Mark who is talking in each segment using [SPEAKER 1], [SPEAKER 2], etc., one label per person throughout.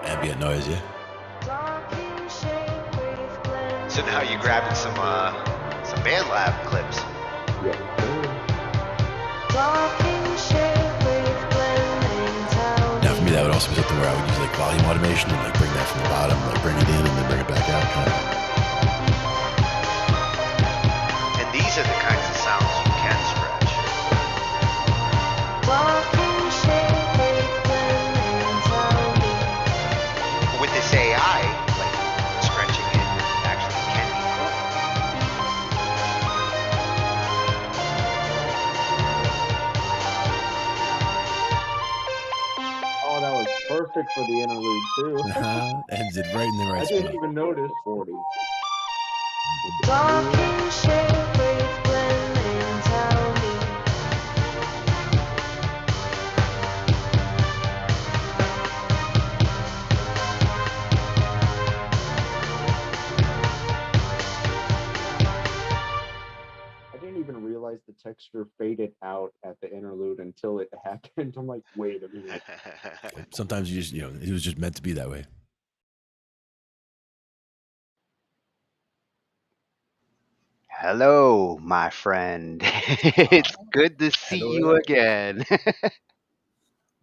[SPEAKER 1] Ambient noise, yeah.
[SPEAKER 2] So now you're grabbing some band lab clips.
[SPEAKER 1] Now for me that would also be something where I would use like volume automation and like bring that from the bottom, like bring it in and then bring it back out. Kind of.
[SPEAKER 2] And these are the kinds of sounds you can stretch. With this AI, like stretching it actually can be cool.
[SPEAKER 3] Oh, that was perfect for the interlude too.
[SPEAKER 1] Ends it right in the right
[SPEAKER 3] I
[SPEAKER 1] spot.
[SPEAKER 3] didn't even notice. 40. Realize the texture faded out at the interlude until it happened. I'm like, wait a minute.
[SPEAKER 1] Sometimes you just, it was just meant to be that way.
[SPEAKER 2] Hello, my friend. It's good to see you again.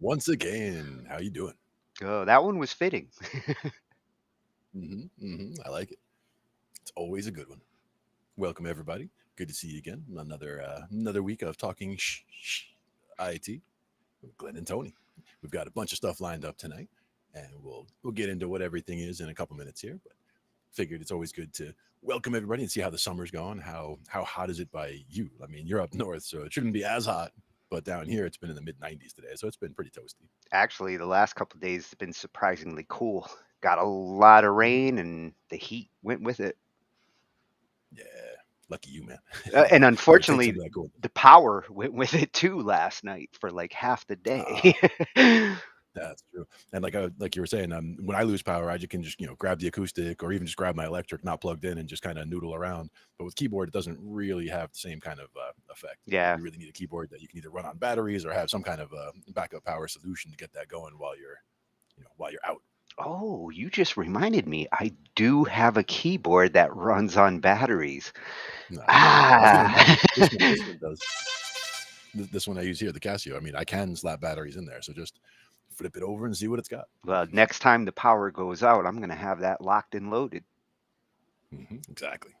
[SPEAKER 1] once again. How you doing?
[SPEAKER 2] Oh, that one was fitting.
[SPEAKER 1] I like it. It's always a good one. Welcome everybody. Good to see you again. Another week of Talking Shhh I.T. with Glenn and Tony. We've got a bunch of stuff lined up tonight, and we'll get into what everything is in a couple minutes here. But figured it's always good to welcome everybody and see how the summer's going. How hot is it by you? I mean, you're up north, so it shouldn't be as hot. But down here, it's been in the mid 90s today, so it's been pretty toasty.
[SPEAKER 2] Actually, the last couple of days has been surprisingly cool. Got a lot of rain, and the heat went with it.
[SPEAKER 1] Yeah, lucky you, man.
[SPEAKER 2] And
[SPEAKER 1] Gotta take
[SPEAKER 2] unfortunately,
[SPEAKER 1] some of that gold.
[SPEAKER 2] the power went with it too last night for like half the day.
[SPEAKER 1] That's true. And like you were saying, when I lose power, I just can just grab the acoustic or even just grab my electric not plugged in and just kind of noodle around. But with keyboard, it doesn't really have the same kind of effect.
[SPEAKER 2] Yeah.
[SPEAKER 1] You really need a keyboard that you can either run on batteries or have some kind of backup power solution to get that going while you're out.
[SPEAKER 2] Oh, you just reminded me. I do have a keyboard that runs on batteries.
[SPEAKER 1] No,
[SPEAKER 2] Ah.
[SPEAKER 1] this one does. This one I use here, the Casio. I mean, I can slap batteries in there, so just flip it over and see what it's got.
[SPEAKER 2] Well, next time the power goes out, I'm going to have that locked and loaded.
[SPEAKER 1] Exactly.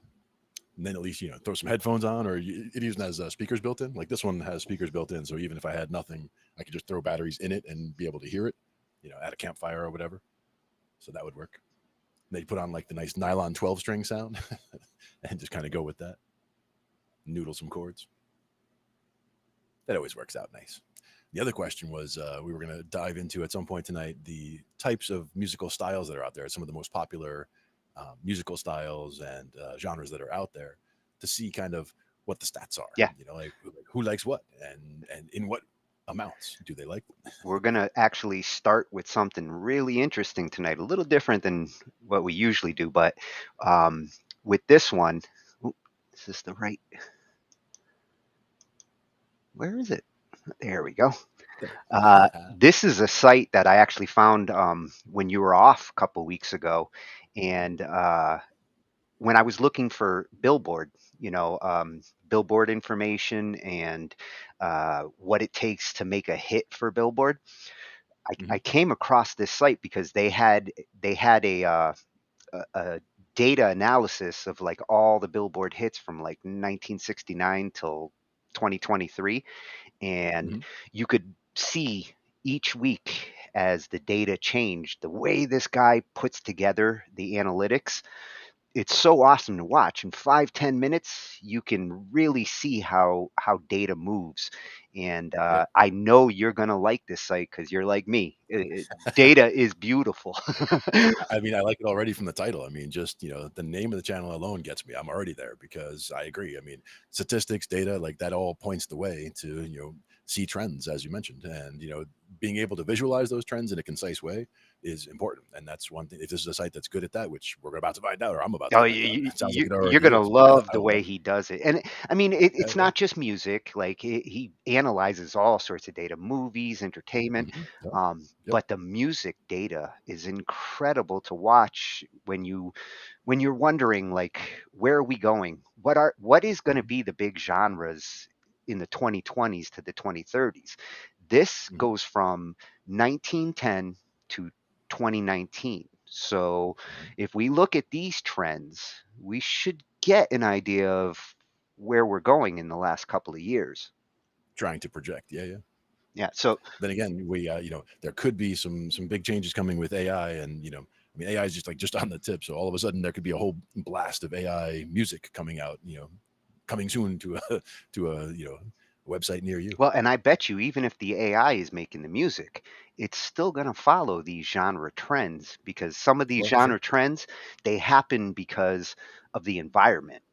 [SPEAKER 1] And then at least throw some headphones on, or it even has speakers built in. Like this one has speakers built in, so even if I had nothing, I could just throw batteries in it and be able to hear it, at a campfire or whatever. So that would work. And they put on like the nice nylon 12-string sound and just kind of go with that. Noodle some chords. That always works out nice. The other question was we were going to dive into at some point tonight the types of musical styles that are out there, some of the most popular musical styles and genres that are out there, to see kind of what the stats are.
[SPEAKER 2] Yeah.
[SPEAKER 1] Like who likes what and in what amounts do they like them.
[SPEAKER 2] We're going to actually start with something really interesting tonight, a little different than what we usually do. But with this one, is this the right? Where is it? There we go. This is a site that I actually found when you were off a couple weeks ago. And when I was looking for Billboard, Billboard information and what it takes to make a hit for Billboard, I came across this site because they had a data analysis of like all the Billboard hits from like 1969 till 2023. And you could see each week as the data changed, the way this guy puts together the analytics. It's so awesome to watch. In 5-10 minutes, you can really see how data moves. And I know you're going to like this site because you're like me. Data is beautiful.
[SPEAKER 1] I mean, I like it already from the title. I mean, just, the name of the channel alone gets me. I'm already there because I agree. I mean, statistics, data, like that all points the way to, see trends, as you mentioned. And, being able to visualize those trends in a concise way is important. And that's one thing. If this is a site that's good at that, which we're about to find out, or I'm about to find out.
[SPEAKER 2] You're going to love the way he does it. And I mean, it's not just music. Like he analyzes all sorts of data, movies, entertainment. But the music data is incredible to watch when you're wondering, like, where are we going? What is going to be the big genres in the 2020s to the 2030s? This goes from 1910 to 2019. So if we look at these trends, we should get an idea of where we're going in the last couple of years.
[SPEAKER 1] Trying to project.
[SPEAKER 2] Yeah. So
[SPEAKER 1] then again, we there could be some big changes coming with AI, and I mean, AI is just on the tip. So all of a sudden there could be a whole blast of AI music coming out, coming soon to a website near you.
[SPEAKER 2] Well, and I bet you even if the AI is making the music, it's still going to follow these genre trends, because some of these genre trends, they happen because of the environment.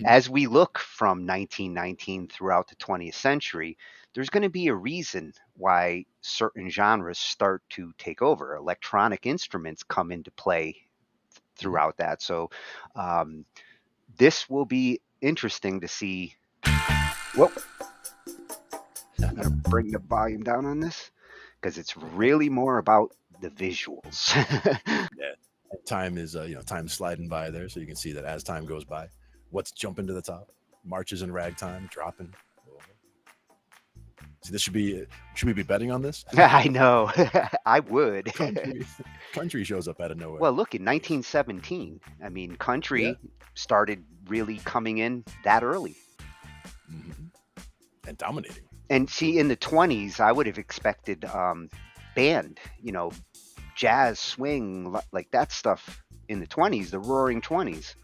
[SPEAKER 2] As we look from 1919 throughout the 20th century, there's going to be a reason why certain genres start to take over. Electronic instruments come into play throughout that. So this will be interesting to see. Whoa. I'm going to bring the volume down on this because it's really more about the visuals.
[SPEAKER 1] Yeah. Time is, time sliding by there. So you can see that as time goes by, what's jumping to the top? Marches and ragtime dropping. See, this should we be betting on this?
[SPEAKER 2] I know. I would.
[SPEAKER 1] Country shows up out of nowhere.
[SPEAKER 2] Well, look, in 1917, I mean, country
[SPEAKER 1] Yeah.
[SPEAKER 2] started really coming in that early.
[SPEAKER 1] And dominating.
[SPEAKER 2] And see, in the 20s, I would have expected band, you know, jazz, swing, like that stuff in the 20s, the Roaring 20s.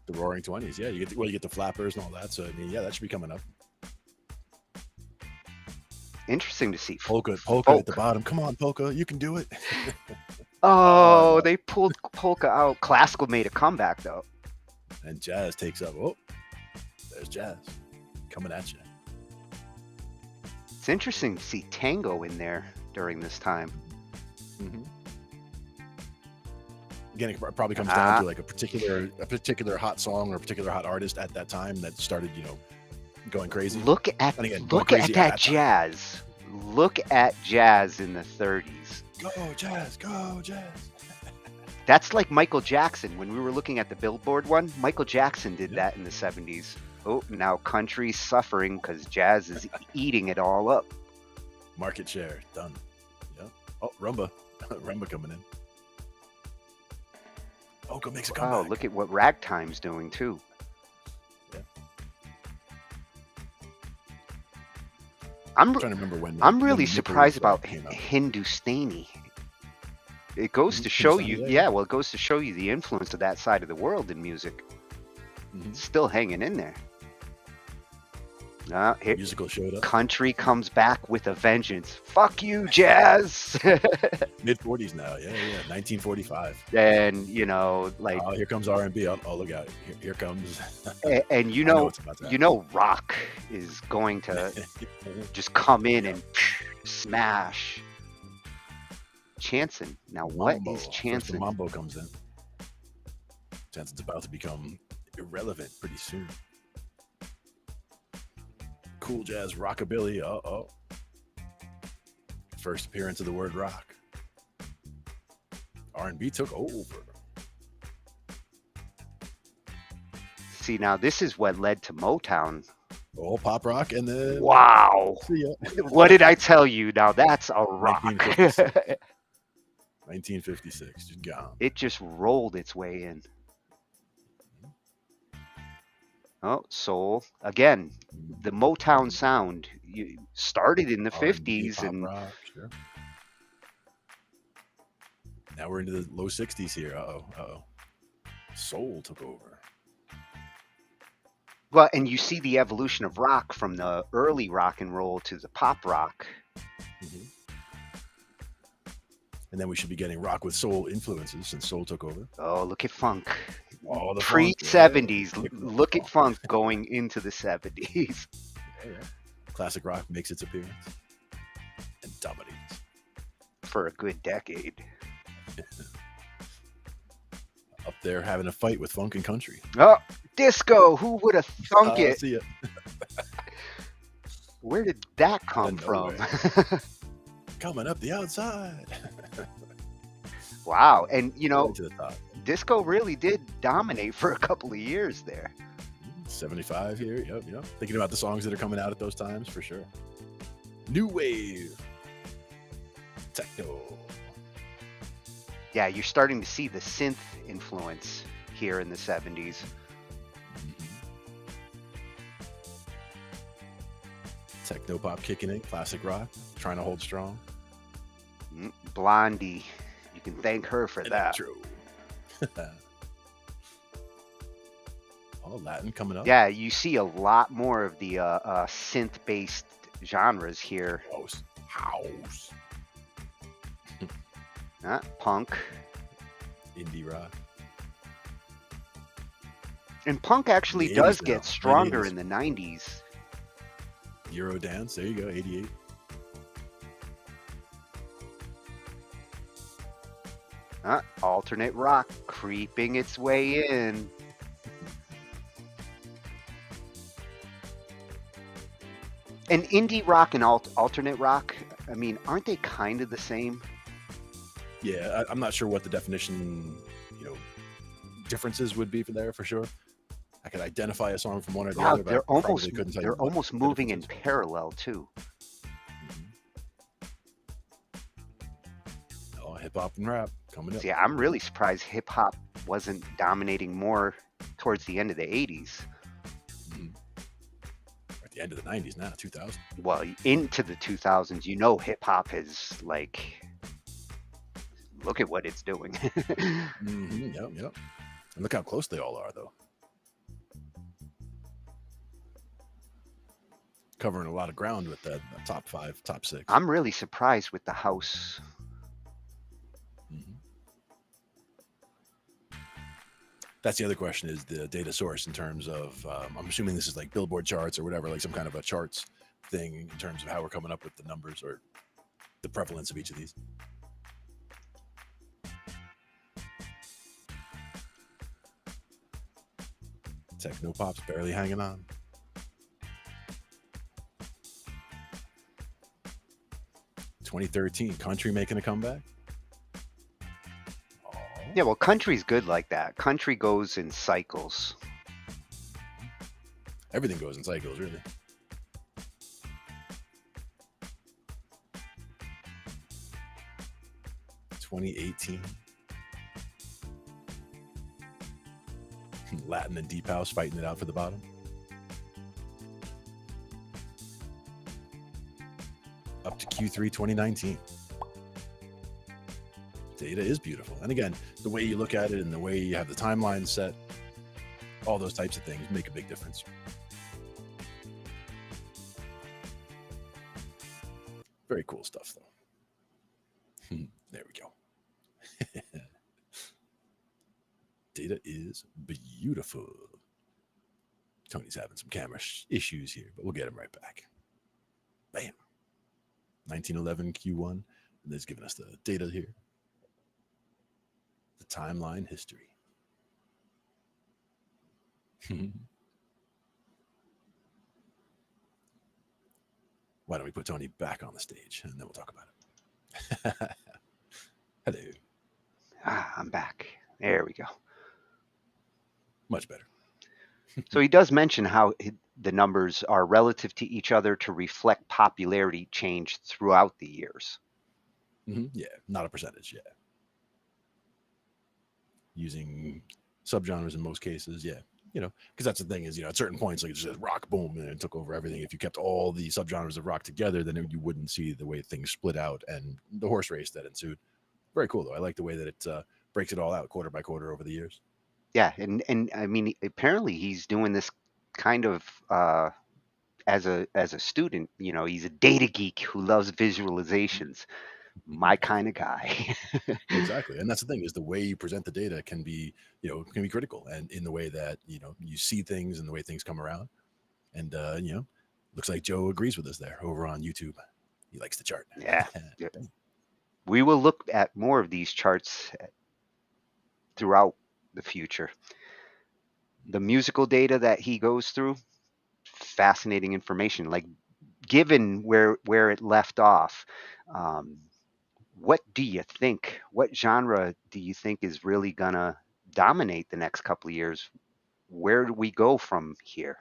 [SPEAKER 1] The Roaring 20s, yeah. You get the flappers and all that. So I mean, yeah, that should be coming up.
[SPEAKER 2] Interesting to see.
[SPEAKER 1] Polka at the bottom. Come on, polka, you can do it.
[SPEAKER 2] Oh, they pulled polka out. Classical made a comeback though.
[SPEAKER 1] And jazz takes up. Oh, there's jazz coming at you.
[SPEAKER 2] It's interesting to see tango in there during this time.
[SPEAKER 1] Again, it probably comes down to like a particular hot song or a particular hot artist at that time that started, you know, going crazy.
[SPEAKER 2] Look at that jazz. Look at jazz in the 30s.
[SPEAKER 1] Go jazz, go jazz.
[SPEAKER 2] That's like Michael Jackson. When we were looking at the Billboard one, Michael Jackson did that in the 70s. Oh, now country's suffering because jazz is eating it all up.
[SPEAKER 1] Market share done. Yep. Oh, rumba, rumba coming in. Polka makes a comeback.
[SPEAKER 2] Wow, look at what ragtime's doing too.
[SPEAKER 1] Yeah.
[SPEAKER 2] I'm
[SPEAKER 1] trying to remember when.
[SPEAKER 2] I'm really surprised about
[SPEAKER 1] came out.
[SPEAKER 2] Hindustani. It goes to show you, well, it goes to show you the influence of that side of the world in music. It's still hanging in there. Here,
[SPEAKER 1] Musical showed up.
[SPEAKER 2] country comes back with a vengeance. Fuck you, jazz.
[SPEAKER 1] Mid 40s now, yeah, 1945.
[SPEAKER 2] And you know, like,
[SPEAKER 1] Oh, here comes R&B. Oh, look out! Here comes.
[SPEAKER 2] and you
[SPEAKER 1] I know
[SPEAKER 2] know,
[SPEAKER 1] what's about to
[SPEAKER 2] you know, rock is going to just come in and smash. Chanson. Now, what
[SPEAKER 1] Mambo.
[SPEAKER 2] is
[SPEAKER 1] First
[SPEAKER 2] Chanson?
[SPEAKER 1] the Mambo comes in. Chanson's about to become irrelevant pretty soon. Cool jazz, rockabilly. Uh-oh. First appearance of the word rock. R&B took over.
[SPEAKER 2] See, now this is what led to Motown.
[SPEAKER 1] Oh, pop rock, and then
[SPEAKER 2] Wow.
[SPEAKER 1] see ya.
[SPEAKER 2] What did I tell you? Now that's a rock.
[SPEAKER 1] 1956, just gone.
[SPEAKER 2] It just rolled its way in. Oh, soul. Again, the Motown sound started in the
[SPEAKER 1] R&B,
[SPEAKER 2] 50s
[SPEAKER 1] pop
[SPEAKER 2] and
[SPEAKER 1] rock, sure. Now we're into the low 60s here. Uh-oh. Soul took over.
[SPEAKER 2] well, and you see the evolution of rock from the early rock and roll to the pop rock.
[SPEAKER 1] And then we should be getting rock with soul influences since soul took over.
[SPEAKER 2] Oh, look at funk.
[SPEAKER 1] Oh, the
[SPEAKER 2] Pre-70s.
[SPEAKER 1] funk, yeah.
[SPEAKER 2] Look at funk going into the 70s.
[SPEAKER 1] Yeah. Classic rock makes its appearance and dominates.
[SPEAKER 2] For a good decade.
[SPEAKER 1] Up there having a fight with funk and country.
[SPEAKER 2] Oh, disco. Who would have thunk it?
[SPEAKER 1] See ya.
[SPEAKER 2] Where did that come
[SPEAKER 1] Out of
[SPEAKER 2] from?
[SPEAKER 1] nowhere. Coming up the outside.
[SPEAKER 2] Wow. And, you know,
[SPEAKER 1] Right to the top.
[SPEAKER 2] disco really did dominate for a couple of years there.
[SPEAKER 1] 75 here. Yep. Thinking about the songs that are coming out at those times for sure. New wave. Techno.
[SPEAKER 2] Yeah, you're starting to see the synth influence here in the 70s.
[SPEAKER 1] Techno pop kicking in. Classic rock. Trying to hold strong.
[SPEAKER 2] Blondie. You can thank her for that.
[SPEAKER 1] Electro. Oh, Latin coming up.
[SPEAKER 2] Yeah, you see a lot more of the synth-based genres here.
[SPEAKER 1] House.
[SPEAKER 2] Punk.
[SPEAKER 1] Indie rock.
[SPEAKER 2] And punk actually
[SPEAKER 1] The
[SPEAKER 2] does
[SPEAKER 1] 80s
[SPEAKER 2] get
[SPEAKER 1] now.
[SPEAKER 2] stronger
[SPEAKER 1] 80s.
[SPEAKER 2] in the 90s.
[SPEAKER 1] Eurodance. There you go. 88.
[SPEAKER 2] Alternate rock creeping its way in. And indie rock and alternate rock, I mean, aren't they kind of the same?
[SPEAKER 1] Yeah, I'm not sure what the definition, differences would be for there for sure. I could identify a song from one or the
[SPEAKER 2] Wow,
[SPEAKER 1] other. But
[SPEAKER 2] they're
[SPEAKER 1] I probably
[SPEAKER 2] almost
[SPEAKER 1] couldn't tell you what
[SPEAKER 2] moving in
[SPEAKER 1] the difference is.
[SPEAKER 2] parallel too.
[SPEAKER 1] hop and rap coming up.
[SPEAKER 2] See, I'm really surprised hip hop wasn't dominating more towards the end of the 80s.
[SPEAKER 1] At the end of the 90s now, 2000.
[SPEAKER 2] Well, into the 2000s, you know, hip hop is like, look at what it's doing.
[SPEAKER 1] Yep. And look how close they all are, though. Covering a lot of ground with that top 5, top 6.
[SPEAKER 2] I'm really surprised with the house.
[SPEAKER 1] That's the other question, is the data source in terms of, I'm assuming this is like Billboard charts or whatever, like some kind of a charts thing in terms of how we're coming up with the numbers or the prevalence of each of these. Techno pop's barely hanging on. "2013, country making a comeback."
[SPEAKER 2] Yeah, well, country's good like that. Country goes in cycles.
[SPEAKER 1] Everything goes in cycles, really. "2018. Latin and deep house fighting it out for the bottom. Up to Q3 2019. Data is beautiful. And again, the way you look at it and the way you have the timeline set, all those types of things make a big difference. Very cool stuff, though. There we go. Data is beautiful. Tony's having some camera issues here, but we'll get him right back. Bam. 1911 Q1. And it's giving us the data here. The timeline history. Why don't we put Tony back on the stage and then we'll talk about it. Hello.
[SPEAKER 2] I'm back. There we go.
[SPEAKER 1] Much better.
[SPEAKER 2] So he does mention how the numbers are relative to each other to reflect popularity change throughout the years.
[SPEAKER 1] Yeah, not a percentage. Yeah. Using subgenres in most cases. Yeah. You know, because that's the thing is, you know, at certain points, like it just says rock, boom, and it took over everything. If you kept all the subgenres of rock together, then you wouldn't see the way things split out and the horse race that ensued. Very cool, though. I like the way that it breaks it all out quarter by quarter over the years.
[SPEAKER 2] Yeah, and I mean, apparently he's doing this kind of as a student. You know, he's a data geek who loves visualizations. My kind of guy.
[SPEAKER 1] Exactly. And that's the thing is the way you present the data can be, you know, can be critical, and in the way that, you know, you see things and the way things come around. And, you know, looks like Joe agrees with us there over on YouTube. He likes the chart.
[SPEAKER 2] Yeah. We will look at more of these charts throughout the future. The musical data that he goes through, fascinating information. Like, given where it left off, what do you think? What genre do you think is really gonna dominate the next couple of years? Where do we go from here?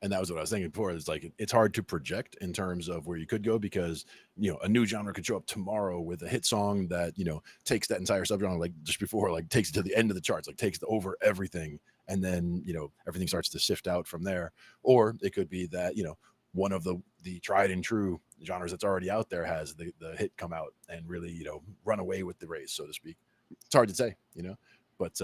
[SPEAKER 1] And that was what I was thinking before. It's like, it's hard to project in terms of where you could go, because, you know, a new genre could show up tomorrow with a hit song that, you know, takes that entire subgenre, like just before, like takes it to the end of the charts, like takes over everything. And then, you know, everything starts to sift out from there. Or it could be that, you know, one of the tried and true genres that's already out there has the hit come out and really, you know, run away with the race, so to speak. It's hard to say, you know, but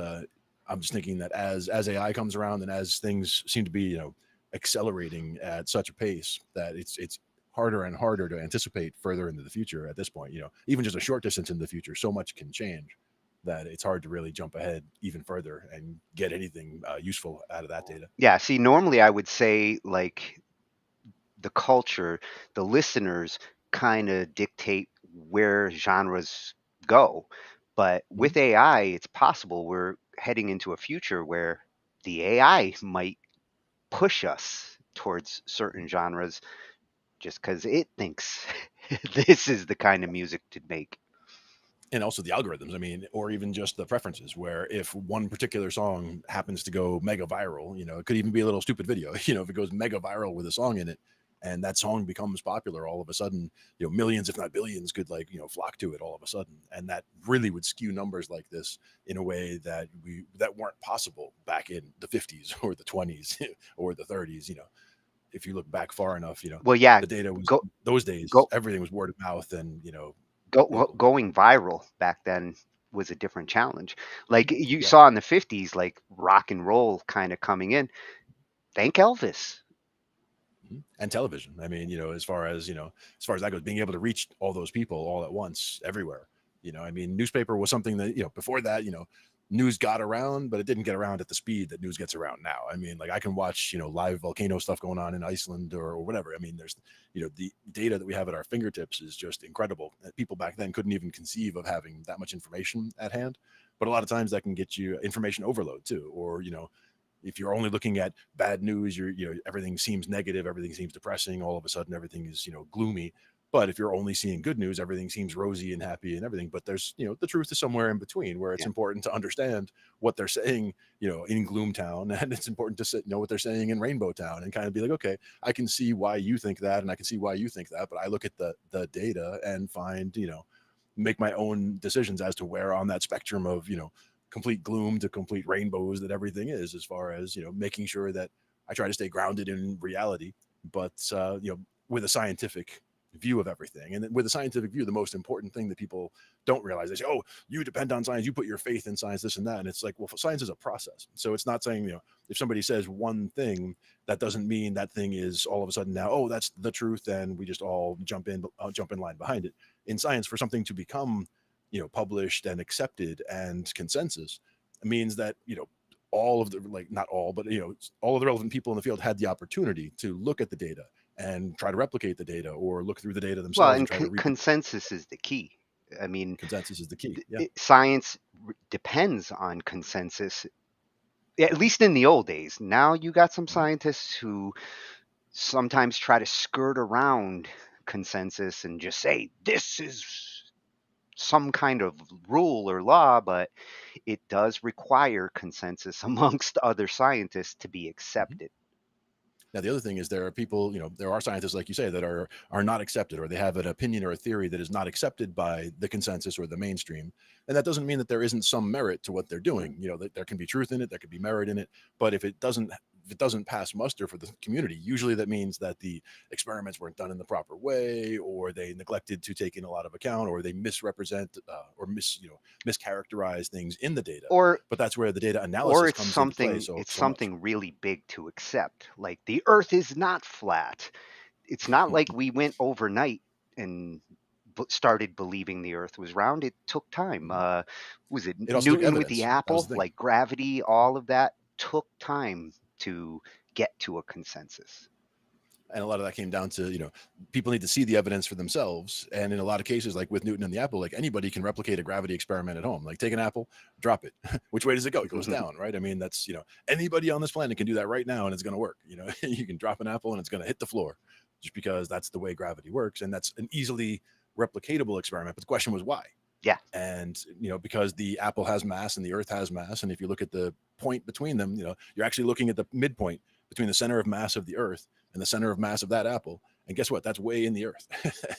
[SPEAKER 1] I'm just thinking that as AI comes around and as things seem to be, you know, accelerating at such a pace that it's harder and harder to anticipate further into the future at this point. You know, even just a short distance in the future, so much can change that it's hard to really jump ahead even further and get anything useful out of that data.
[SPEAKER 2] Yeah, see, normally I would say like the culture, the listeners kind of dictate where genres go. But with AI, it's possible we're heading into a future where the AI might push us towards certain genres just because it thinks this is the kind of music to make.
[SPEAKER 1] And also the algorithms, I mean, or even just the preferences, where if one particular song happens to go mega viral, you know, it could even be a little stupid video, you know, if it goes mega viral with a song in it, and that song becomes popular all of a sudden, millions if not billions could flock to it all of a sudden, and that really would skew numbers like this in a way that weren't possible back in the 50s or the 20s or the 30s. If you look back far enough,
[SPEAKER 2] Well, yeah,
[SPEAKER 1] the data was
[SPEAKER 2] go
[SPEAKER 1] those days,
[SPEAKER 2] go
[SPEAKER 1] everything was word of mouth and local.
[SPEAKER 2] going viral back then was a different challenge. Like you
[SPEAKER 1] Yeah.
[SPEAKER 2] saw in the 50s, like rock and roll kind of coming in. Thank Elvis.
[SPEAKER 1] And television. I mean, as far as that goes, being able to reach all those people all at once everywhere. I mean, newspaper was something that, before that, news got around, but it didn't get around at the speed that news gets around now. I mean, like I can watch, live volcano stuff going on in Iceland or whatever. I mean, there's, the data that we have at our fingertips is just incredible. People back then couldn't even conceive of having that much information at hand. But a lot of times that can get you information overload too, or, if you're only looking at bad news, everything seems negative, everything seems depressing. All of a sudden, everything is, gloomy. But if you're only seeing good news, everything seems rosy and happy and everything. But there's, the truth is somewhere in between, where it's important to understand what they're saying, in Gloomtown, and it's important to know what they're saying in Rainbow Town, and kind of be like, okay, I can see why you think that, and I can see why you think that, but I look at the data and find, make my own decisions as to where on that spectrum of, complete gloom to complete rainbows that everything is, as far as making sure that I try to stay grounded in reality, but with a scientific view of everything. And with a scientific view, the most important thing that people don't realize, they say, oh, you depend on science, you put your faith in science, this and that. And it's like, well, science is a process. So it's not saying, if somebody says one thing, that doesn't mean that thing is all of a sudden now, oh, that's the truth, and we just all jump in line behind it. In science, for something to become published and accepted and consensus, it means that all of the, like, not all, but all of the relevant people in the field had the opportunity to look at the data and try to replicate the data, or look through the data
[SPEAKER 2] Well,
[SPEAKER 1] themselves
[SPEAKER 2] and
[SPEAKER 1] try to
[SPEAKER 2] consensus is the key. I mean,
[SPEAKER 1] consensus is the key.
[SPEAKER 2] science depends on consensus, at least in the old days. Now you got some scientists who sometimes try to skirt around consensus and just say this is some kind of rule or law, but it does require consensus amongst other scientists to be accepted.
[SPEAKER 1] Now, the other thing is there are people, there are scientists, like you say, that are not accepted, or they have an opinion or a theory that is not accepted by the consensus or the mainstream. And that doesn't mean that there isn't some merit to what they're doing. That there can be truth in it, there could be merit in it. But if it doesn't pass muster for the community, usually that means that the experiments weren't done in the proper way, or they neglected to take in a lot of account, or they misrepresent or mischaracterize things in the data. But that's where the data analysis comes into play. So
[SPEAKER 2] it's something really big to accept. Like the Earth is not flat. It's not like we went overnight and started believing the Earth was round. It took time. Was it Newton with the apple? Like gravity, all of that took time to get to a consensus.
[SPEAKER 1] And a lot of that came down to, people need to see the evidence for themselves. And in a lot of cases, like with Newton and the apple, like anybody can replicate a gravity experiment at home. Like take an apple, drop it. Which way does it go? It goes down, right? I mean, that's, anybody on this planet can do that right now, and it's going to work. You can drop an apple and it's going to hit the floor, just because that's the way gravity works. And that's an easily replicatable experiment. But the question was why?
[SPEAKER 2] Yeah.
[SPEAKER 1] And, because the apple has mass and the Earth has mass. And if you look at the point between them, you're actually looking at the midpoint between the center of mass of the Earth and the center of mass of that apple. And guess what? That's way in the Earth.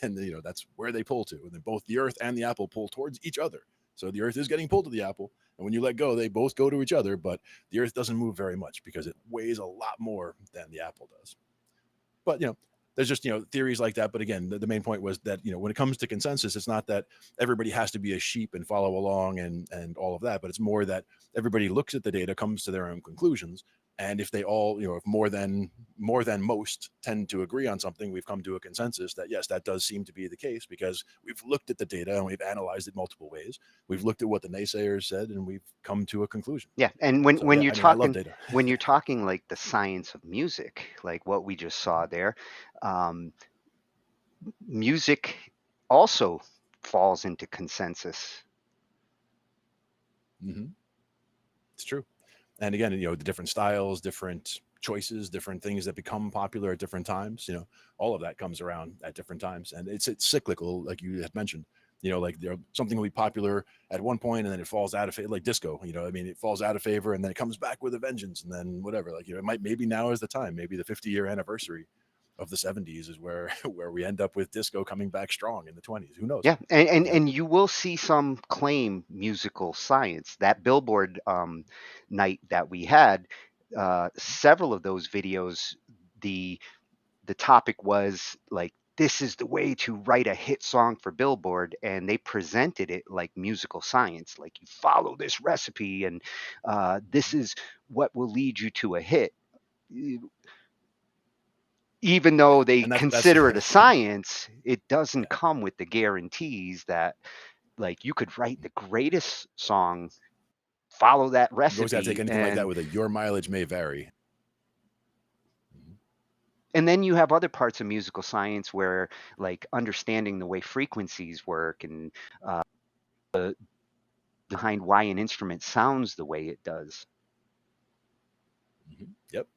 [SPEAKER 1] And, that's where they pull to. And then both the Earth and the apple pull towards each other. So the Earth is getting pulled to the apple. And when you let go, they both go to each other. But the Earth doesn't move very much because it weighs a lot more than the apple does. But, there's just, theories like that. But again, the main point was that, when it comes to consensus, it's not that everybody has to be a sheep and follow along and all of that, but it's more that everybody looks at the data, comes to their own conclusions. And if they all, if more than most tend to agree on something, we've come to a consensus that, yes, that does seem to be the case, because we've looked at the data and we've analyzed it multiple ways. We've looked at what the naysayers said, and we've come to a conclusion.
[SPEAKER 2] Yeah. And when you're talking like the science of music, like what we just saw there, music also falls into consensus.
[SPEAKER 1] It's true. And again, the different styles, different choices, different things that become popular at different times, all of that comes around at different times. And it's cyclical, like you had mentioned. Like something will be popular at one point and then it falls out of favor, like disco. It falls out of favor and then it comes back with a vengeance, and then whatever. Like maybe now is the time, maybe the 50-year anniversary of the 70s is where where we end up with disco coming back strong in the 20s. Who knows?
[SPEAKER 2] Yeah, and you will see some claim musical science. That Billboard night that we had, several of those videos, the topic was like, this is the way to write a hit song for Billboard, and they presented it like musical science, like you follow this recipe, and this is what will lead you to a hit. Even though they
[SPEAKER 1] And that's
[SPEAKER 2] consider it a science, it doesn't come with the guarantees that, like, you could write the greatest song, follow that
[SPEAKER 1] you always have to
[SPEAKER 2] recipe,
[SPEAKER 1] take anything like that with your mileage may vary.
[SPEAKER 2] and then you have other parts of musical science where, like, understanding the way frequencies work and behind why an instrument sounds the way it does.
[SPEAKER 1] Yep.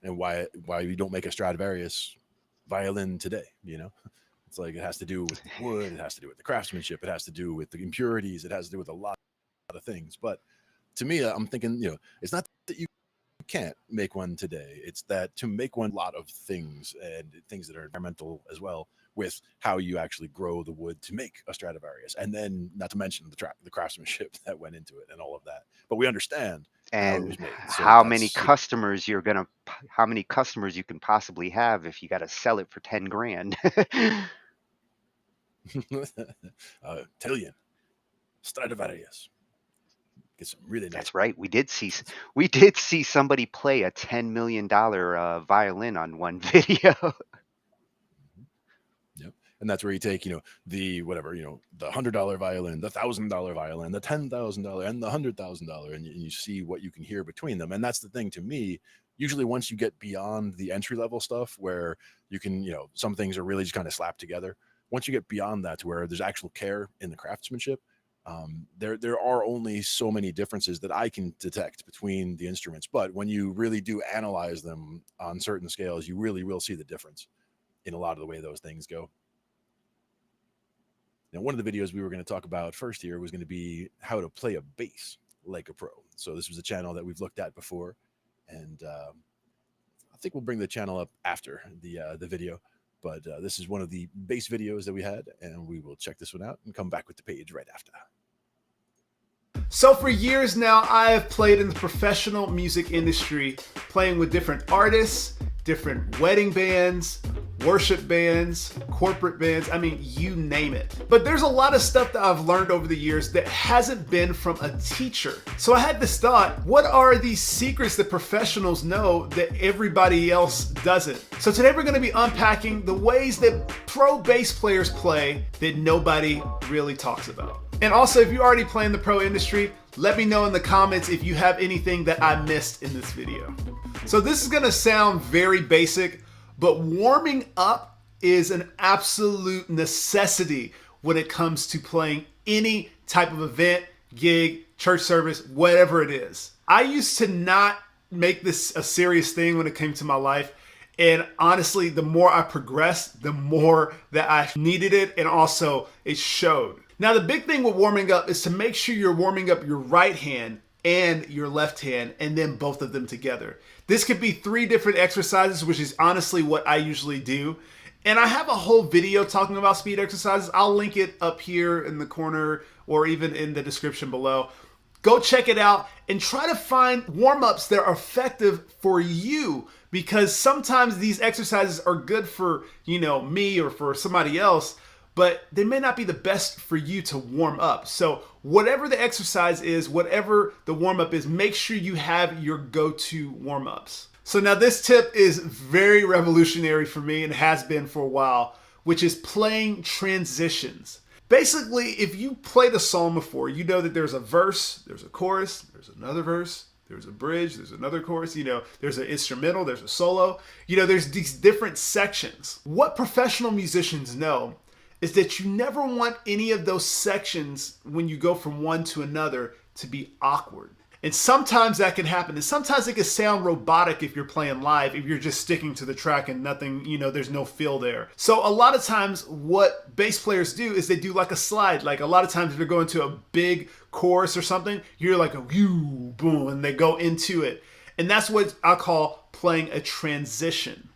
[SPEAKER 1] And why you don't make a Stradivarius violin today, you know? It's like, it has to do with the wood, it has to do with the craftsmanship, it has to do with the impurities, it has to do with a lot of things. But to me, I'm thinking, you know, it's not that you can't make one today, it's that to make one, a lot of things, and things that are environmental as well, with how you actually grow the wood to make a Stradivarius, and then not to mention the craftsmanship that went into it and all of that. But we understand how it
[SPEAKER 2] And
[SPEAKER 1] was made. So
[SPEAKER 2] how many
[SPEAKER 1] that's, you know,
[SPEAKER 2] customers how many customers you can possibly have if you got to sell it for 10 grand.
[SPEAKER 1] Italian Stradivarius. Get some really nice.
[SPEAKER 2] That's right. We did see somebody play a $10 million violin on one video.
[SPEAKER 1] Yep. And that's where you take, you know, the whatever, you know, the $100 violin, the $1,000 violin, the $10,000, and the $100,000, and you see what you can hear between them. And that's the thing to me. Usually, once you get beyond the entry level stuff, where you can, you know, some things are really just kind of slapped together. Once you get beyond that, to where there's actual care in the craftsmanship, there are only so many differences that I can detect between the instruments. But when you really do analyze them on certain scales, you really will see the difference in a lot of the way those things go. Now, one of the videos we were going to talk about first here was going to be how to play a bass like a pro. So this was a channel that we've looked at before, and I think we'll bring the channel up after the video. But this is one of the bass videos that we had, and we will check this one out and come back with the page right after.
[SPEAKER 4] So for years now, I have played in the professional music industry, playing with different artists, different wedding bands, worship bands, corporate bands, I mean, you name it. But there's a lot of stuff that I've learned over the years that hasn't been from a teacher. So I had this thought, what are these secrets that professionals know that everybody else doesn't? So today we're gonna be unpacking the ways that pro bass players play that nobody really talks about. And also, if you already play in the pro industry, let me know in the comments if you have anything that I missed in this video. So this is gonna sound very basic, but warming up is an absolute necessity when it comes to playing any type of event, gig, church service, whatever it is. I used to not make this a serious thing when it came to my life. And honestly, the more I progressed, the more that I needed it, and also it showed. Now, the big thing with warming up is to make sure you're warming up your right hand and your left hand, and then both of them together. This could be 3 different exercises, which is honestly what I usually do. And I have a whole video talking about speed exercises. I'll link it up here in the corner or even in the description below. Go check it out and try to find warm-ups that are effective for you, because sometimes these exercises are good for, you know, me or for somebody else, but they may not be the best for you to warm up. So whatever the exercise is, whatever the warm-up is, make sure you have your go-to warm-ups. So now this tip is very revolutionary for me and has been for a while, which is playing transitions. Basically, if you played a song before, you know that there's a verse, there's a chorus, there's another verse, there's a bridge, there's another chorus, you know, there's an instrumental, there's a solo, you know, there's these different sections. What professional musicians know is that you never want any of those sections when you go from one to another to be awkward. And sometimes that can happen. And sometimes it can sound robotic if you're playing live, if you're just sticking to the track and nothing, you know, there's no feel there. So a lot of times what bass players do is they do like a slide. Like a lot of times if they're going to a big chorus or something, you're like a whew, boom, and they go into it. And that's what I call playing a transition.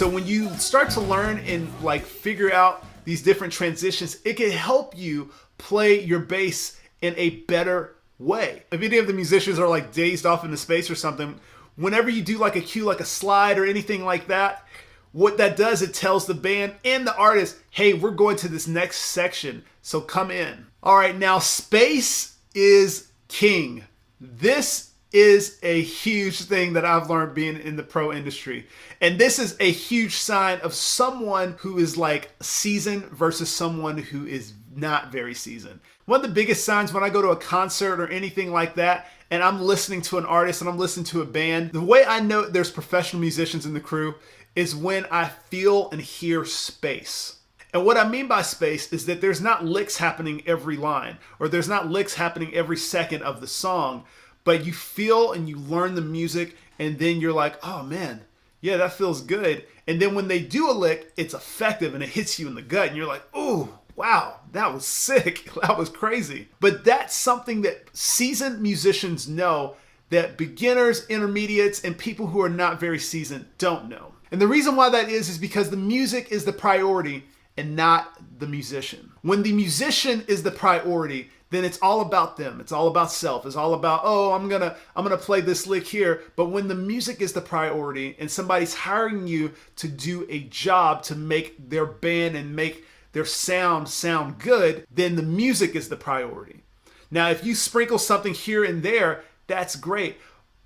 [SPEAKER 4] So when you start to learn and like figure out these different transitions, it can help you play your bass in a better way. If any of the musicians are like dazed off into space or something, whenever you do like a cue, like a slide or anything like that, what that does, it tells the band and the artist, hey, we're going to this next section, so come in. All right, now space is king. This is a huge thing that I've learned being in the pro industry. And this is a huge sign of someone who is like seasoned versus someone who is not very seasoned. One of the biggest signs when I go to a concert or anything like that, and I'm listening to an artist and I'm listening to a band, the way I know there's professional musicians in the crew is when I feel and hear space. And what I mean by space is that there's not licks happening every line, or there's not licks happening every second of the song, but you feel and you learn the music, and then you're like, oh man, yeah, that feels good. And then when they do a lick, it's effective and it hits you in the gut, and you're like, oh, wow, that was sick. That was crazy. But that's something that seasoned musicians know that beginners, intermediates, and people who are not very seasoned don't know. And the reason why that is because the music is the priority and not the musician. When the musician is the priority, then it's all about them. It's all about self. It's all about, oh, I'm gonna play this lick here. But when the music is the priority and somebody's hiring you to do a job to make their band and make their sound good, then the music is the priority. Now, if you sprinkle something here and there, that's great.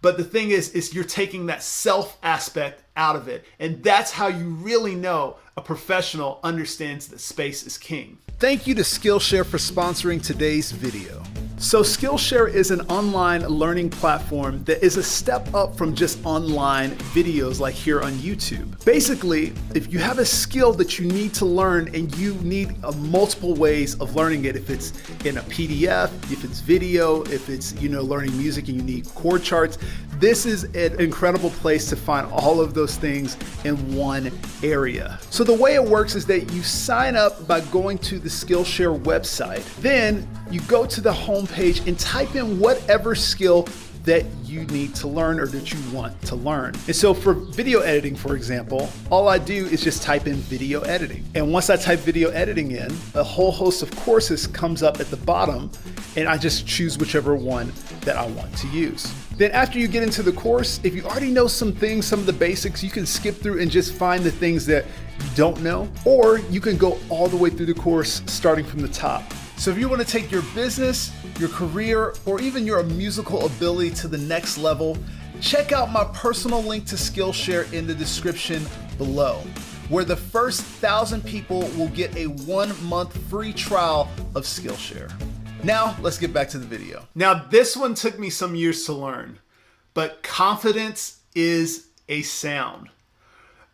[SPEAKER 4] But the thing is you're taking that self aspect out of it. And that's how you really know a professional understands that space is king. Thank you to Skillshare for sponsoring today's video. So Skillshare is an online learning platform that is a step up from just online videos like here on YouTube. Basically, if you have a skill that you need to learn and you need multiple ways of learning it, if it's in a PDF, if it's video, if it's, learning music and you need chord charts, this is an incredible place to find all of those things in one area. So the way it works is that you sign up by going to the Skillshare website. Then you go to the home page and type in whatever skill that you need to learn or that you want to learn. And so for video editing, for example, all I do is just type in video editing. And once I type video editing in, a whole host of courses comes up at the bottom, and I just choose whichever one that I want to use. Then after you get into the course, if you already know some things, some of the basics, you can skip through and just find the things that you don't know, or you can go all the way through the course starting from the top. So if you want to take your business, your career, or even your musical ability to the next level, check out my personal link to Skillshare in the description below, where the first 1,000 people will get a 1-month free trial of Skillshare. Now, let's get back to the video. Now, this one took me some years to learn, but confidence is a sound.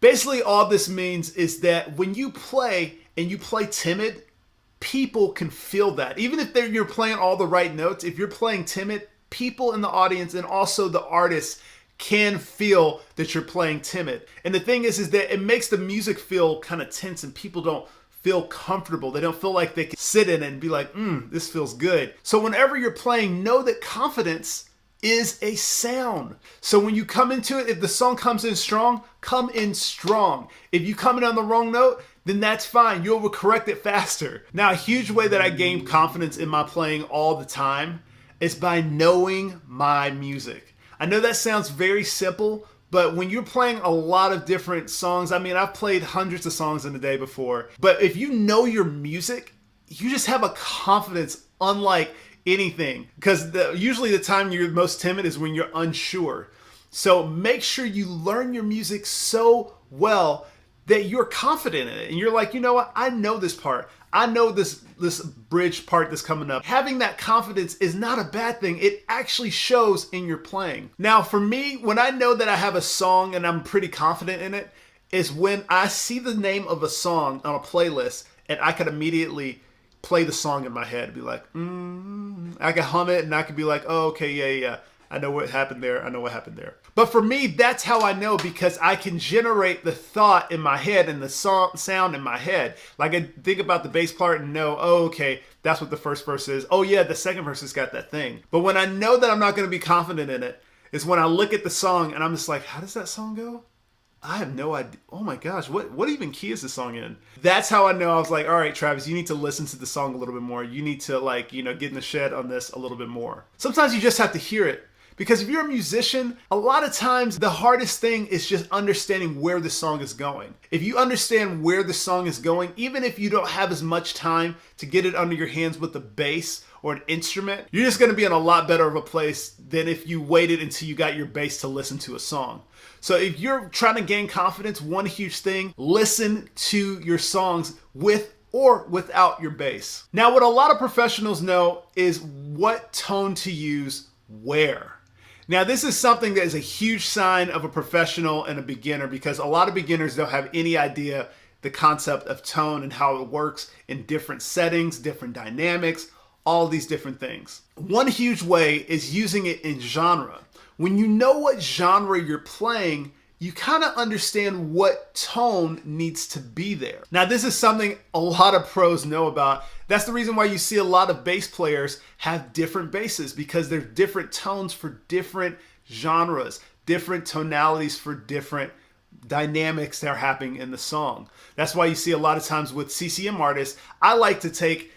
[SPEAKER 4] Basically, all this means is that when you play and you play timid, people can feel that. Even if you're playing all the right notes, if you're playing timid, people in the audience and also the artists can feel that you're playing timid. And the thing is that it makes the music feel kind of tense and people don't feel comfortable. They don't feel like they can sit in it and be like, this feels good. So whenever you're playing, know that confidence is a sound. So when you come into it, if the song comes in strong, come in strong. If you come in on the wrong note, then that's fine. You'll correct it faster. Now, a huge way that I gain confidence in my playing all the time is by knowing my music. I know that sounds very simple, but when you're playing a lot of different songs, I mean, I've played hundreds of songs in a day before, but if you know your music, you just have a confidence unlike anything, because usually the time you're most timid is when you're unsure. So make sure you learn your music so well that you're confident in it. And you're like, you know what? I know this part. I know this bridge part that's coming up. Having that confidence is not a bad thing. It actually shows in your playing. Now, for me, when I know that I have a song and I'm pretty confident in it, is when I see the name of a song on a playlist and I can immediately play the song in my head and be like, I can hum it and I can be like, oh, okay, yeah. I know what happened there. I know what happened there. But for me, that's how I know, because I can generate the thought in my head and the sound in my head. Like I think about the bass part and know, oh, okay, that's what the first verse is. Oh yeah, the second verse has got that thing. But when I know that I'm not going to be confident in it, is when I look at the song and I'm just like, how does that song go? I have no idea. Oh my gosh, what even key is this song in? That's how I know. I was like, all right, Travis, you need to listen to the song a little bit more. You need to like, you know, get in the shed on this a little bit more. Sometimes you just have to hear it. Because if you're a musician, a lot of times the hardest thing is just understanding where the song is going. If you understand where the song is going, even if you don't have as much time to get it under your hands with a bass or an instrument, you're just going to be in a lot better of a place than if you waited until you got your bass to listen to a song. So if you're trying to gain confidence, one huge thing, listen to your songs with or without your bass. Now, what a lot of professionals know is what tone to use where. Now, this is something that is a huge sign of a professional and a beginner, because a lot of beginners don't have any idea the concept of tone and how it works in different settings, different dynamics, all these different things. One huge way is using it in genre. When you know what genre you're playing, you kind of understand what tone needs to be there. Now, this is something a lot of pros know about. That's the reason why you see a lot of bass players have different basses, because there's different tones for different genres, different tonalities for different dynamics that are happening in the song. That's why you see a lot of times with CCM artists, I like to take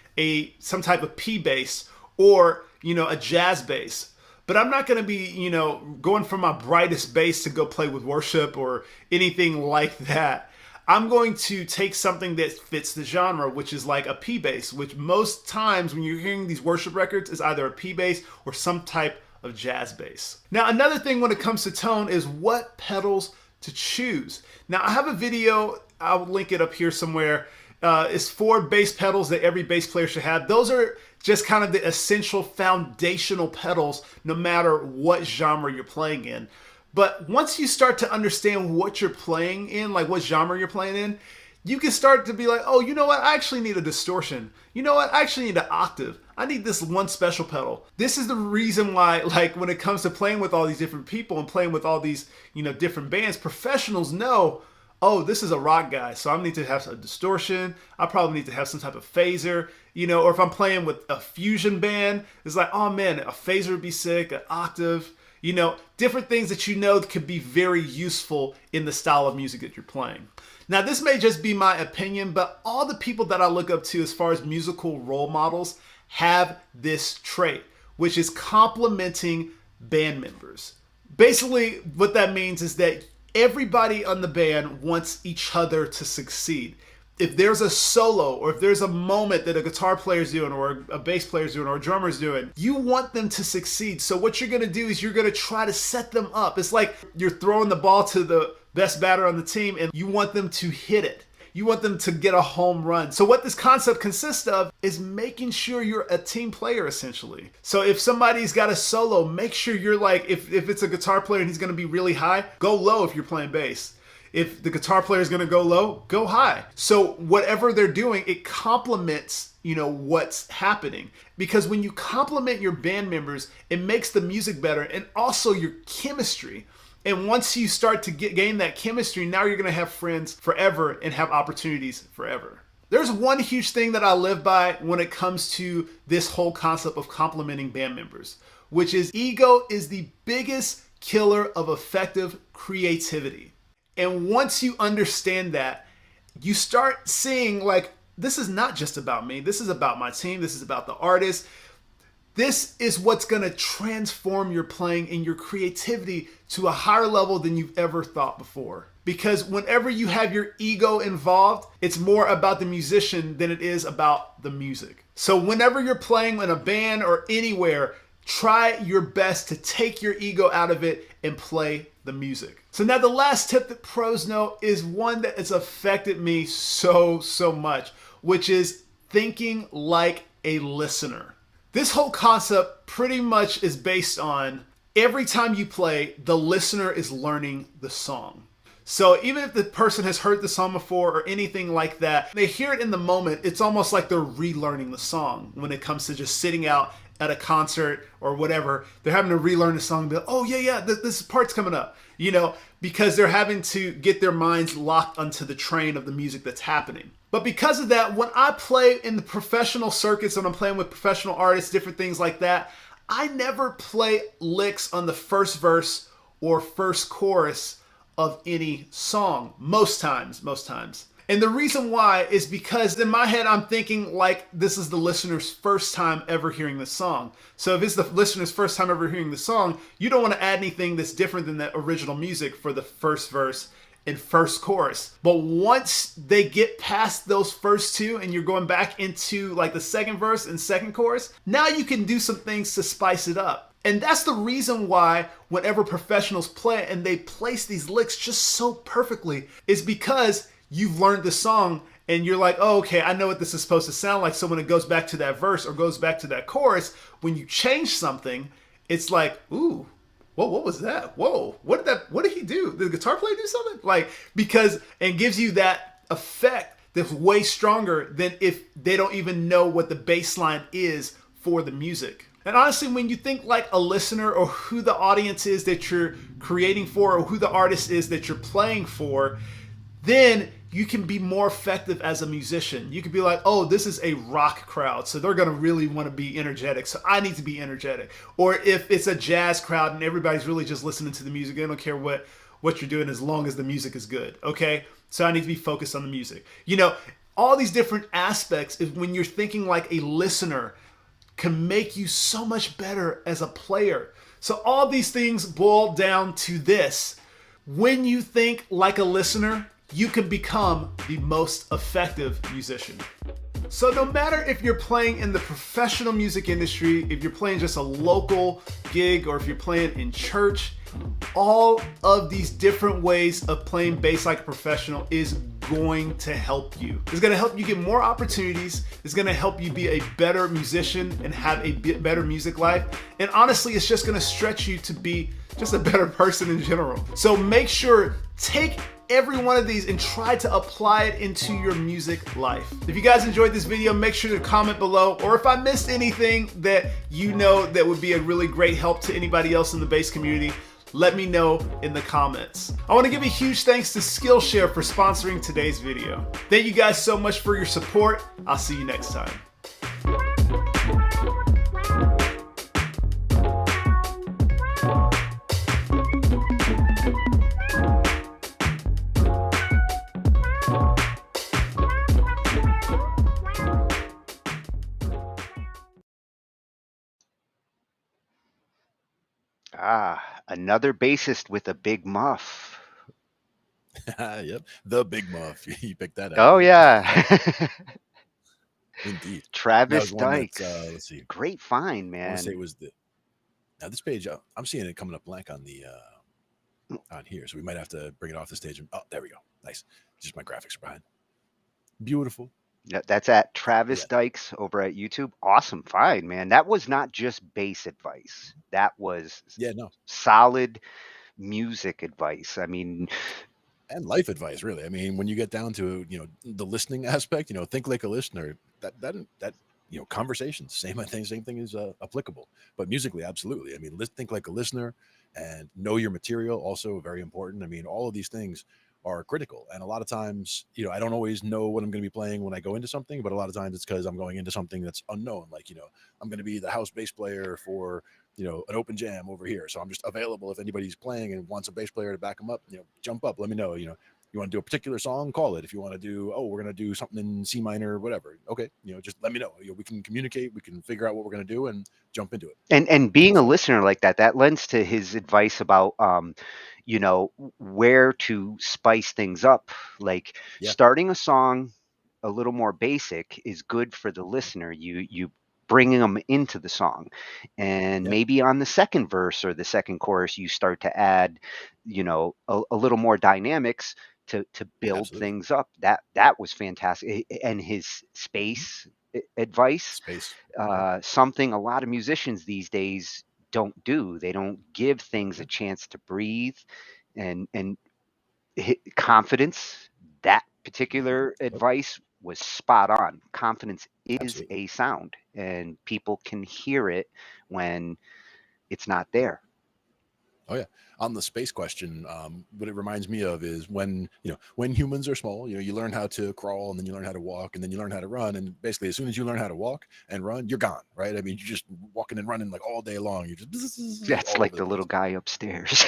[SPEAKER 4] some type of P bass or, you know, a jazz bass. But I'm not going to be, you know, going for my brightest bass to go play with worship or anything like that. I'm going to take something that fits the genre, which is like a P bass, which most times when you're hearing these worship records is either a P bass or some type of jazz bass. Now, another thing when it comes to tone is what pedals to choose. Now, I have a video, I'll link it up here somewhere. It's 4 bass pedals that every bass player should have. Those are just kind of the essential foundational pedals no matter what genre you're playing in. But once you start to understand what you're playing in, like what genre you're playing in, you can start to be like, oh, you know what? I actually need a distortion. You know what? I actually need an octave. I need this one special pedal. This is the reason why, like, when it comes to playing with all these different people and playing with all these, you know, different bands, professionals know, oh, this is a rock guy, so I need to have a distortion. I probably need to have some type of phaser, you know, or if I'm playing with a fusion band, it's like, oh man, a phaser would be sick, an octave, you know, different things that you know could be very useful in the style of music that you're playing. Now, this may just be my opinion, but all the people that I look up to as far as musical role models have this trait, which is complimenting band members. Basically, what that means is that everybody on the band wants each other to succeed. If there's a solo or if there's a moment that a guitar player's doing or a bass player's doing or a drummer's doing, you want them to succeed. So what you're going to do is you're going to try to set them up. It's like you're throwing the ball to the best batter on the team and you want them to hit it. You want them to get a home run. So what this concept consists of is making sure you're a team player, essentially. So if somebody's got a solo, make sure you're like, if it's a guitar player and he's going to be really high, go low if you're playing bass. If the guitar player is going to go low, go high. So whatever they're doing, it complements, you know, what's happening. Because when you complement your band members, it makes the music better and also your chemistry. And once you start to gain that chemistry, now you're going to have friends forever and have opportunities forever. There's one huge thing that I live by when it comes to this whole concept of complimenting band members, which is ego is the biggest killer of effective creativity. And once you understand that, you start seeing like, this is not just about me. This is about my team. This is about the artist. This is what's going to transform your playing and your creativity to a higher level than you've ever thought before. Because whenever you have your ego involved, it's more about the musician than it is about the music. So whenever you're playing in a band or anywhere, try your best to take your ego out of it and play the music. So now the last tip that pros know is one that has affected me so much, which is thinking like a listener. This whole concept pretty much is based on every time you play, the listener is learning the song. So even if the person has heard the song before or anything like that, they hear it in the moment, it's almost like they're relearning the song when it comes to just sitting out at a concert or whatever. They're having to relearn the song and be like, oh yeah, this part's coming up, you know, because they're having to get their minds locked onto the train of the music that's happening. But because of that, when I play in the professional circuits and I'm playing with professional artists, different things like that, I never play licks on the first verse or first chorus of any song, most times. And the reason why is because in my head, I'm thinking like this is the listener's first time ever hearing the song. So if it's the listener's first time ever hearing the song, you don't want to add anything that's different than that original music for the first verse and first chorus. But once they get past those first two and you're going back into like the second verse and second chorus, now you can do some things to spice it up. And that's the reason why whenever professionals play and they place these licks just so perfectly is because you've learned the song and you're like, oh, okay, I know what this is supposed to sound like. So when it goes back to that verse or goes back to that chorus, when you change something, it's like, ooh, whoa, what was that? Whoa, what did he do? Did the guitar player do something? Like, because it gives you that effect that's way stronger than if they don't even know what the bass line is for the music. And honestly, when you think like a listener or who the audience is that you're creating for or who the artist is that you're playing for, then you can be more effective as a musician. You can be like, oh, this is a rock crowd, so they're going to really want to be energetic, so I need to be energetic. Or if it's a jazz crowd and everybody's really just listening to the music, they don't care what you're doing as long as the music is good, okay? So I need to be focused on the music. You know, all these different aspects is when you're thinking like a listener can make you so much better as a player. So all these things boil down to this. When you think like a listener, you can become the most effective musician. So no matter if you're playing in the professional music industry, if you're playing just a local gig, or if you're playing in church, all of these different ways of playing bass like a professional is going to help you. It's going to help you get more opportunities. It's going to help you be a better musician and have a better music life. And honestly, it's just going to stretch you to be just a better person in general. So make sure, take every one of these and try to apply it into your music life. If you guys enjoyed this video, make sure to comment below, or if I missed anything that you know that would be a really great help to anybody else in the bass community, let me know in the comments. I want to give a huge thanks to Skillshare for sponsoring today's video. Thank you guys so much for your support. I'll see you next time.
[SPEAKER 2] Ah, another bassist with a big muff.
[SPEAKER 1] Yep, the big muff. You picked that out.
[SPEAKER 2] Oh yeah.
[SPEAKER 1] Indeed.
[SPEAKER 2] Travis
[SPEAKER 1] That was one
[SPEAKER 2] Dykes.
[SPEAKER 1] that, let's see.
[SPEAKER 2] Great find,
[SPEAKER 1] I
[SPEAKER 2] man.
[SPEAKER 1] want to say it was the. Now this page, I'm seeing it coming up blank on the on here, so we might have to bring it off the stage. Oh, there we go. Nice. Just my graphics are behind. Beautiful.
[SPEAKER 2] That's at Travis Dykes over at YouTube. Awesome find, man. That was not just bass advice. That was solid music advice. I mean,
[SPEAKER 1] and life advice, really. I mean, when you get down to, you know, the listening aspect, you know, think like a listener. That you know, conversations, same thing is applicable. But musically, absolutely. I mean, think like a listener and know your material, also very important. I mean, all of these things are critical. And a lot of times, you know, I don't always know what I'm going to be playing when I go into something, but a lot of times it's because I'm going into something that's unknown. Like, you know, I'm going to be the house bass player for, you know, an open jam over here. So I'm just available if anybody's playing and wants a bass player to back them up, you know, jump up, let me know, you know, you want to do a particular song, call it. If you want to do, oh, we're going to do something in C minor, whatever. Okay. You know, just let me know. You know, we can communicate, we can figure out what we're going to do and jump into it.
[SPEAKER 2] And being a listener like that lends to his advice about, you know, where to spice things up. Like starting a song a little more basic is good for the listener. You bringing them into the song, and maybe on the second verse or the second chorus, you start to add, you know, a little more dynamics to build things up. That was fantastic. And his space advice, something a lot of musicians these days don't do. They don't give things a chance to breathe and confidence. That particular advice was spot on. Confidence is a sound, and people can hear it when it's not there.
[SPEAKER 1] Oh yeah. On the space question, what it reminds me of is when, you know, when humans are small, you know, you learn how to crawl, and then you learn how to walk, and then you learn how to run. And basically, as soon as you learn how to walk and run, you're gone, right? I mean, you're just walking and running like all day long. You just
[SPEAKER 2] that's like the little guy upstairs.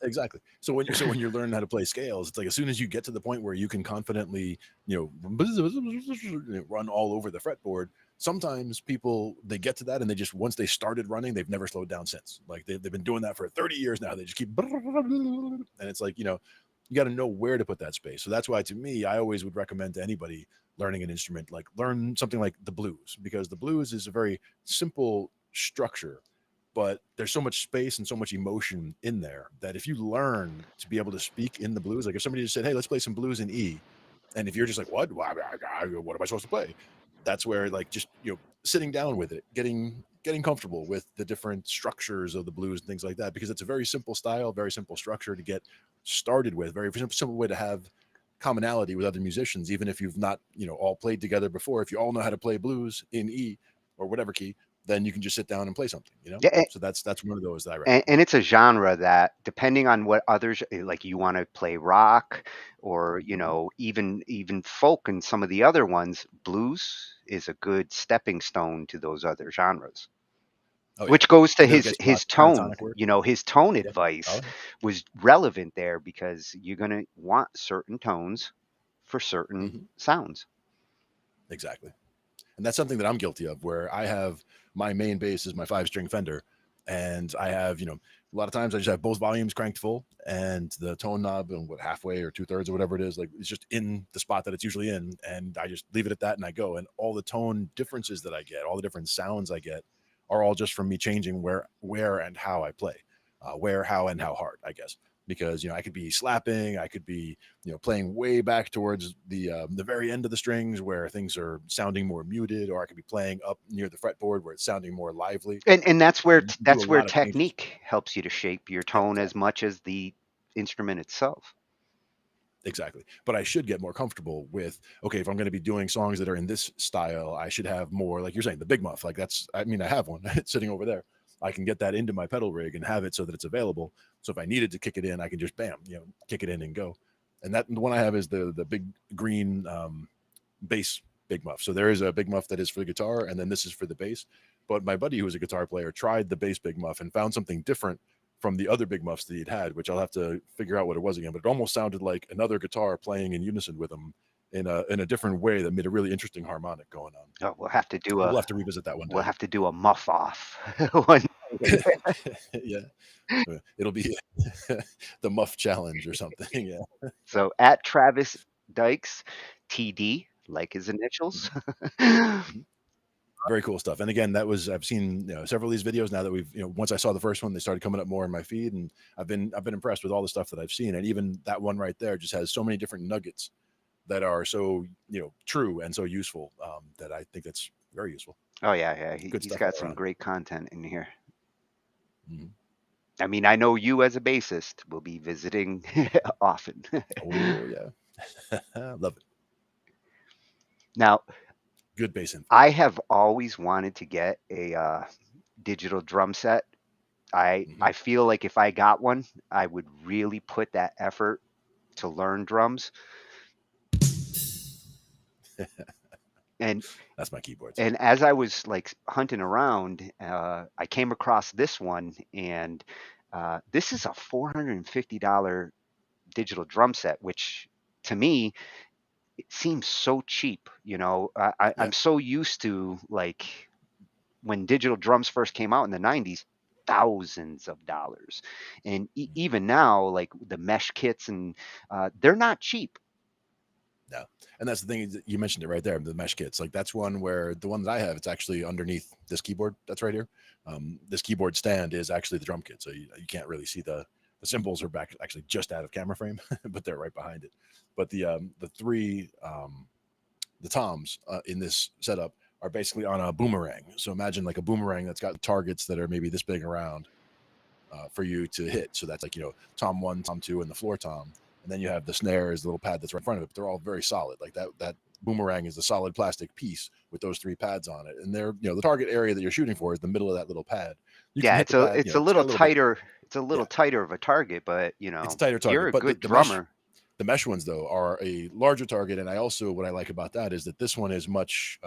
[SPEAKER 1] Exactly. So when you're learning how to play scales, it's like as soon as you get to the point where you can confidently, run all over the fretboard, sometimes people they get to that and they just once they started running, they've never slowed down since. Like they've been doing that for 30 years now. They just keep and it's like, you got to know where to put that space. So that's why to me, I always would recommend to anybody learning an instrument, like learn something like the blues, because the blues is a very simple structure, but there's so much space and so much emotion in there that if you learn to be able to speak in the blues, like if somebody just said, hey, let's play some blues in E, and if you're just like, what am I supposed to play, that's where like just sitting down with it, getting comfortable with the different structures of the blues and things like that, because it's a very simple style, very simple structure to get started with, very simple way to have commonality with other musicians, even if you've not all played together before. If you all know how to play blues in E or whatever key, then you can just sit down and play something,
[SPEAKER 2] Yeah,
[SPEAKER 1] So that's one of those that I recommend.
[SPEAKER 2] and it's a genre that, depending on what others like, you want to play rock or even folk and some of the other ones, blues is a good stepping stone to those other genres.
[SPEAKER 1] Oh yeah.
[SPEAKER 2] Which goes to
[SPEAKER 1] And it'll
[SPEAKER 2] his
[SPEAKER 1] get you lots of
[SPEAKER 2] tone.
[SPEAKER 1] pentatonic work.
[SPEAKER 2] His tone
[SPEAKER 1] Yeah.
[SPEAKER 2] advice
[SPEAKER 1] Oh, yeah.
[SPEAKER 2] was relevant there, because you're going to want certain tones for certain sounds.
[SPEAKER 1] Exactly. And that's something that I'm guilty of, where I have my main bass is my 5-string Fender, and I have, a lot of times I just have both volumes cranked full and the tone knob and halfway or 2/3 or whatever it is, like it's just in the spot that it's usually in, and I just leave it at that and I go. And all the tone differences that I get, all the different sounds I get, are all just from me changing where and how I play, where, how, and how hard, I guess. Because I could be slapping, I could be playing way back towards the very end of the strings where things are sounding more muted, or I could be playing up near the fretboard where it's sounding more lively.
[SPEAKER 2] And that's where
[SPEAKER 1] You can do a
[SPEAKER 2] that's where
[SPEAKER 1] lot of changes.
[SPEAKER 2] technique helps you to shape your
[SPEAKER 1] Yeah,
[SPEAKER 2] tone as much as the instrument itself.
[SPEAKER 1] exactly. But I should get more comfortable with, okay, if I'm going to be doing songs that are in this style, I should have more, like you're saying, the big muff. Like I have one sitting over there. I can get that into my pedal rig and have it so that it's available. So if I needed to kick it in, I can just kick it in and go. And that the one I have is the big green bass big muff. So there is a big muff that is for the guitar, and then this is for the bass. But my buddy, who was a guitar player, tried the bass big muff and found something different from the other big muffs that he'd had, which I'll have to figure out what it was again. But it almost sounded like another guitar playing in unison with him in a different way that made a really interesting harmonic going on.
[SPEAKER 2] Oh, we'll have to do
[SPEAKER 1] We'll have to revisit that one day.
[SPEAKER 2] We'll have to do a muff off one.
[SPEAKER 1] Yeah, it'll be the muff challenge or something. Yeah.
[SPEAKER 2] So at Travis Dykes, TD, like his initials.
[SPEAKER 1] Very cool stuff. And again, I've seen several of these videos now that we've once I saw the first one, they started coming up more in my feed, and I've been impressed with all the stuff that I've seen. And even that one right there just has so many different nuggets that are so true and so useful, that I think that's very useful.
[SPEAKER 2] Oh yeah. He's got some great content in here. I mean, I know you as a bassist will be visiting often.
[SPEAKER 1] Oh yeah. Love it.
[SPEAKER 2] Now,
[SPEAKER 1] good bass info.
[SPEAKER 2] I have always wanted to get a digital drum set. I feel like if I got one, I would really put that effort to learn drums. And
[SPEAKER 1] that's my keyboard.
[SPEAKER 2] And as I was like hunting around, I came across this one, and this is a $450 digital drum set, which to me, it seems so cheap. I'm so used to, like, when digital drums first came out in the 90s, thousands of dollars. And even now, like the mesh kits, and they're not cheap.
[SPEAKER 1] No. And that's the thing, you mentioned it right there, the mesh kits. Like that's one where the one that I have, it's actually underneath this keyboard that's right here. This keyboard stand is actually the drum kit. So you can't really see the cymbals are back actually just out of camera frame, but they're right behind it. But the three the toms in this setup are basically on a boomerang. So imagine like a boomerang that's got targets that are maybe this big around for you to hit. So that's like, tom 1, tom 2, and the floor tom. And then you have the snare is the little pad that's right in front of it. But they're all very solid. Like that boomerang is a solid plastic piece with those 3 pads on it. And they're, the target area that you're shooting for is the middle of that little pad.
[SPEAKER 2] It's a little tighter. It's a little tighter of a target, but it's a tighter target. You're a good drummer.
[SPEAKER 1] The mesh ones though are a larger target. And I also, what I like about that is that this one is much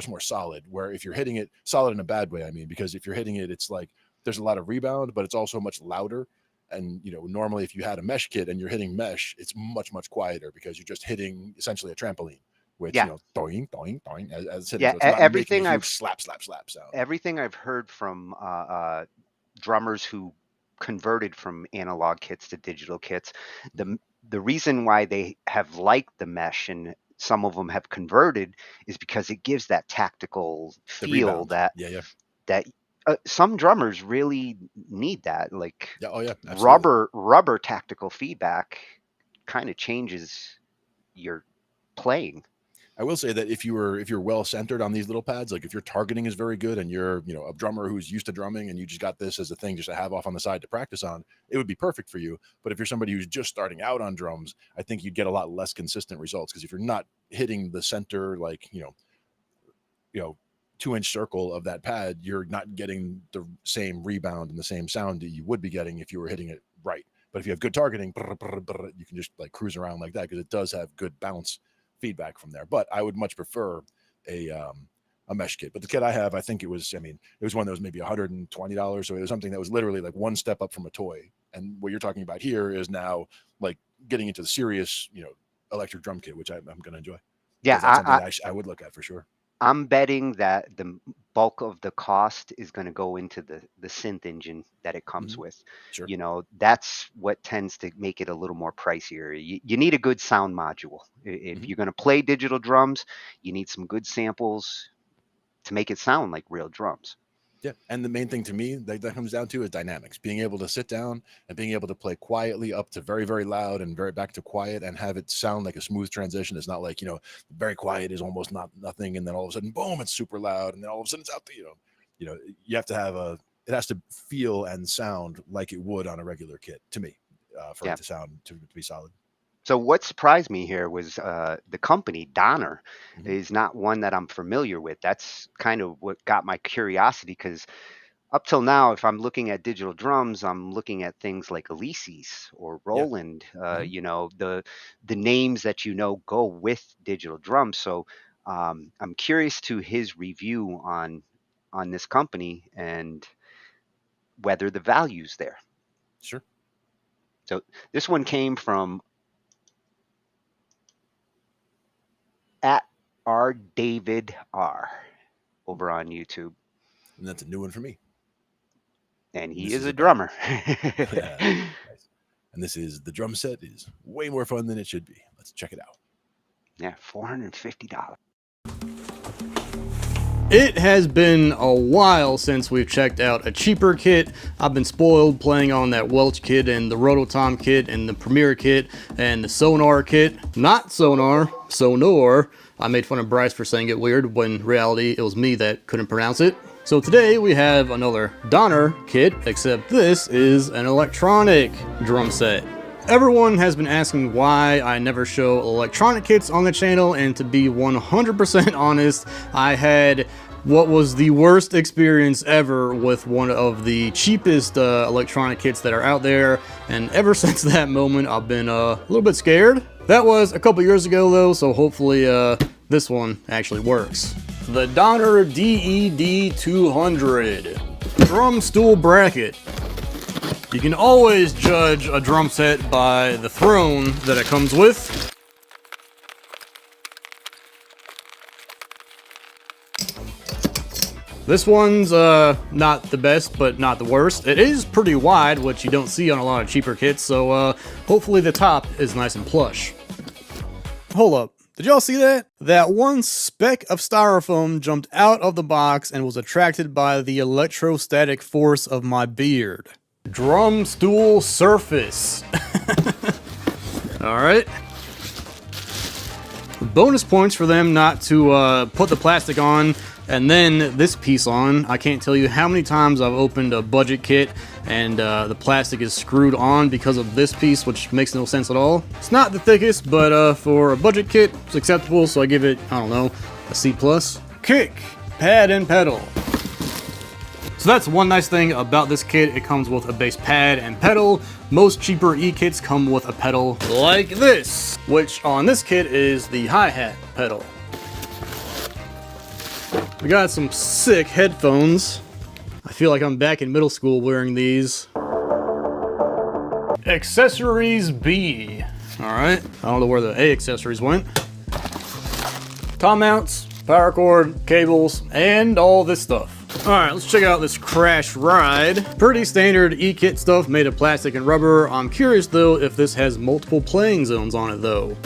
[SPEAKER 1] more solid, where if you're hitting it solid in a bad way, I mean, because if you're hitting it, it's like, there's a lot of rebound, but it's also much louder. And, you know, normally if you had a mesh kit and you're hitting mesh, it's much, much quieter because you're just hitting essentially a trampoline, which, you know, doing, doing, doing as it's hitting. So it's not
[SPEAKER 2] everything
[SPEAKER 1] making a
[SPEAKER 2] I've
[SPEAKER 1] huge slap sound.
[SPEAKER 2] Everything I've heard from drummers who converted from analog kits to digital kits, the reason why they have liked the mesh and some of them have converted is because it gives that tactical feel that some drummers really need that. Like rubber tactical feedback kind of changes your playing.
[SPEAKER 1] I will say that if you're well centered on these little pads, like if your targeting is very good and you're, you know, a drummer who's used to drumming and you just got this as a thing just to have off on the side to practice on, it would be perfect for you. But if you're somebody who's just starting out on drums, I think you'd get a lot less consistent results, because if you're not hitting the center, like, you know, 2-inch circle of that pad, you're not getting the same rebound and the same sound that you would be getting if you were hitting it right. But if you have good targeting, you can just like cruise around like that, because it does have good bounce feedback from there. But I would much prefer a mesh kit. But the kit I have, I think it was one that was maybe $120. So it was something that was literally like one step up from a toy. And what you're talking about here is now like getting into the serious, you know, electric drum kit, which I'm going to enjoy.
[SPEAKER 2] Yeah,
[SPEAKER 1] that's something I would look at for sure.
[SPEAKER 2] I'm betting that the bulk of the cost is going to go into the synth engine that it comes with.
[SPEAKER 1] Sure.
[SPEAKER 2] You know, that's what tends to make it a little more pricier. You need a good sound module. If you're going to play digital drums, you need some good samples to make it sound like real drums.
[SPEAKER 1] Yeah, and the main thing to me that comes down to is dynamics. Being able to sit down and being able to play quietly up to very, very loud and very back to quiet and have it sound like a smooth transition. It's not like, you know, very quiet is almost nothing, and then all of a sudden, boom, it's super loud, and then all of a sudden it's out there. You know, you have to have it has to feel and sound like it would on a regular kit to me, for it to sound to be solid.
[SPEAKER 2] So what surprised me here was the company, Donner, is not one that I'm familiar with. That's kind of what got my curiosity, because up till now, if I'm looking at digital drums, I'm looking at things like Alesis or Roland, you know, the names that, you know, go with digital drums. So I'm curious to his review on this company and whether the value's there.
[SPEAKER 1] Sure.
[SPEAKER 2] So this one came from at R David R over on YouTube.
[SPEAKER 1] And that's a new one for me.
[SPEAKER 2] And he is a drummer.
[SPEAKER 1] Nice. And this is the drum set is way more fun than it should be. Let's check it out.
[SPEAKER 2] Yeah, $450.
[SPEAKER 5] It has been a while since we've checked out a cheaper kit. I've been spoiled playing on that Welch kit and the Rototom kit and the Premier kit and the Sonar kit. Not Sonar, Sonor. I made fun of Bryce for saying it weird when in reality it was me that couldn't pronounce it. So today we have another Donner kit, except this is an electronic drum set. Everyone has been asking why I never show electronic kits on the channel, and to be 100% honest, I had what was the worst experience ever with one of the cheapest electronic kits that are out there, and ever since that moment I've been a little bit scared. That was a couple years ago though, so hopefully this one actually works. The Donner DED 200 drum stool bracket. You can always judge a drum set by the throne that it comes with. This one's not the best, but not the worst. It is pretty wide, which you don't see on a lot of cheaper kits, so hopefully the top is nice and plush. Hold up. Did y'all see that? That one speck of styrofoam jumped out of the box and was attracted by the electrostatic force of my beard. Drum stool surface. Alright. Bonus points for them not to put the plastic on and then this piece on. I can't tell you how many times I've opened a budget kit and the plastic is screwed on because of this piece, which makes no sense at all. It's not the thickest, but for a budget kit, it's acceptable, so I give it, I don't know, a C+. Kick, pad, and pedal. So that's one nice thing about this kit. It comes with a bass pad and pedal. Most cheaper E-kits come with a pedal like this, which on this kit is the hi-hat pedal. We got some sick headphones. I feel like I'm back in middle school wearing these. Accessories B. Alright, I don't know where the A accessories went. Tom mounts, power cord, cables, and all this stuff. Alright, let's check out this Crash Ride. Pretty standard E-kit stuff made of plastic and rubber. I'm curious though if this has multiple playing zones on it though.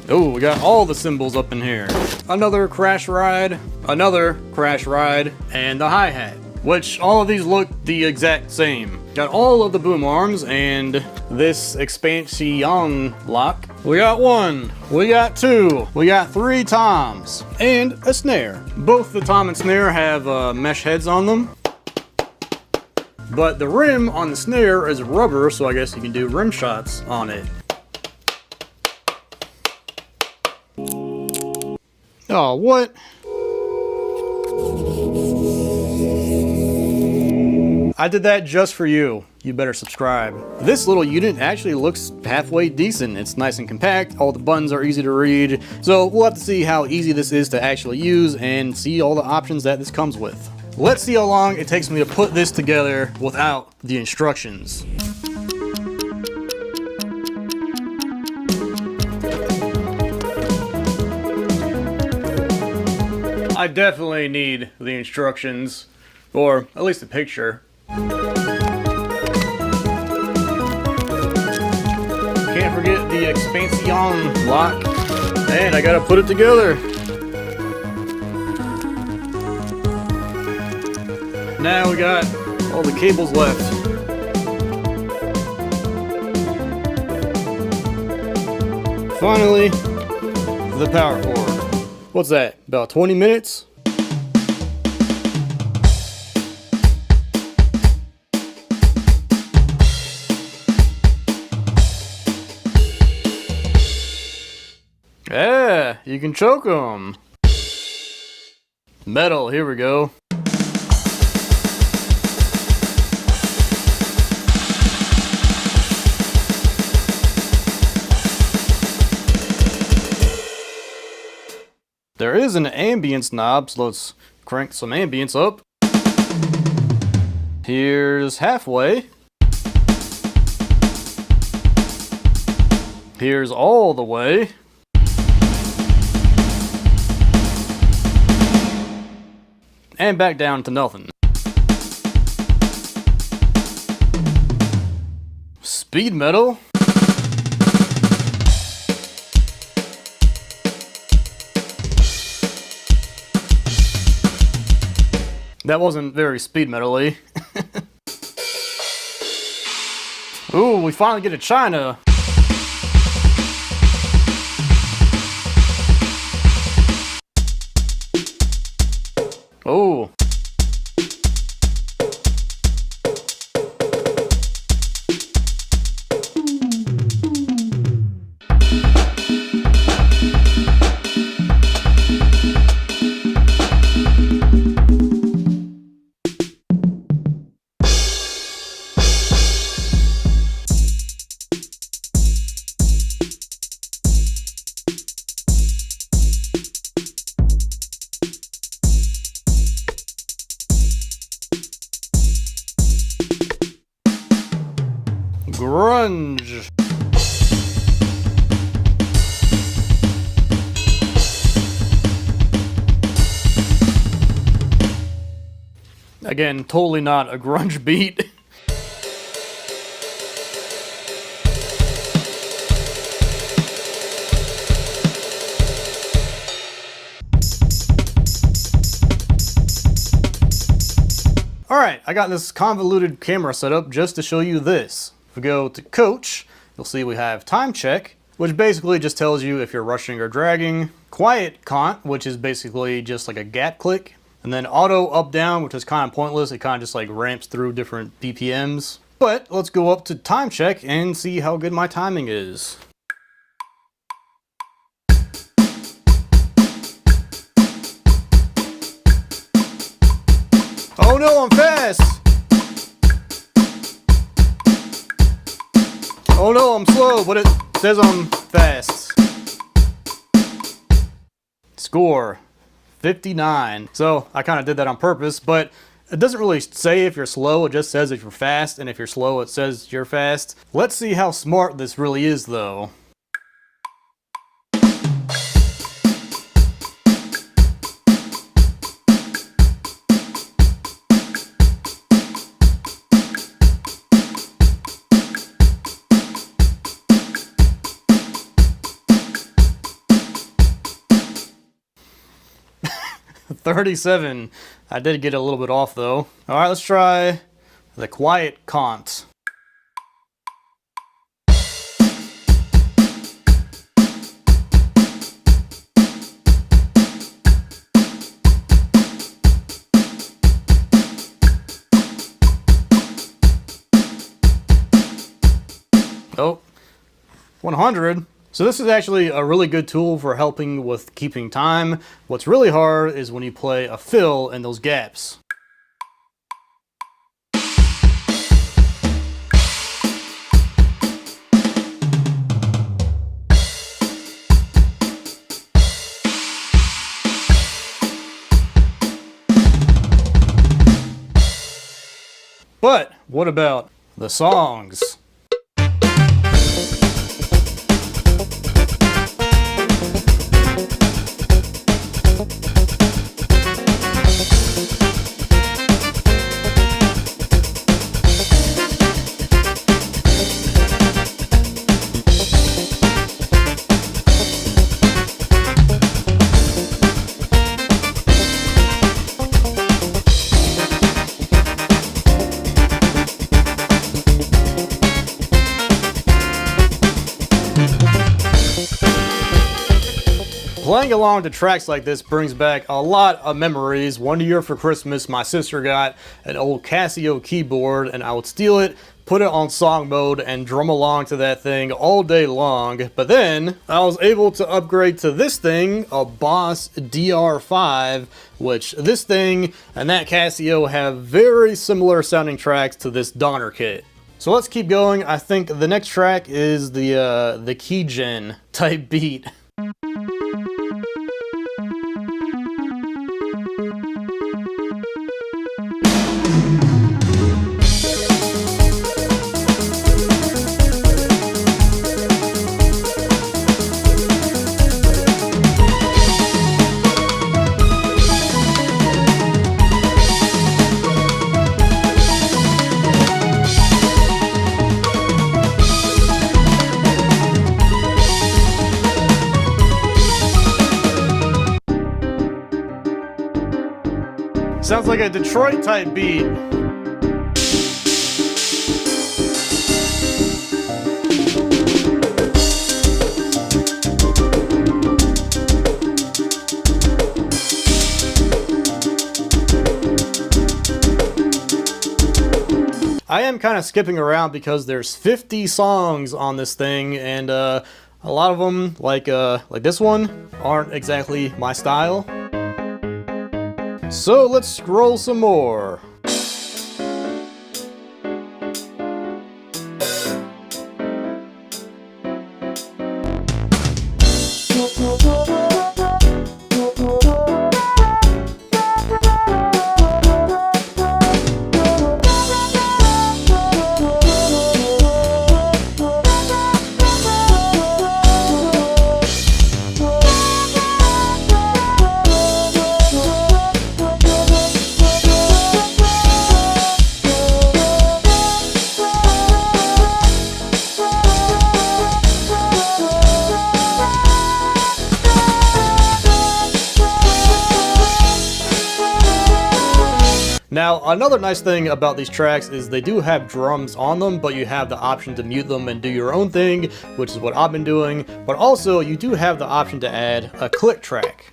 [SPEAKER 5] Oh, we got all the cymbals up in here. Another Crash Ride, another Crash Ride, and the hi-hat, which all of these look the exact same. Got all of the boom arms and this expansion lock. We got 1, we got 2, we got 3 toms, and a snare. Both the tom and snare have mesh heads on them. But the rim on the snare is rubber, so I guess you can do rim shots on it. Oh, what? I did that just for you. You better subscribe. This little unit actually looks halfway decent. It's nice and compact. All the buttons are easy to read. So we'll have to see how easy this is to actually use and see all the options that this comes with. Let's see how long it takes me to put this together without the instructions. I definitely need the instructions, or at least a picture. Can't forget the expansion lock, and I gotta put it together. Now we got all the cables left. Finally, the power cord. What's that, about 20 minutes? Yeah, you can choke them. Metal, here we go. There is an ambience knob, so let's crank some ambience up. Here's halfway. Here's all the way. And back down to nothing. Speed metal. That wasn't very speed metal-y. Ooh, we finally get a China. Oh. Grunge. Again, totally not a grunge beat. Alright, I got this convoluted camera set up just to show you this. If we go to coach, you'll see we have time check, which basically just tells you if you're rushing or dragging. Quiet cont, which is basically just like a gap click. And then auto up down, which is kind of pointless. It kind of just like ramps through different BPMs. But let's go up to time check and see how good my timing is. Oh no, I'm fast! Oh no, I'm slow, but it says I'm fast. Score 59. So I kind of did that on purpose, but It doesn't really say if you're slow, it just says if you're fast, and if you're slow, it says you're fast. Let's see how smart this really is, though. $37. I did get a little bit off though. All right, let's try the quiet Kant. Oh, 100. So this is actually a really good tool for helping with keeping time. What's really hard is when you play a fill in those gaps. But what about the songs? Playing along to tracks like this brings back a lot of memories. One year for Christmas, my sister got an old Casio keyboard, and I would steal it, put it on song mode, and drum along to that thing all day long. But then I was able to upgrade to this thing, a Boss DR5, which this thing and that Casio have very similar sounding tracks to this Donner kit. So let's keep going. I think the next track is the key gen type beat. Sounds like a Detroit type beat. I am kind of skipping around because there's 50 songs on this thing, and a lot of them, like this one, aren't exactly my style. So let's scroll some more. Now, another nice thing about these tracks is they do have drums on them, but you have the option to mute them and do your own thing, which is what I've been doing. But also, you do have the option to add a click track.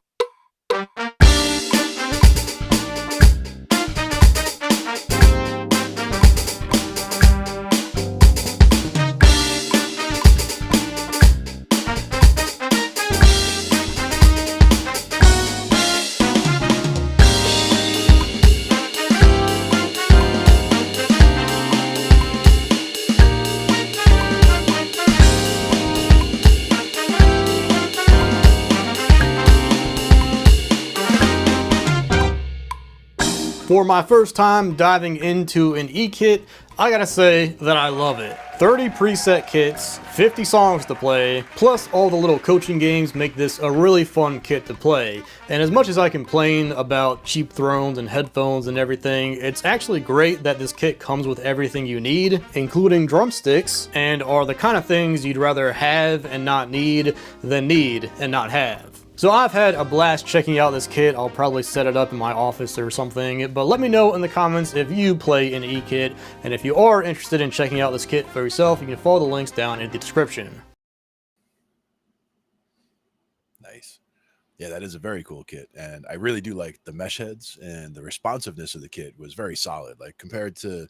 [SPEAKER 5] For my first time diving into an E-kit, I gotta say that I love it. 30 preset kits, 50 songs to play, plus all the little coaching games make this a really fun kit to play. And as much as I complain about cheap thrones and headphones and everything, it's actually great that this kit comes with everything you need, including drumsticks, and are the kind of things you'd rather have and not need than need and not have. So I've had a blast checking out this kit. I'll probably set it up in my office or something, but let me know in the comments if you play an E-kit, and if you are interested in checking out this kit for yourself, you can follow the links down in the description.
[SPEAKER 1] Nice. Yeah, that is a very cool kit, and I really do like the mesh heads, and the responsiveness of the kit was very solid. Like compared to,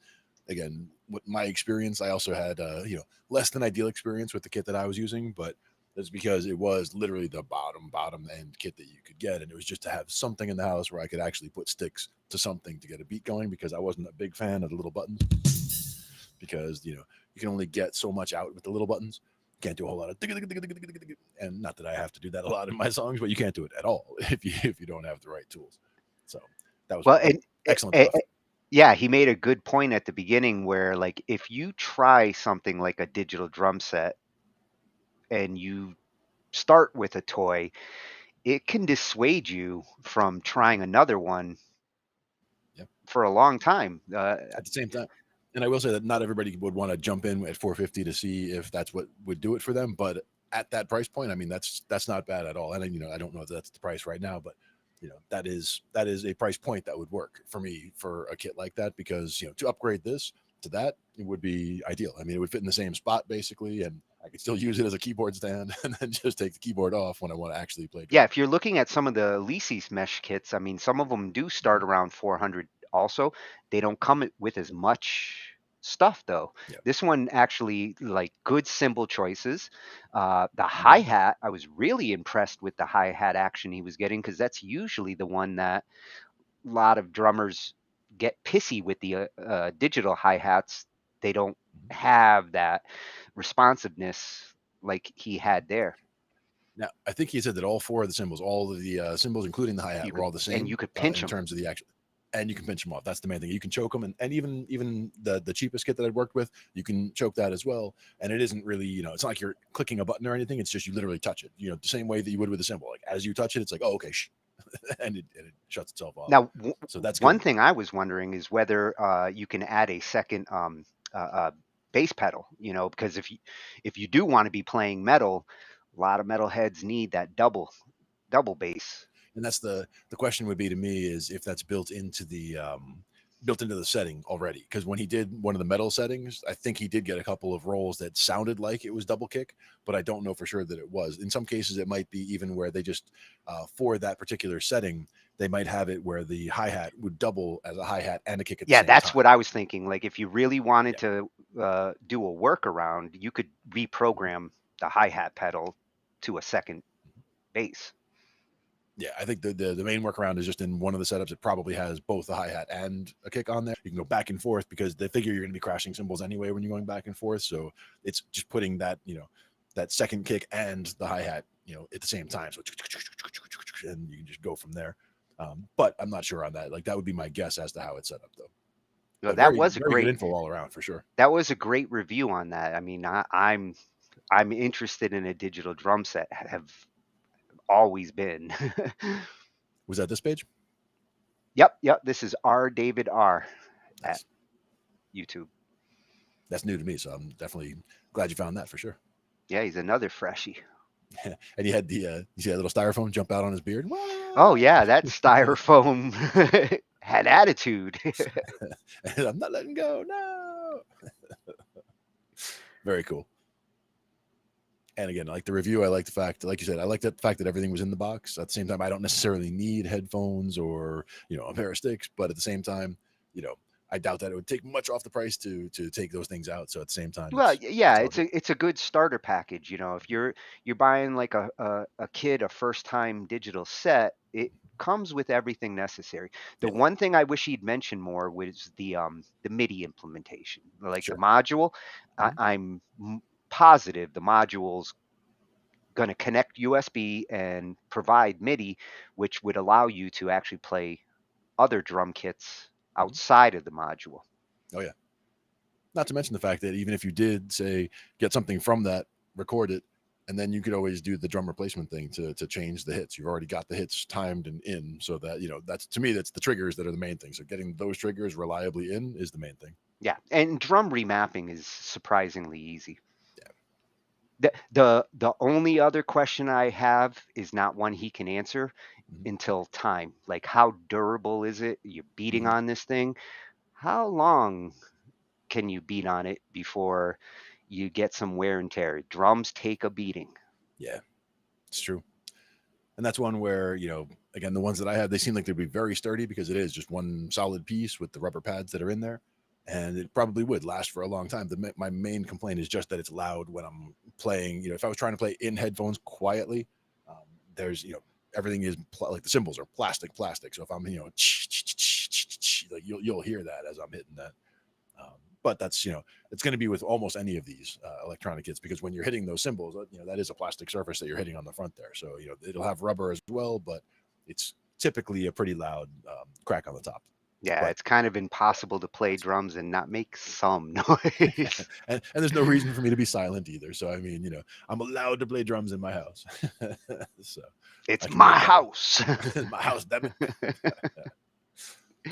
[SPEAKER 1] again, what my experience, I also had less than ideal experience with the kit that I was using, but that's because it was literally the bottom end kit that you could get, and it was just to have something in the house where I could actually put sticks to something to get a beat going, because I wasn't a big fan of the little buttons, because you can only get so much out with the little buttons. You can't do a whole lot of and not that I have to do that a lot in my songs, but you can't do it at all if you don't have the right tools. So that was excellent stuff.
[SPEAKER 2] Yeah, he made a good point at the beginning where, like, if you try something like a digital drum set and you start with a toy, it can dissuade you from trying another one for a long time.
[SPEAKER 1] At the same time, and I will say that not everybody would want to jump in at $450 to see if that's what would do it for them, but at that price point, I mean, that's not bad at all. And I don't know if that's the price right now, but that is a price point that would work for me for a kit like that, because to upgrade this to that, it would be ideal. I mean, it would fit in the same spot basically, and I could still use it as a keyboard stand and then just take the keyboard off when I want to actually play drums.
[SPEAKER 2] Yeah, if you're looking at some of the Leasy's mesh kits, I mean, some of them do start around 400 also. They don't come with as much stuff though.
[SPEAKER 1] Yep.
[SPEAKER 2] This one actually, like, good cymbal choices. The hi-hat, I was really impressed with the hi-hat action he was getting, because that's usually the one that a lot of drummers get pissy with. The digital hi-hats, they don't have that responsiveness like he had there.
[SPEAKER 1] Now, I think he said that all four of the cymbals, all of the cymbals, including the hi-hat, were all the same.
[SPEAKER 2] And you could pinch
[SPEAKER 1] in
[SPEAKER 2] them.
[SPEAKER 1] terms of the action. And you can pinch them off. That's the main thing. You can choke them, and even the cheapest kit that I'd worked with, you can choke that as well. And it isn't really, it's not like you're clicking a button or anything. It's just you literally touch it, the same way that you would with a cymbal. Like as you touch it, it's like, oh, okay, and it shuts itself off.
[SPEAKER 2] Now,
[SPEAKER 1] so that's
[SPEAKER 2] one
[SPEAKER 1] good.
[SPEAKER 2] thing I was wondering is whether you can add a second bass pedal, because if you do want to be playing metal, a lot of metal heads need that double bass.
[SPEAKER 1] And that's the question would be to me, is if that's built into the setting already. Because when he did one of the metal settings, I think he did get a couple of rolls that sounded like it was double kick, but I don't know for sure that it was. In some cases, it might be even where they just for that particular setting, they might have it where the hi-hat would double as a hi-hat and a kick at the same
[SPEAKER 2] that's
[SPEAKER 1] time.
[SPEAKER 2] what I was thinking. Like if you really wanted to do a workaround, you could reprogram the hi-hat pedal to a second bass.
[SPEAKER 1] Yeah, I think the main workaround is just in one of the setups. It probably has both a hi-hat and a kick on there. You can go back and forth because they figure you're going to be crashing cymbals anyway when you're going back and forth. So it's just putting that, that second kick and the hi-hat, at the same time. So and you can just go from there. But I'm not sure on that. Like that would be my guess as to how it's set up though.
[SPEAKER 2] No, that was
[SPEAKER 1] very great info all around for sure.
[SPEAKER 2] That was a great review on that. I mean, I'm interested in a digital drum set. Have always been.
[SPEAKER 1] Was that this page?
[SPEAKER 2] Yep. This is R David R at YouTube.
[SPEAKER 1] That's new to me, so I'm definitely glad you found that for sure.
[SPEAKER 2] Yeah, he's another freshie.
[SPEAKER 1] And he had you see that little styrofoam jump out on his beard.
[SPEAKER 2] Oh yeah, that styrofoam had attitude.
[SPEAKER 1] And I'm not letting go. No. Very cool. And again, I like the review. I like the fact, like you said, I like the fact that everything was in the box. At the same time, I don't necessarily need headphones or, a pair of sticks, but at the same time, I doubt that it would take much off the price to take those things out. So at the same time,
[SPEAKER 2] well, it's a good starter package. If you're buying like a kid a first time digital set, it comes with everything necessary. The one thing I wish he'd mentioned more was the MIDI implementation, like the module. I'm positive the module's going to connect USB and provide MIDI, which would allow you to actually play other drum kits outside of the module.
[SPEAKER 1] Oh yeah. Not to mention the fact that even if you did say get something from that, record it, and then you could always do the drum replacement thing to change the hits. You've already got the hits timed and in, so that, you know, that's, to me, that's the triggers that are the main thing. So getting those triggers reliably in is the main thing.
[SPEAKER 2] Yeah, and drum remapping is surprisingly easy. The only other question I have is not one he can answer until time. Like, how durable is it? You're beating on this thing. How long can you beat on it before you get some wear and tear? Drums take a beating.
[SPEAKER 1] Yeah, it's true. And that's one where, you know, again, the ones that I have, they seem like they'd be very sturdy because it is just one solid piece with the rubber pads that are in there. And it probably would last for a long time. My main complaint is just that it's loud when I'm playing. You know, if I was trying to play in headphones quietly, there's, you know, everything is like the cymbals are plastic. So if I'm, you know, like you'll hear that as I'm hitting that. But that's, you know, it's going to be with almost any of these electronic kits, because when you're hitting those cymbals, you know, that is a plastic surface that you're hitting on the front there. So, you know, it'll have rubber as well, but it's typically a pretty loud crack on the top.
[SPEAKER 2] Yeah, it's kind of impossible to play drums and not make some noise.
[SPEAKER 1] and there's no reason for me to be silent either. So, I mean, you know, I'm allowed to play drums in my house. So
[SPEAKER 2] it's my house.
[SPEAKER 1] My house, damn it.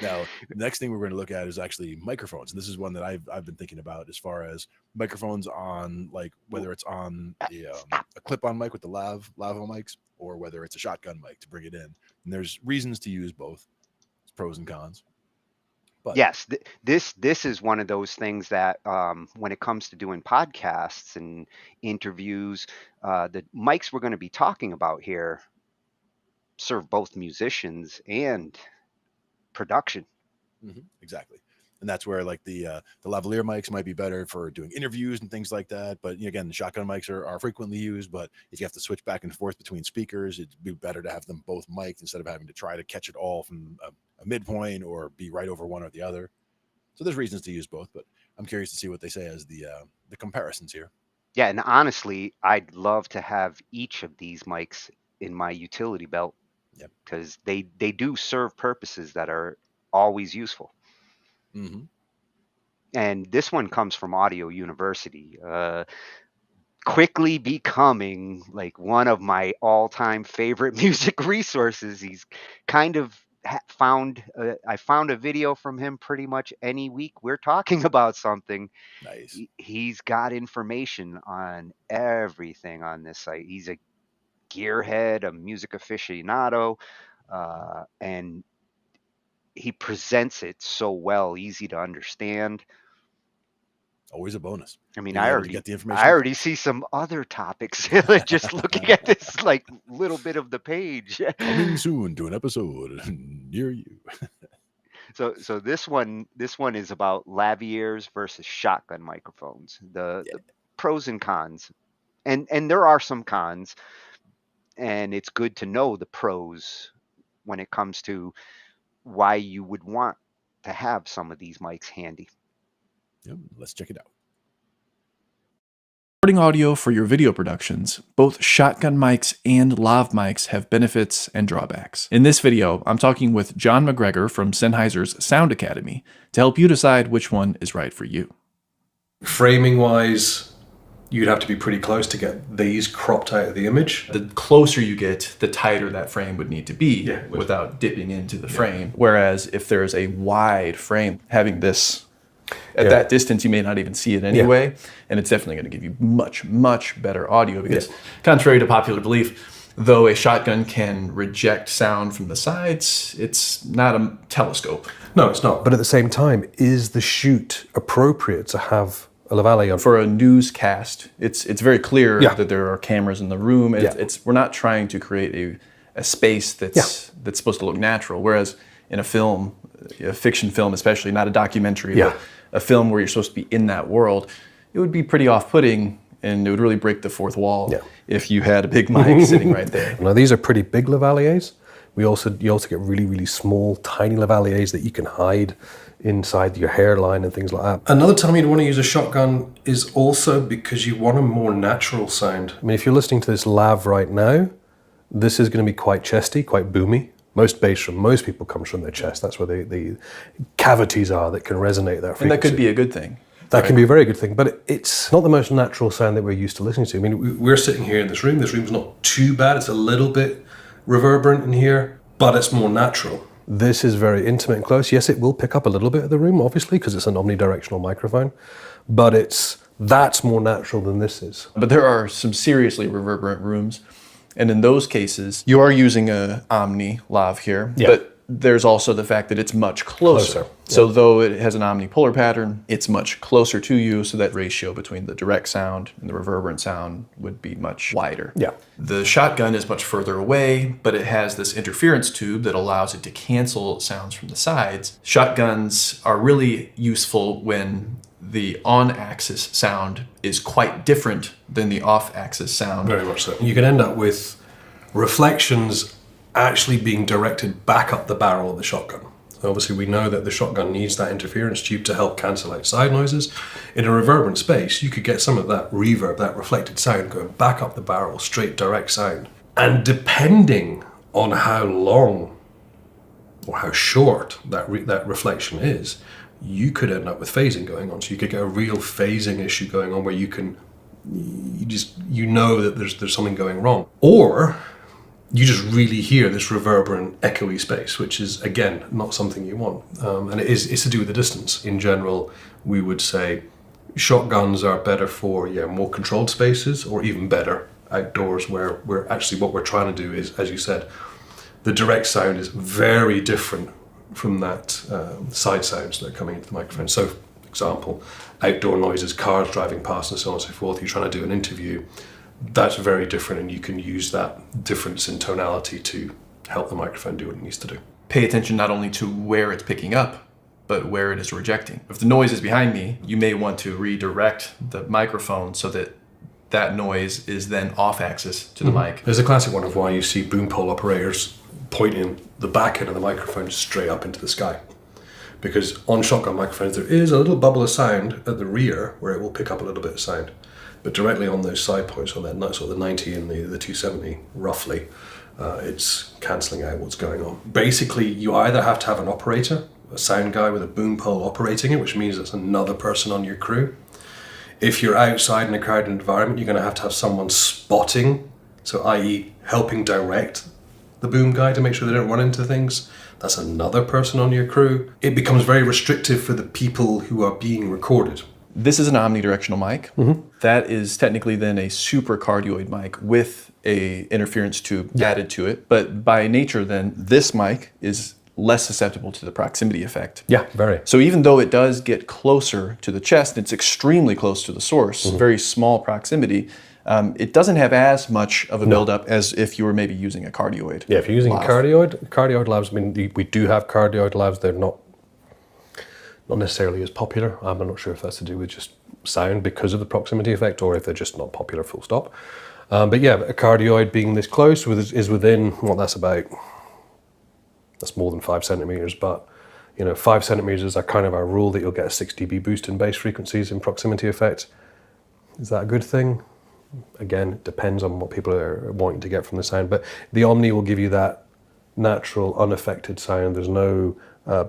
[SPEAKER 1] Now, the next thing we're going to look at is actually microphones. And this is one that I've been thinking about as far as microphones on, like, whether it's on a clip-on mic with the Lavalier mics, or whether it's a shotgun mic to bring it in. And there's reasons to use both. It's pros and cons. But
[SPEAKER 2] yes, this is one of those things that when it comes to doing podcasts and interviews, the mics we're going to be talking about here serve both musicians and production.
[SPEAKER 1] Exactly. And that's where, like, the lavalier mics might be better for doing interviews and things like that. But, you know, again, the shotgun mics are frequently used, but if you have to switch back and forth between speakers, it'd be better to have them both mic'd instead of having to try to catch it all from a midpoint or be right over one or the other. So there's reasons to use both, but I'm curious to see what they say as the comparisons here.
[SPEAKER 2] Yeah, and honestly, I'd love to have each of these mics in my utility belt.
[SPEAKER 1] Yep.
[SPEAKER 2] Because they do serve purposes that are always useful. And this one comes from Audio University, quickly becoming like one of my all-time favorite music resources. He's kind of found I found a video from him pretty much any week we're talking about something.
[SPEAKER 1] Nice.
[SPEAKER 2] He's got information on everything on this site. He's a gearhead, a music aficionado, and he presents it so well, easy to understand.
[SPEAKER 1] Always a bonus.
[SPEAKER 2] I mean,
[SPEAKER 1] Being
[SPEAKER 2] I
[SPEAKER 1] able to get the information.
[SPEAKER 2] I already see some other topics just looking at this like little bit of the page.
[SPEAKER 1] Coming soon to an episode near you.
[SPEAKER 2] So this one is about lavaliers versus shotgun microphones, the pros and cons, and there are some cons. And it's good to know the pros when it comes to why you would want to have some of these mics handy.
[SPEAKER 1] Yep, let's check it out.
[SPEAKER 6] Recording audio for your video productions, both shotgun mics and lav mics have benefits and drawbacks. In this video, I'm talking with John McGregor from Sennheiser's Sound Academy to help you decide which one is right for you.
[SPEAKER 7] Framing-wise, you'd have to be pretty close to get these cropped out of the image.
[SPEAKER 6] The closer you get, the tighter that frame would need to be without dipping into the frame. Whereas if there's a wide frame, having this at that distance, you may not even see it anyway. And it's definitely going to give you much, much better audio because contrary to popular belief, though a shotgun can reject sound from the sides, it's not a telescope.
[SPEAKER 7] No, it's not. But at the same time, is the shoot appropriate to have a lavalier on?
[SPEAKER 6] For a newscast, it's very clear that there are cameras in the room. We're not trying to create a space that's supposed to look natural. Whereas in a film, a fiction film especially, not a documentary, but a film where you're supposed to be in that world, it would be pretty off-putting and it would really break the fourth wall if you had a big mic sitting right there.
[SPEAKER 7] Now these are pretty big lavaliers. You also get really, really small, tiny lavaliers that you can hide inside your hairline and things like that. Another time you'd want to use a shotgun is also because you want a more natural sound. I mean, if you're listening to this lav right now, this is going to be quite chesty, quite boomy. Most bass from most people comes from their chest. That's where the cavities are that can resonate that frequency.
[SPEAKER 6] And that could be a good thing.
[SPEAKER 7] That can be a very good thing, but it's not the most natural sound that we're used to listening to. I mean, we're sitting here in this room. This room's not too bad. It's a little bit reverberant in here, but it's more natural. This is very intimate and close. Yes, it will pick up a little bit of the room, obviously, because it's an omnidirectional microphone, but that's more natural than this is.
[SPEAKER 6] But there are some seriously reverberant rooms, and in those cases, you are using a Omni Lav here, but there's also the fact that it's much closer. So though it has an omnipolar pattern, it's much closer to you, so that ratio between the direct sound and the reverberant sound would be much wider.
[SPEAKER 7] Yeah.
[SPEAKER 6] The shotgun is much further away, but it has this interference tube that allows it to cancel sounds from the sides. Shotguns are really useful when the on-axis sound is quite different than the off-axis sound.
[SPEAKER 7] Very much so. You can end up with reflections actually being directed back up the barrel of the shotgun. So obviously we know that the shotgun needs that interference tube to help cancel out side noises. In a reverberant space, you could get some of that reverb, that reflected sound going back up the barrel, straight direct sound. And depending on how long or how short that reflection is, you could end up with phasing going on. So you could get a real phasing issue going on where you know that there's something going wrong. Or you just really hear this reverberant, echoey space, which is, again, not something you want. And it's to do with the distance. In general, we would say shotguns are better for more controlled spaces, or even better outdoors, where what we're trying to do is, as you said, the direct sound is very different from that side sounds that are coming into the microphone. So, for example, outdoor noises, cars driving past and so on and so forth, you're trying to do an interview, that's very different, and you can use that difference in tonality to help the microphone do what it needs to do.
[SPEAKER 6] Pay attention not only to where it's picking up, but where it is rejecting. If the noise is behind me, you may want to redirect the microphone so that that noise is then off axis to the mic.
[SPEAKER 7] There's a classic one of why you see boom pole operators pointing the back end of the microphone straight up into the sky. Because on shotgun microphones, there is a little bubble of sound at the rear where it will pick up a little bit of sound. But directly on those side points, on that sort of the 90 and the 270, roughly, it's cancelling out what's going on. Basically, you either have to have an operator, a sound guy with a boom pole operating it, which means it's another person on your crew. If you're outside in a crowded environment, you're going to have someone spotting, so i.e. helping direct the boom guy to make sure they don't run into things. That's another person on your crew. It becomes very restrictive for the people who are being recorded.
[SPEAKER 6] This is an omnidirectional mic. That is technically then a super cardioid mic with a interference tube added to it. But by nature then, this mic is less susceptible to the proximity effect.
[SPEAKER 7] Yeah, very.
[SPEAKER 6] So even though it does get closer to the chest, it's extremely close to the source, very small proximity, it doesn't have as much of a buildup as if you were maybe using a cardioid.
[SPEAKER 7] Yeah, if you're using a cardioid lavs, I mean, we do have cardioid lavs. They're not necessarily as popular. I'm not sure if that's to do with just sound because of the proximity effect, or if they're just not popular, full stop. But yeah, a cardioid being this close is within, well, that's more than 5 centimeters, but 5 centimeters are kind of our rule that you'll get a 6 dB boost in bass frequencies in proximity effect. Is that a good thing? Again, it depends on what people are wanting to get from the sound, but the Omni will give you that natural, unaffected sound. There's no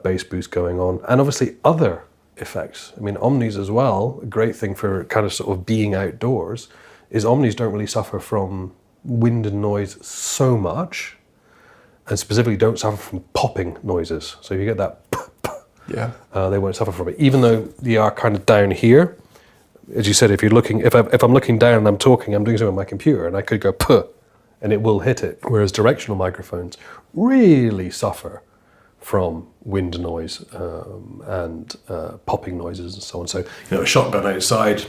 [SPEAKER 7] bass boost going on, and obviously other effects. I mean, Omnis as well, a great thing for kind of sort of being outdoors, is Omnis don't really suffer from wind and noise so much, and specifically don't suffer from popping noises. So if you get that, they won't suffer from it, even though they are kind of down here. As you said, if you're looking, if I'm looking down and I'm talking, I'm doing something on my computer, and I could go puh, and it will hit it. Whereas directional microphones really suffer from wind noise and popping noises and so on. So a shotgun outside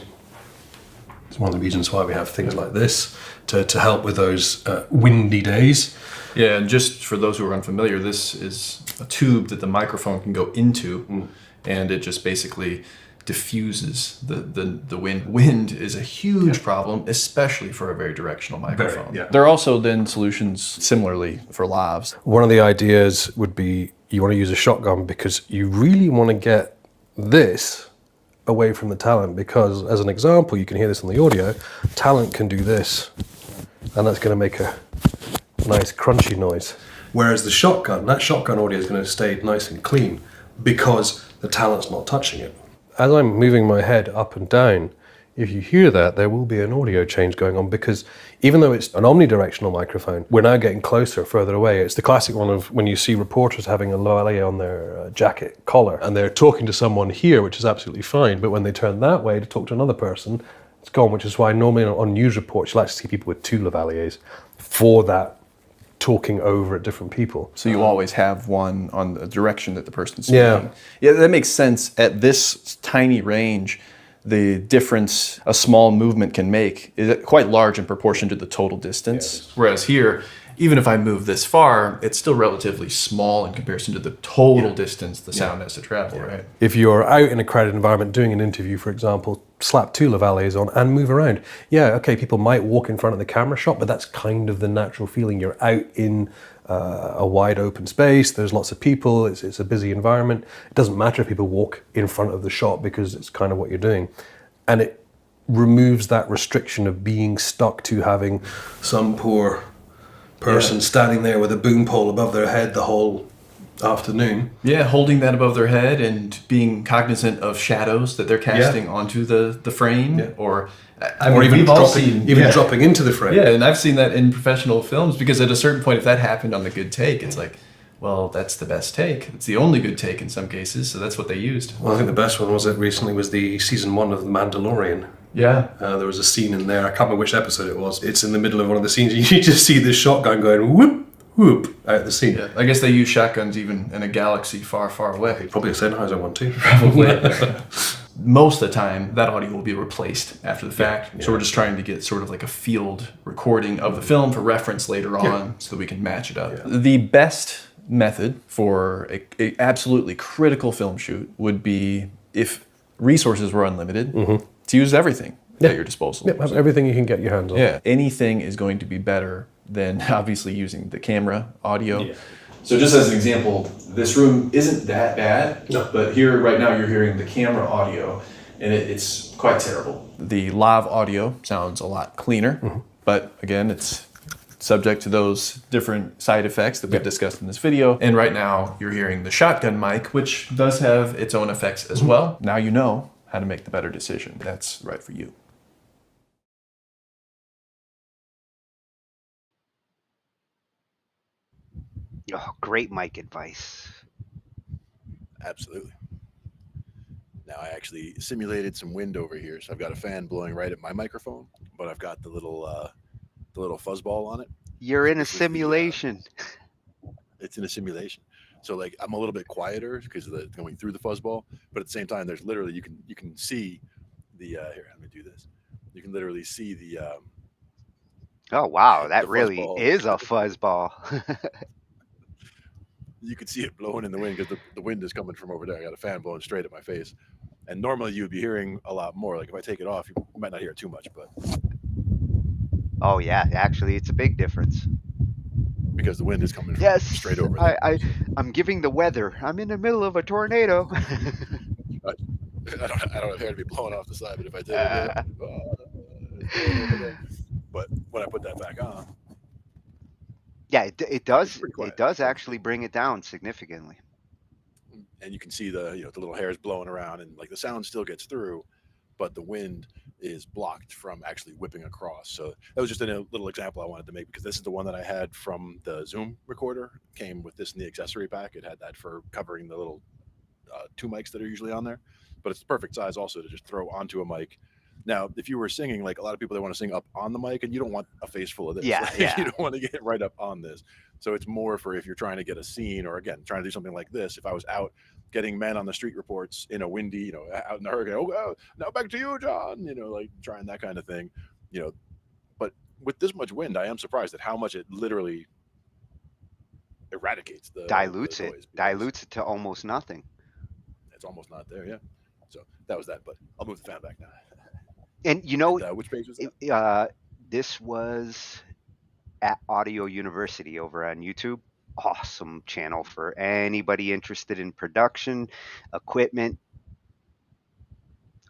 [SPEAKER 7] is one of the reasons why we have things like this to help with those windy days.
[SPEAKER 6] Yeah, and just for those who are unfamiliar, this is a tube that the microphone can go into, and it just basically diffuses the wind. Wind is a huge problem, especially for a very directional microphone. There are also then solutions similarly for lavs.
[SPEAKER 7] One of the ideas would be you want to use a shotgun because you really want to get this away from the talent, because as an example, you can hear this on the audio, talent can do this, and that's going to make a nice crunchy noise. Whereas the shotgun, that shotgun audio is going to stay nice and clean because the talent's not touching it. As I'm moving my head up and down, if you hear that, there will be an audio change going on, because even though it's an omnidirectional microphone, we're now getting closer, further away. It's the classic one of when you see reporters having a lavalier on their jacket collar and they're talking to someone here, which is absolutely fine, but when they turn that way to talk to another person, it's gone, which is why normally on news reports you'll actually see people with two lavaliers for that talking over at different people.
[SPEAKER 6] So you always have one on the direction that the person's speaking. Yeah, that makes sense. At this tiny range, the difference a small movement can make is quite large in proportion to the total distance. Whereas here, even if I move this far, it's still relatively small in comparison to the total distance the sound has to travel, right?
[SPEAKER 7] If you're out in a crowded environment doing an interview, for example, slap two lavaliers on and move around. Yeah, okay, people might walk in front of the camera shot, but that's kind of the natural feeling. You're out in a wide open space, there's lots of people, it's a busy environment. It doesn't matter if people walk in front of the shot because it's kind of what you're doing. And it removes that restriction of being stuck to having some poor person standing there with a boom pole above their head the whole afternoon.
[SPEAKER 6] Yeah, holding that above their head and being cognizant of shadows that they're casting onto the frame, or
[SPEAKER 7] even dropping into the frame.
[SPEAKER 6] Yeah, and I've seen that in professional films, because at a certain point, if that happened on the good take, it's like, well, that's the best take. It's the only good take in some cases, so that's what they used.
[SPEAKER 7] Well, I think the best one was the season 1 of The Mandalorian.
[SPEAKER 6] Yeah.
[SPEAKER 7] There was a scene in there, I can't remember which episode it was. It's in the middle of one of the scenes, and you just see this shotgun going whoop, whoop, out the scene.
[SPEAKER 6] Yeah, I guess they use shotguns even in a galaxy far, far away.
[SPEAKER 7] Probably a Sennheiser one too.
[SPEAKER 6] Probably. Most of the time, that audio will be replaced after the fact. So we're just trying to get sort of like a field recording of the film for reference later on so that we can match it up. The best method for a absolutely critical film shoot would be, if resources were unlimited, to use everything at your disposal.
[SPEAKER 7] Have everything you can get your hands on.
[SPEAKER 6] Yeah, anything is going to be better than obviously using the camera audio. So just as an example, this room isn't that bad, but here right now you're hearing the camera audio, and it's quite terrible. The lav audio sounds a lot cleaner, but again, it's subject to those different side effects that we've discussed in this video. And right now you're hearing the shotgun mic, which does have its own effects as well. Now you know how to make the better decision that's right for you.
[SPEAKER 2] Oh, great mic advice.
[SPEAKER 1] Absolutely. Now I actually simulated some wind over here, so I've got a fan blowing right at my microphone, but I've got the little fuzzball on it.
[SPEAKER 2] You're in a simulation.
[SPEAKER 1] It's in a simulation, so like I'm a little bit quieter because of the going through the fuzzball, but at the same time, there's literally you can see the here. Let me do this. You can literally see the.
[SPEAKER 2] Oh wow, that
[SPEAKER 1] the
[SPEAKER 2] really
[SPEAKER 1] fuzzball.
[SPEAKER 2] is a fuzzball.
[SPEAKER 1] You can see it blowing in the wind because the wind is coming from over there. I got a fan blowing straight at my face. And normally you would be hearing a lot more. Like if I take it off, you might not hear it too much, but.
[SPEAKER 2] Oh yeah, actually it's a big difference.
[SPEAKER 1] Because the wind is coming from straight over there.
[SPEAKER 2] I'm giving the weather. I'm in the middle of a tornado.
[SPEAKER 1] I don't have hair to be blowing off the side, but if I did, but when I put that back on.
[SPEAKER 2] Yeah, it does actually bring it down significantly.
[SPEAKER 1] And you can see the little hairs blowing around, and like the sound still gets through, but the wind is blocked from actually whipping across. So that was just a little example I wanted to make, because this is the one that I had from the Zoom recorder. It came with this in the accessory pack. It had that for covering the little 2 mics that are usually on there, but it's the perfect size also to just throw onto a mic. Now, if you were singing, like a lot of people, they want to sing up on the mic, and you don't want a face full of this.
[SPEAKER 2] Yeah, yeah.
[SPEAKER 1] You don't want to get right up on this. So it's more for if you're trying to get a scene, or again, trying to do something like this. If I was out getting men on the street reports in a windy, out in the hurricane, oh, now back to you, John, like trying that kind of thing, But with this much wind, I am surprised at how much it literally eradicates
[SPEAKER 2] dilutes
[SPEAKER 1] the
[SPEAKER 2] it,
[SPEAKER 1] noise,
[SPEAKER 2] dilutes it to almost nothing.
[SPEAKER 1] It's almost not there, yeah. So that was that, but I'll move the fan back now.
[SPEAKER 2] And
[SPEAKER 1] which page was that?
[SPEAKER 2] This was at Audio University over on YouTube. Awesome channel for anybody interested in production, equipment,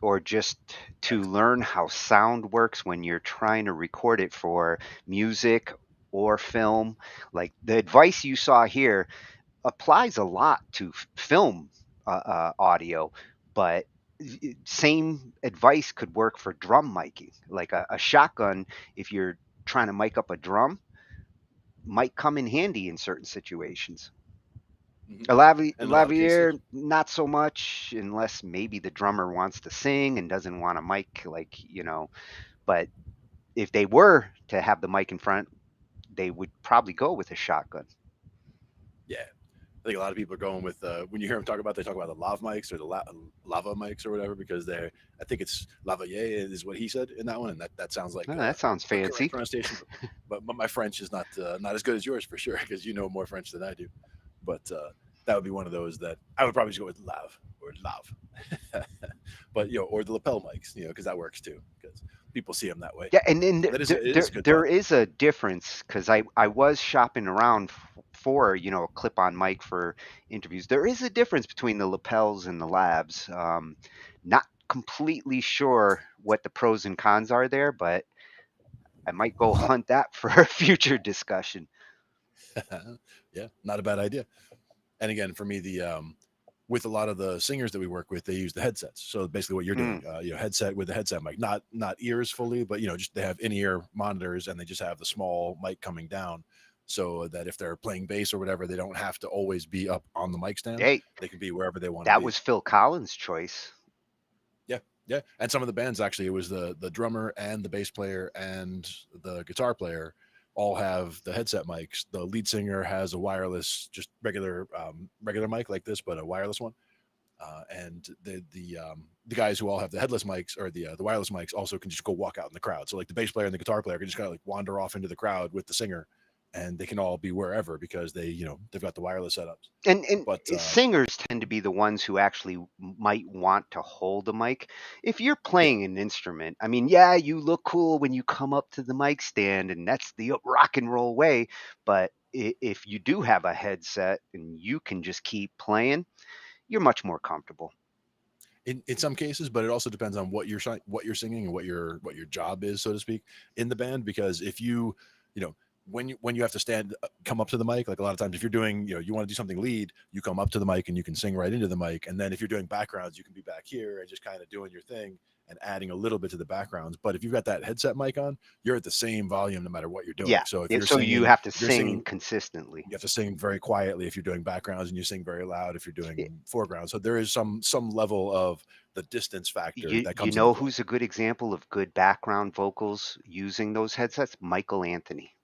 [SPEAKER 2] or just to learn how sound works when you're trying to record it for music or film. Like the advice you saw here applies a lot to film audio, but same advice could work for drum miking. Like a shotgun, if you're trying to mic up a drum, might come in handy in certain situations.
[SPEAKER 1] Mhm.
[SPEAKER 2] A
[SPEAKER 1] In a lot of cases.
[SPEAKER 2] lavalier, not so much, unless maybe the drummer wants to sing and doesn't want a mic, like, but if they were to have the mic in front, they would probably go with a shotgun.
[SPEAKER 1] Yeah. I think a lot of people are going with when you hear them talk about, they talk about the lav mics or the lava mics or whatever, because they're, I think it's Lavalier is what he said in that one, and that sounds like
[SPEAKER 2] Oh, that sounds
[SPEAKER 1] the correct
[SPEAKER 2] fancy.
[SPEAKER 1] pronunciation. But my French is not as good as yours for sure, because you know more French than I do. But that would be one of those that I would probably just go with lav or lav. But or the lapel mics, because that works too, because people see them that way.
[SPEAKER 2] Yeah, and
[SPEAKER 1] That is, it is a good
[SPEAKER 2] there
[SPEAKER 1] thought.
[SPEAKER 2] is a difference, because I was shopping around for a clip-on mic for interviews. There is a difference between the lapels and the labs. Not completely sure what the pros and cons are there, but I might go hunt that for a future discussion.
[SPEAKER 1] Yeah, not a bad idea. And again, for me, the with a lot of the singers that we work with, they use the headsets. So basically, what you're doing, headset with the headset mic, not ears fully, but just they have in-ear monitors, and they just have the small mic coming down, so that if they're playing bass or whatever, they don't have to always be up on the mic stand.
[SPEAKER 2] Hey,
[SPEAKER 1] They can be wherever they want to
[SPEAKER 2] that
[SPEAKER 1] be.
[SPEAKER 2] was Phil Collins' choice.
[SPEAKER 1] Yeah, and some of the bands, actually, it was the drummer and the bass player and the guitar player all have the headset mics. The lead singer has a wireless, just regular mic like this, but a wireless one. And the guys who all have the headless mics, or the wireless mics, also can just go walk out in the crowd. So like the bass player and the guitar player can just kind of like wander off into the crowd with the singer, and they can all be wherever, because they've got the wireless setups.
[SPEAKER 2] And
[SPEAKER 1] But
[SPEAKER 2] singers tend to be the ones who actually might want to hold a mic. If you're playing an instrument, I mean, yeah, you look cool when you come up to the mic stand, and that's the rock and roll way. But if you do have a headset and you can just keep playing, you're much more comfortable.
[SPEAKER 1] in some cases, but it also depends on what you're singing and what your job is, so to speak, in the band. Because if you when you have to come up to the mic, like a lot of times if you're doing, you want to do something lead, you come up to the mic and you can sing right into the mic. And then if you're doing backgrounds, you can be back here and just kind of doing your thing and adding a little bit to the backgrounds. But if you've got that headset mic on, you're at the same volume no matter what you're doing.
[SPEAKER 2] Yeah.
[SPEAKER 1] So if you're
[SPEAKER 2] so
[SPEAKER 1] singing,
[SPEAKER 2] you have to
[SPEAKER 1] if you're
[SPEAKER 2] sing
[SPEAKER 1] singing
[SPEAKER 2] consistently.
[SPEAKER 1] you have to sing very quietly if you're doing backgrounds, and you sing very loud if you're doing foregrounds. So there is some level of the distance factor that comes into play.
[SPEAKER 2] Who's a good example of good background vocals using those headsets? Michael Anthony.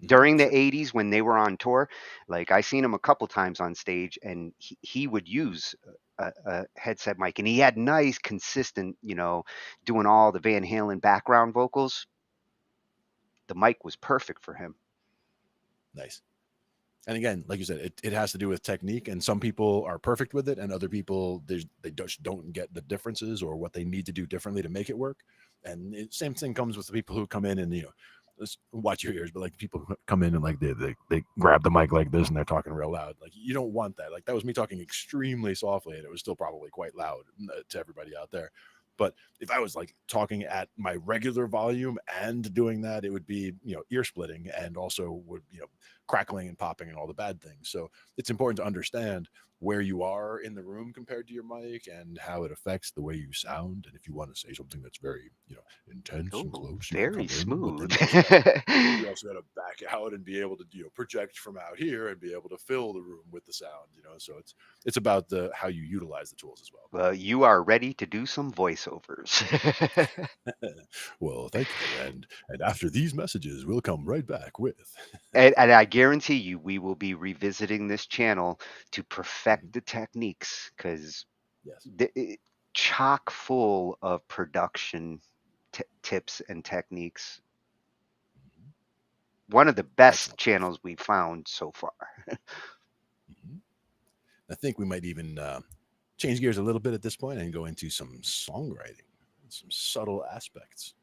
[SPEAKER 2] During the 80s, when they were on tour, like I seen him a couple times on stage, and he would use a headset mic, and he had nice, consistent, doing all the Van Halen background vocals. The mic was perfect for him.
[SPEAKER 1] Nice. And again, like you said, it has to do with technique, and some people are perfect with it, and other people, they just don't get the differences or what they need to do differently to make it work. And same thing comes with the people who come in and let's watch your ears, but like people who come in and like they grab the mic like this and they're talking real loud. Like you don't want that. Like that was me talking extremely softly, and it was still probably quite loud to everybody out there. But if I was like talking at my regular volume and doing that, it would be, ear splitting, and also would, crackling and popping and all the bad things. So it's important to understand where you are in the room compared to your mic and how it affects the way you sound. And if you want to say something that's very, intense and close,
[SPEAKER 2] very smooth.
[SPEAKER 1] You also got to back out and be able to, project from out here and be able to fill the room with the sound, so it's about how you utilize the tools as well.
[SPEAKER 2] Well, you are ready to do some voiceovers.
[SPEAKER 1] Well, thank you. And after these messages, we'll come right back with.
[SPEAKER 2] And I guarantee you, we will be revisiting this channel to perfect the techniques, because chock full of production tips and techniques. One of the best channels we've found so far.
[SPEAKER 1] I think we might even change gears a little bit at this point and go into some songwriting, some subtle aspects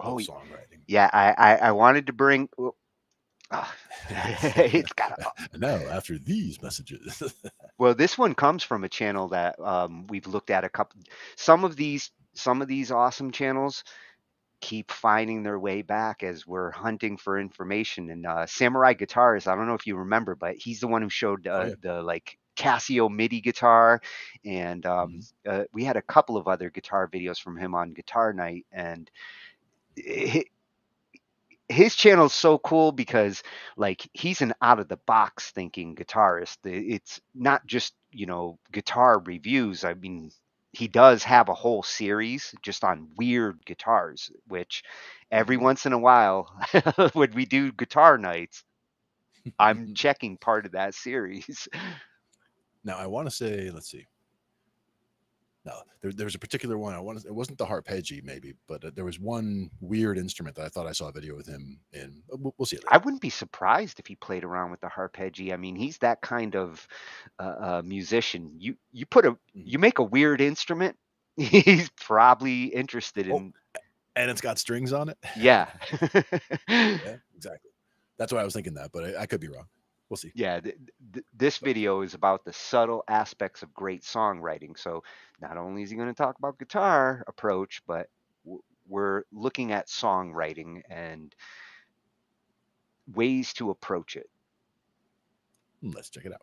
[SPEAKER 1] of songwriting.
[SPEAKER 2] Yeah, I wanted to bring. It's got.
[SPEAKER 1] Now, after these messages.
[SPEAKER 2] Well, this one comes from a channel that we've looked at a couple. Some of these awesome channels, keep finding their way back as we're hunting for information. And Samurai Guitars, I don't know if you remember, but he's the one who showed the like Casio MIDI guitar, and we had a couple of other guitar videos from him on Guitar Night, and his channel is so cool because like he's an out of the box thinking guitarist. It's not just, guitar reviews. I mean, he does have a whole series just on weird guitars, which every once in a while when we do guitar nights, I'm checking part of that series.
[SPEAKER 1] Now I want to say, let's see. No, there's a particular one. It wasn't the harpeggi, maybe, but there was one weird instrument that I thought I saw a video with him in. We'll see it later.
[SPEAKER 2] I wouldn't be surprised if he played around with the harpeggi. I mean, he's that kind of musician. You make a weird instrument, he's probably interested in.
[SPEAKER 1] And it's got strings on it.
[SPEAKER 2] Yeah.
[SPEAKER 1] Yeah, exactly. That's why I was thinking that, but I could be wrong. We'll see.
[SPEAKER 2] Yeah, this video is about the subtle aspects of great songwriting. So not only is he going to talk about guitar approach, but we're looking at songwriting and ways to approach it.
[SPEAKER 1] Let's check it out.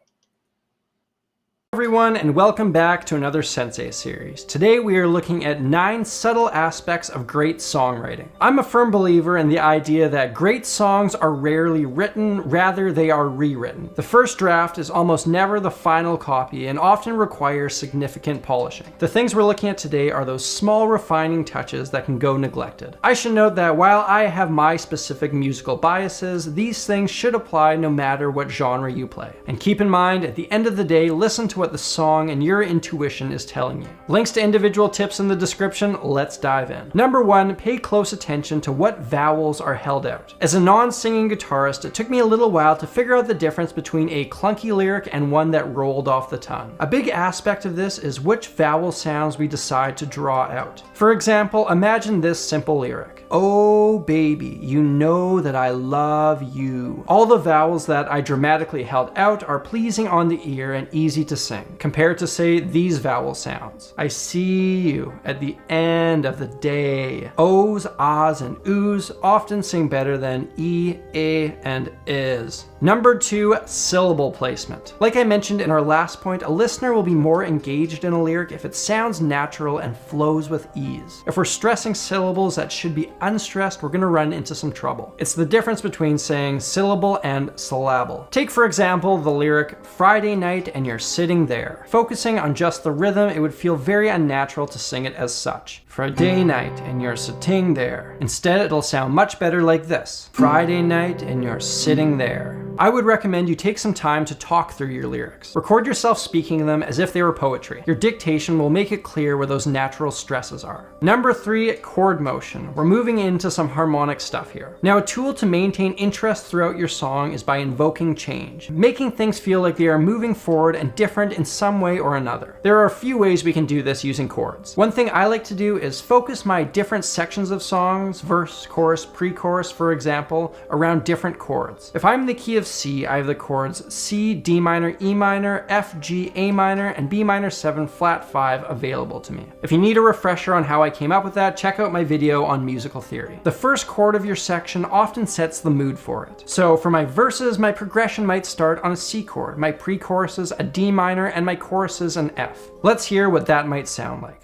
[SPEAKER 8] Everyone, and welcome back to another Sensei series. Today we are looking at 9 subtle aspects of great songwriting. I'm a firm believer in the idea that great songs are rarely written, rather they are rewritten. The first draft is almost never the final copy and often requires significant polishing. The things we're looking at today are those small refining touches that can go neglected. I should note that while I have my specific musical biases, these things should apply no matter what genre you play. And keep in mind, at the end of the day, listen to what the song and your intuition is telling you. Links to individual tips in the description. Let's dive in. Number 1, pay close attention to what vowels are held out. As a non-singing guitarist, it took me a little while to figure out the difference between a clunky lyric and one that rolled off the tongue. A big aspect of this is which vowel sounds we decide to draw out. For example, imagine this simple lyric. Oh baby, you know that I love you. All the vowels that I dramatically held out are pleasing on the ear and easy to sing, compared to, say, these vowel sounds. I see you at the end of the day. O's, ahs, and oohs often sing better than e, a, and is. Number 2, syllable placement. Like I mentioned in our last point, a listener will be more engaged in a lyric if it sounds natural and flows with ease. If we're stressing syllables that should be unstressed, we're going to run into some trouble. It's the difference between saying syllable and syllable. Take, for example, the lyric, Friday night and you're sitting there. Focusing on just the rhythm, it would feel very unnatural to sing it as such. Friday night and you're sitting there. Instead, it'll sound much better like this. Friday night and you're sitting there. I would recommend you take some time to talk through your lyrics. Record yourself speaking them as if they were poetry. Your dictation will make it clear where those natural stresses are. Number 3, chord motion. We're moving into some harmonic stuff here. Now, a tool to maintain interest throughout your song is by invoking change, making things feel like they are moving forward and different in some way or another. There are a few ways we can do this using chords. One thing I like to do is focus my different sections of songs, verse, chorus, pre-chorus, for example, around different chords. If I'm in the key of C, I have the chords C, D minor, E minor, F, G, A minor, and B minor 7 flat 5 available to me. If you need a refresher on how I came up with that, check out my video on musical theory. The first chord of your section often sets the mood for it. So for my verses, my progression might start on a C chord, my pre-choruses a D minor, and my choruses an F. Let's hear what that might sound like.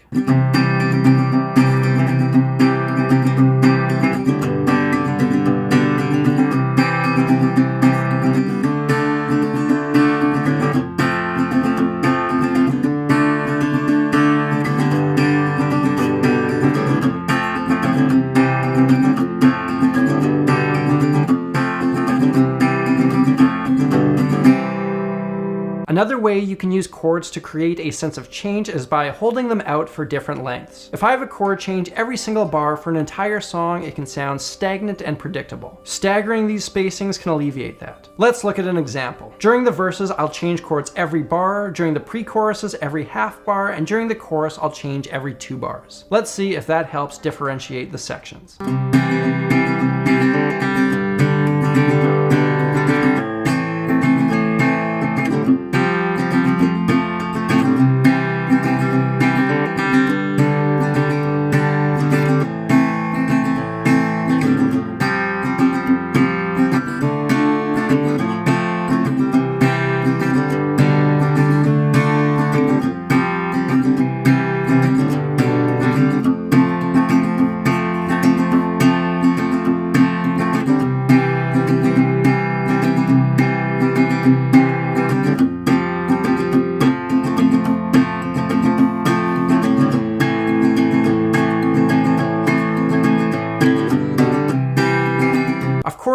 [SPEAKER 8] Another way you can use chords to create a sense of change is by holding them out for different lengths. If I have a chord change every single bar for an entire song, it can sound stagnant and predictable. Staggering these spacings can alleviate that. Let's look at an example. During the verses, I'll change chords every bar, during the pre-choruses every half bar, and during the chorus, I'll change every 2 bars. Let's see if that helps differentiate the sections.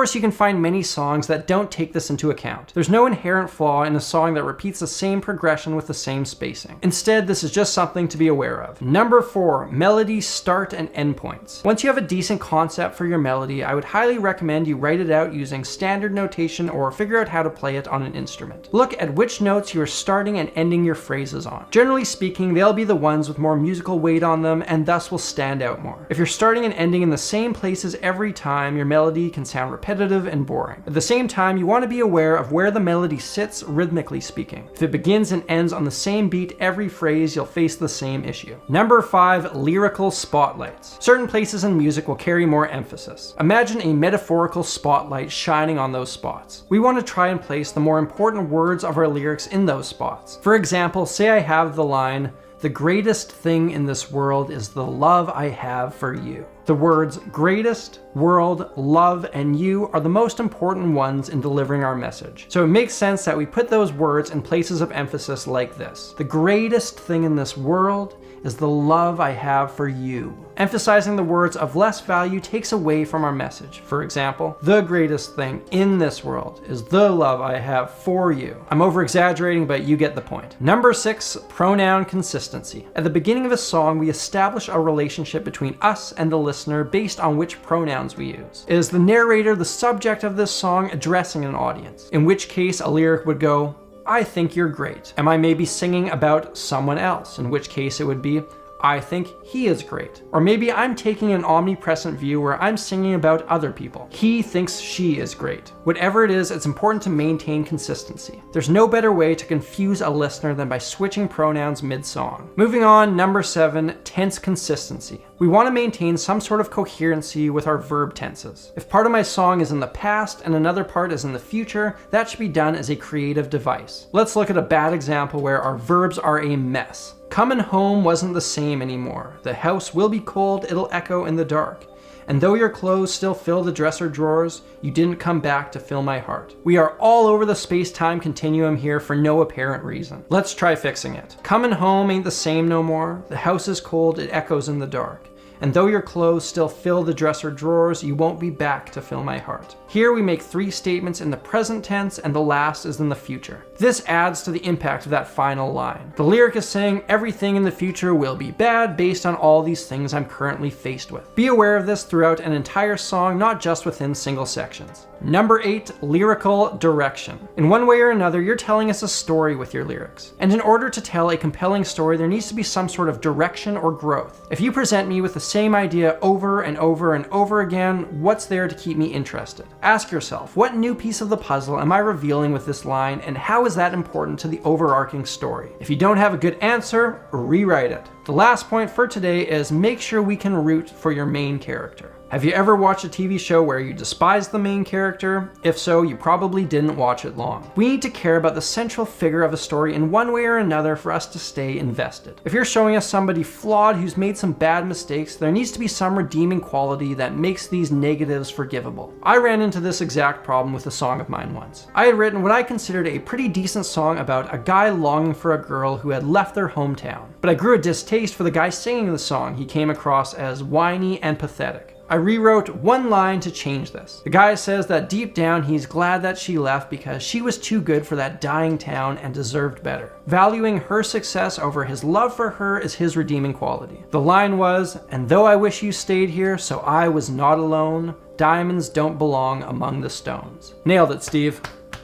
[SPEAKER 8] course, you can find many songs that don't take this into account. There's no inherent flaw in a song that repeats the same progression with the same spacing. Instead, this is just something to be aware of. Number 4, melody start and end points. Once you have a decent concept for your melody, I would highly recommend you write it out using standard notation or figure out how to play it on an instrument. Look at which notes you are starting and ending your phrases on. Generally speaking, they'll be the ones with more musical weight on them and thus will stand out more. If you're starting and ending in the same places every time, your melody can sound repetitive and boring. At the same time, you want to be aware of where the melody sits rhythmically speaking. If it begins and ends on the same beat every phrase, you'll face the same issue. Number 5, lyrical spotlights. Certain places in music will carry more emphasis. Imagine a metaphorical spotlight shining on those spots. We want to try and place the more important words of our lyrics in those spots. For example, say I have the line, "The greatest thing in this world is the love I have for you." The words greatest, world, love, and you are the most important ones in delivering our message. So it makes sense that we put those words in places of emphasis like this. The greatest thing in this world is the love I have for you. Emphasizing the words of less value takes away from our message. For example, the greatest thing in this world is the love I have for you. I'm over exaggerating, but you get the point. Number 6, pronoun consistency. At the beginning of a song, we establish a relationship between us and the listener based on which pronouns we use. Is the narrator the subject of this song addressing an audience? In which case a lyric would go, "I think you're great." Am I maybe singing about someone else? In which case it would be, "I think he is great." Or maybe I'm taking an omnipresent view where I'm singing about other people. "He thinks she is great." Whatever it is, it's important to maintain consistency. There's no better way to confuse a listener than by switching pronouns mid-song. Moving on, number 7, tense consistency. We want to maintain some sort of coherency with our verb tenses. If part of my song is in the past and another part is in the future, that should be done as a creative device. Let's look at a bad example where our verbs are a mess. Comin' home wasn't the same anymore. The house will be cold, it'll echo in the dark. And though your clothes still fill the dresser drawers, you didn't come back to fill my heart. We are all over the space-time continuum here for no apparent reason. Let's try fixing it. Comin' home ain't the same no more. The house is cold, it echoes in the dark. And though your clothes still fill the dresser drawers, you won't be back to fill my heart. Here we make 3 statements in the present tense and the last is in the future. This adds to the impact of that final line. The lyric is saying everything in the future will be bad based on all these things I'm currently faced with. Be aware of this throughout an entire song, not just within single sections. Number 8, lyrical direction. In one way or another, you're telling us a story with your lyrics. And in order to tell a compelling story, there needs to be some sort of direction or growth. If you present me with the same idea over and over and over again, what's there to keep me interested? Ask yourself, what new piece of the puzzle am I revealing with this line, and how is that important to the overarching story? If you don't have a good answer, rewrite it. The last point for today is make sure we can root for your main character. Have you ever watched a TV show where you despise the main character? If so, you probably didn't watch it long. We need to care about the central figure of a story in one way or another for us to stay invested. If you're showing us somebody flawed who's made some bad mistakes, there needs to be some redeeming quality that makes these negatives forgivable. I ran into this exact problem with a song of mine once. I had written what I considered a pretty decent song about a guy longing for a girl who had left their hometown. But I grew a distaste for the guy singing the song. He came across as whiny and pathetic. I rewrote one line to change this. The guy says that deep down he's glad that she left because she was too good for that dying town and deserved better. Valuing her success over his love for her is his redeeming quality. The line was, "And though I wish you stayed here, so I was not alone, diamonds don't belong among the stones." Nailed it, Steve.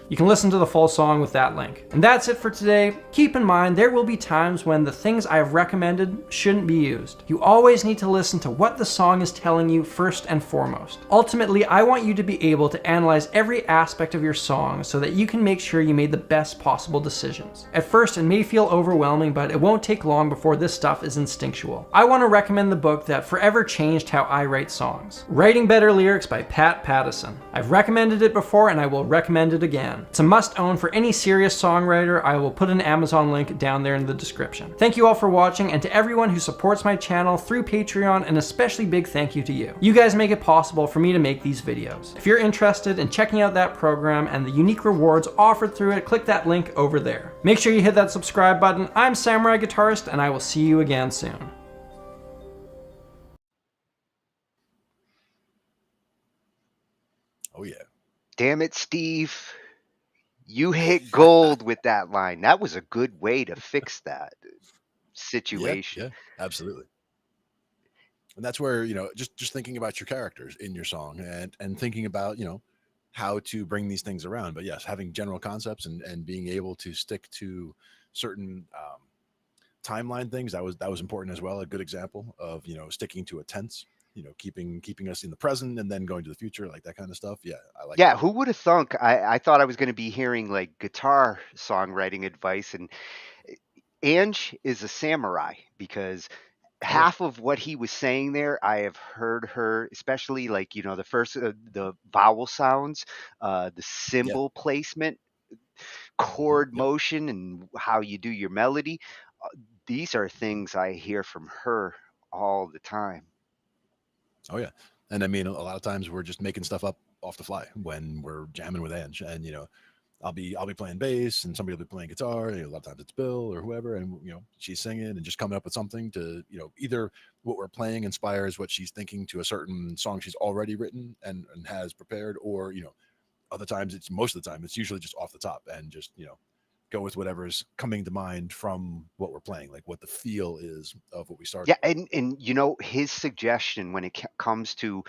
[SPEAKER 8] You can listen to the full song with that link. And that's it for today. Keep in mind, there will be times when the things I have recommended shouldn't be used. You always need to listen to what the song is telling you first and foremost. Ultimately, I want you to be able to analyze every aspect of your song so that you can make sure you made the best possible decisions. At first, it may feel overwhelming, but it won't take long before this stuff is instinctual. I want to recommend the book that forever changed how I write songs. Writing Better Lyrics by Pat Pattison. I've recommended it before and I will recommend it again. It's a must-own for any serious songwriter. I will put an Amazon link down there in the description. Thank you all for watching, and to everyone who supports my channel through Patreon, an especially big thank you to you. You guys make it possible for me to make these videos. If you're interested in checking out that program and the unique rewards offered through it, click that link over there. Make sure you hit that subscribe button. I'm Samurai Guitarist, and I will see you again soon.
[SPEAKER 1] Oh yeah.
[SPEAKER 2] Damn it, Steve. You hit gold with that line. That was a good way to fix that situation.
[SPEAKER 1] Yeah, absolutely. And that's where, just thinking about your characters in your song and thinking about, how to bring these things around. But yes, having general concepts and being able to stick to certain timeline things, that was important as well. A good example of, sticking to a tense, keeping us in the present and then going to the future, like that kind of stuff. Yeah, I like
[SPEAKER 2] Yeah,
[SPEAKER 1] that.
[SPEAKER 2] who would have thunk? I thought I was going to be hearing like guitar songwriting advice, and Ange is a samurai because
[SPEAKER 1] Oh yeah.
[SPEAKER 2] half of what he was saying there, I have heard her, especially like, the first, the vowel sounds, the
[SPEAKER 1] Yeah.
[SPEAKER 2] symbol placement, chord
[SPEAKER 1] Yep.
[SPEAKER 2] motion, and how you do your melody. These are things I hear from her all the time.
[SPEAKER 1] Oh yeah. And I mean, a lot of times we're just making stuff up off the fly when we're jamming with Ange, and I'll be playing bass and somebody will be playing guitar. A lot of times it's Bill or whoever, and she's singing and just coming up with something to either what we're playing inspires what she's thinking to a certain song she's already written and has prepared, or other times most of the time it's usually just off the top and just go with whatever's coming to mind from what we're playing, like what the feel is of what we started.
[SPEAKER 2] Yeah, and his suggestion when it comes to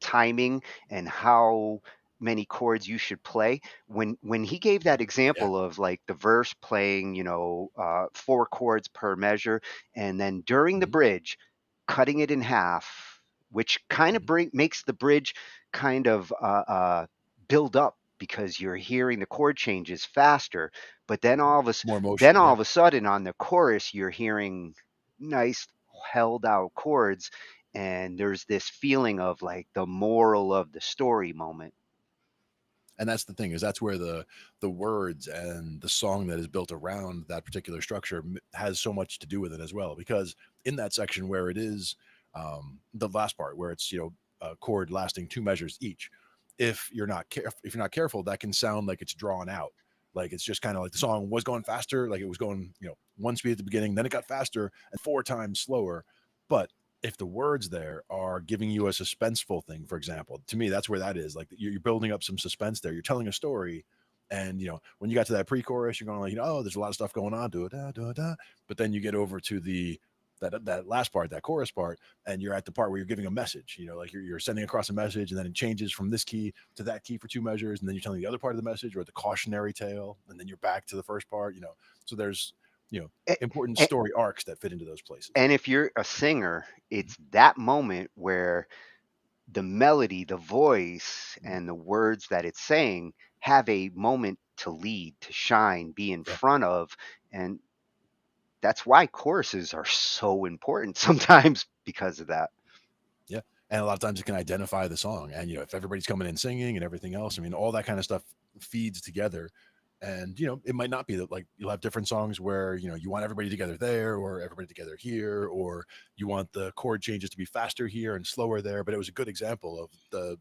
[SPEAKER 2] timing and how many chords you should play, when he gave that
[SPEAKER 1] Yeah.
[SPEAKER 2] example of like the verse playing 4 chords per measure, and then during the
[SPEAKER 1] Mhm.
[SPEAKER 2] bridge cutting it in half, which kind of makes the bridge kind of build up because you're hearing the chord changes faster, but then
[SPEAKER 1] More motion.
[SPEAKER 2] all
[SPEAKER 1] Yeah.
[SPEAKER 2] of a sudden on the chorus you're hearing nice held out chords, and there's this feeling of like the moral of the story moment.
[SPEAKER 1] And that's the thing, is that's where the words and the song that is built around that particular structure has so much to do with it as well, because in that section where it is the last part where it's a chord lasting 2 measures each, if you're not careful, that can sound like it's drawn out, like it's just kind of like the song was going faster, like it was going 1 speed at the beginning, then it got faster and 4 times slower. But if the words there are giving you a suspenseful thing, for example, to me, that's where that is. Like you're building up some suspense there. You're telling a story. And, when you got to that pre-chorus, you're going like, oh, there's a lot of stuff going on to it. Da, da, da. But then you get over to that last part, that chorus part, and you're at the part where you're giving a message, like you're sending across a message, and then it changes from this key to that key for 2 measures. And then you're telling the other part of the message, or the cautionary tale. And then you're back to the first part, so there's, important story arcs that fit into those places.
[SPEAKER 2] And if you're a singer, it's that moment where the melody, the voice, and the words that it's saying have a moment to lead, to shine, be in front of. And that's why choruses are so important sometimes because of that.
[SPEAKER 1] Yeah. And a lot of times it can identify the song. And, if everybody's coming in singing and everything else, I mean, all that kind of stuff feeds together. And, it might not be that, like, you'll have different songs where, you want everybody together there or everybody together here, or you want the chord changes to be faster here and slower there. But it was a good example of the,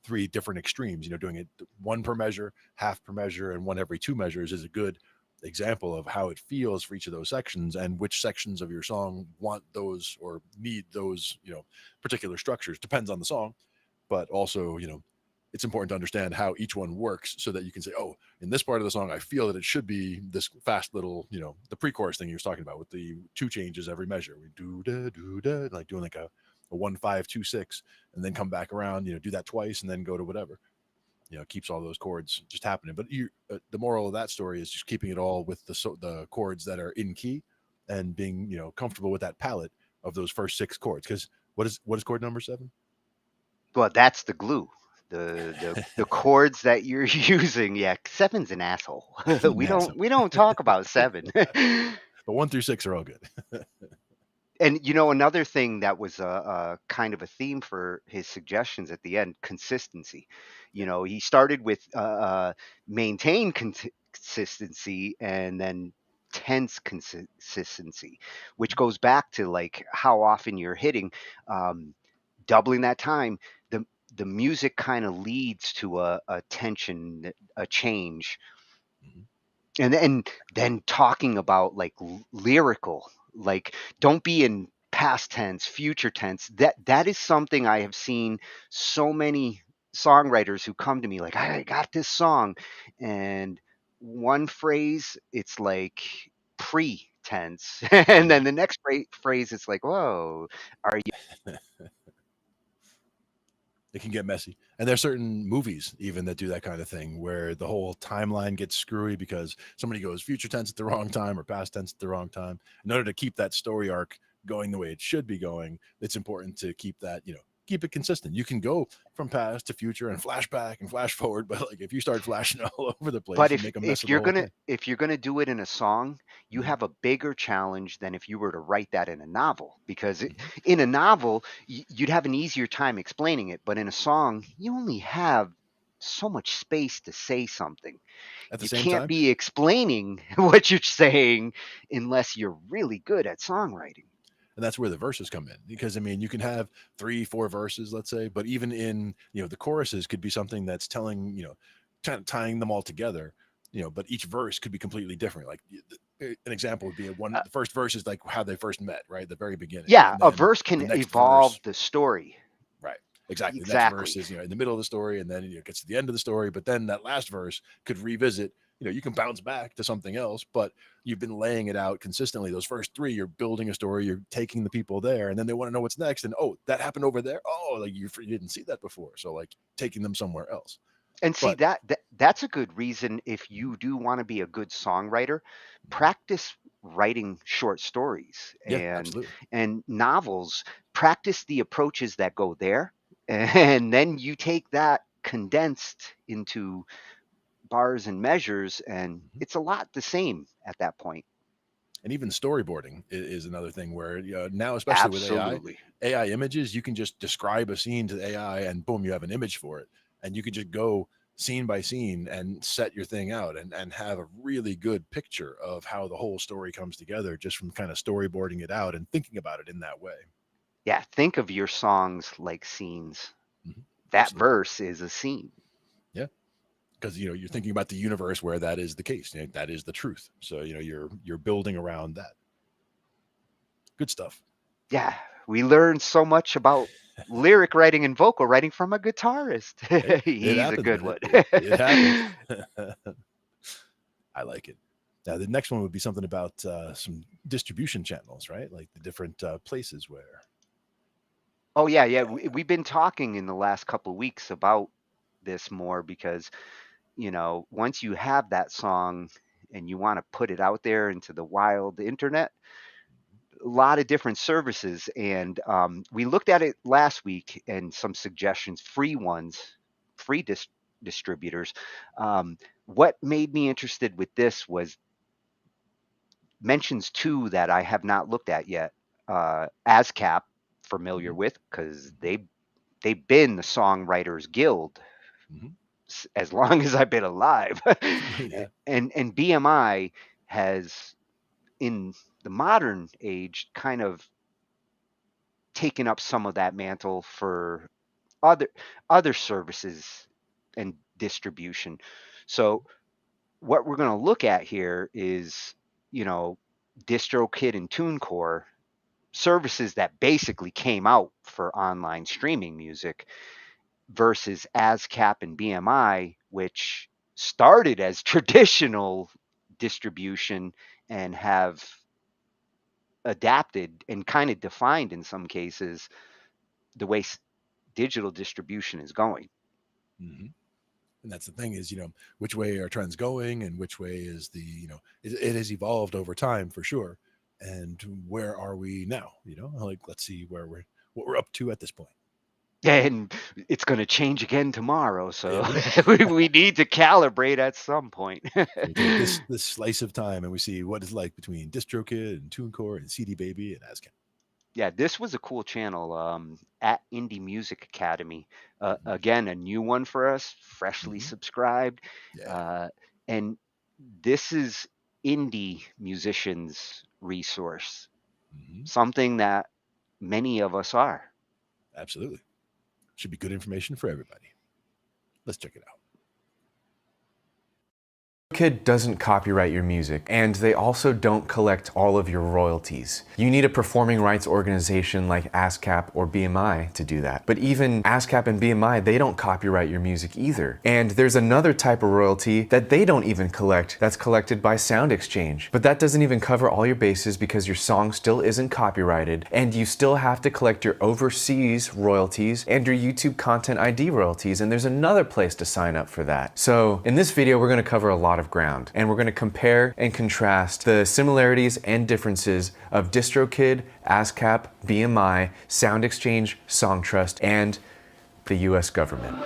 [SPEAKER 1] 3 different extremes, doing it 1 per measure, half per measure, and 1 every 2 measures is a good example of how it feels for each of those sections, and which sections of your song want those or need those, particular structures. Depends on the song, but also, it's important to understand how each one works so that you can say, oh, in this part of the song, I feel that it should be this fast little, the pre-chorus thing you were talking about with the 2 changes every measure. We do da, like doing like a 1 5 2 6, and then come back around, do that twice and then go to whatever. Keeps all those chords just happening. But the moral of that story is just keeping it all with the chords that are in key, and being comfortable with that palette of those first 6 chords. Because what is chord number 7?
[SPEAKER 2] Well, that's the glue. The chords that you're using. Yeah, 7's an asshole. we don't talk about 7.
[SPEAKER 1] But 1 through 6 are all good.
[SPEAKER 2] And another thing that was a kind of a theme for his suggestions at the end: consistency. He started with maintain consistency, and then tense consistency, which goes back to like how often you're hitting, doubling that time. The music kind of leads to a tension, a change. And then talking about like lyrical, like don't be in past tense, future tense. That is something I have seen so many songwriters who come to me like, I got this song, and one phrase it's like pre-tense, and then the next phrase it's like, whoa, are you?
[SPEAKER 1] It can get messy. And there's certain movies even that do that kind of thing where the whole timeline gets screwy because somebody goes future tense at the wrong time or past tense at the wrong time. In order to keep that story arc going the way it should be going, it's important to keep that, keep it consistent. You can go from past to future and flashback and flash forward, but like if you start flashing all over the place,
[SPEAKER 2] But
[SPEAKER 1] you make a mess of the whole thing.
[SPEAKER 2] if you're gonna do it in a song, you have a bigger challenge than if you were to write that in a novel, because in a novel you'd have an easier time explaining it, but in a song you only have so much space to say something.
[SPEAKER 1] At the
[SPEAKER 2] You
[SPEAKER 1] same
[SPEAKER 2] can't
[SPEAKER 1] time,
[SPEAKER 2] be explaining what you're saying unless you're really good at songwriting.
[SPEAKER 1] and that's where the verses come in, because I mean you can have 3-4 verses, let's say, but even in the choruses could be something that's telling, kind of tying them all together, but each verse could be completely different. Like an example would be the first verse is like how they first met, right, the very beginning.
[SPEAKER 2] Yeah,
[SPEAKER 1] And
[SPEAKER 2] a
[SPEAKER 1] then
[SPEAKER 2] verse
[SPEAKER 1] the
[SPEAKER 2] can
[SPEAKER 1] next
[SPEAKER 2] evolve
[SPEAKER 1] verse,
[SPEAKER 2] the story.
[SPEAKER 1] right, exactly. The next
[SPEAKER 2] Exactly.
[SPEAKER 1] verse is in the middle of the story, and then it gets to the end of the story, but then that last verse could revisit. You can bounce back to something else, but you've been laying it out consistently. Those first 3, you're building a story, you're taking the people there, and then they want to know what's next. And that happened over there. Oh, like you didn't see that before. So like taking them somewhere else.
[SPEAKER 2] And see,
[SPEAKER 1] But
[SPEAKER 2] that's a good reason, if you do want to be a good songwriter, practice writing short stories
[SPEAKER 1] yeah, absolutely.
[SPEAKER 2] and novels. Practice the approaches that go there, and then you take that condensed into bars and measures, and it's a lot the same at that point.
[SPEAKER 1] And even storyboarding is another thing where now, especially with
[SPEAKER 2] Absolutely.
[SPEAKER 1] AI images, you can just describe a scene to the AI and boom, you have an image for it. And you can just go scene by scene and set your thing out and have a really good picture of how the whole story comes together just from kind of storyboarding it out and thinking about it in that way.
[SPEAKER 2] Yeah, think of your songs like scenes. That
[SPEAKER 1] Absolutely.
[SPEAKER 2] verse is a scene.
[SPEAKER 1] Yeah. Because you're thinking about the universe where that is the case. That is the truth. So you're building around that. Good stuff.
[SPEAKER 2] Yeah, we learned so much about lyric writing and vocal writing from a guitarist.
[SPEAKER 1] It
[SPEAKER 2] He's
[SPEAKER 1] happens,
[SPEAKER 2] a good
[SPEAKER 1] man.
[SPEAKER 2] one.
[SPEAKER 1] It happens. I like it. Now the next one would be something about some distribution channels, right? Like the different places where.
[SPEAKER 2] Oh yeah. We've been talking in the last couple of weeks about this more because, once you have that song and you want to put it out there into the wild internet, a lot of different services. And we looked at it last week and some suggestions, free ones, free distributors. What made me interested with this was mentions 2 that I have not looked at yet. ASCAP, familiar with, because they've been the Songwriters Guild as long as I've been alive.
[SPEAKER 1] Yeah.
[SPEAKER 2] And BMI has, in the modern age, kind of taken up some of that mantle for other services and distribution. So what we're going to look at here is, DistroKid and TuneCore, services that basically came out for online streaming music, versus ASCAP and BMI, which started as traditional distribution and have adapted and kind of defined in some cases the way digital distribution is going.
[SPEAKER 1] And that's the thing is, which way are trends going and which way is it has evolved over time for sure. And where are we now? Like, let's see what we're up to at this point.
[SPEAKER 2] And it's going to change again tomorrow. So
[SPEAKER 1] Yeah,
[SPEAKER 2] we need to calibrate at some point.
[SPEAKER 1] we take this slice of time and we see what it's like between DistroKid and TuneCore and CD Baby and ASCAP.
[SPEAKER 2] Yeah, this was a cool channel, at Indie Music Academy. Again, a new one for us, freshly subscribed.
[SPEAKER 1] Yeah.
[SPEAKER 2] And this is indie musicians' resource, something that many of us are.
[SPEAKER 1] Absolutely. Should be good information for everybody. Let's check it out.
[SPEAKER 9] DistroKid doesn't copyright your music, and they also don't collect all of your royalties. You need a performing rights organization like ASCAP or BMI to do that. But even ASCAP and BMI, they don't copyright your music either. And there's another type of royalty that they don't even collect, that's collected by SoundExchange. But that doesn't even cover all your bases because your song still isn't copyrighted, and you still have to collect your overseas royalties and your YouTube Content ID royalties, and there's another place to sign up for that. So in this video, we're gonna cover a lot of ground, and we're gonna compare and contrast the similarities and differences of DistroKid, ASCAP, BMI, SoundExchange, SongTrust, and the US government.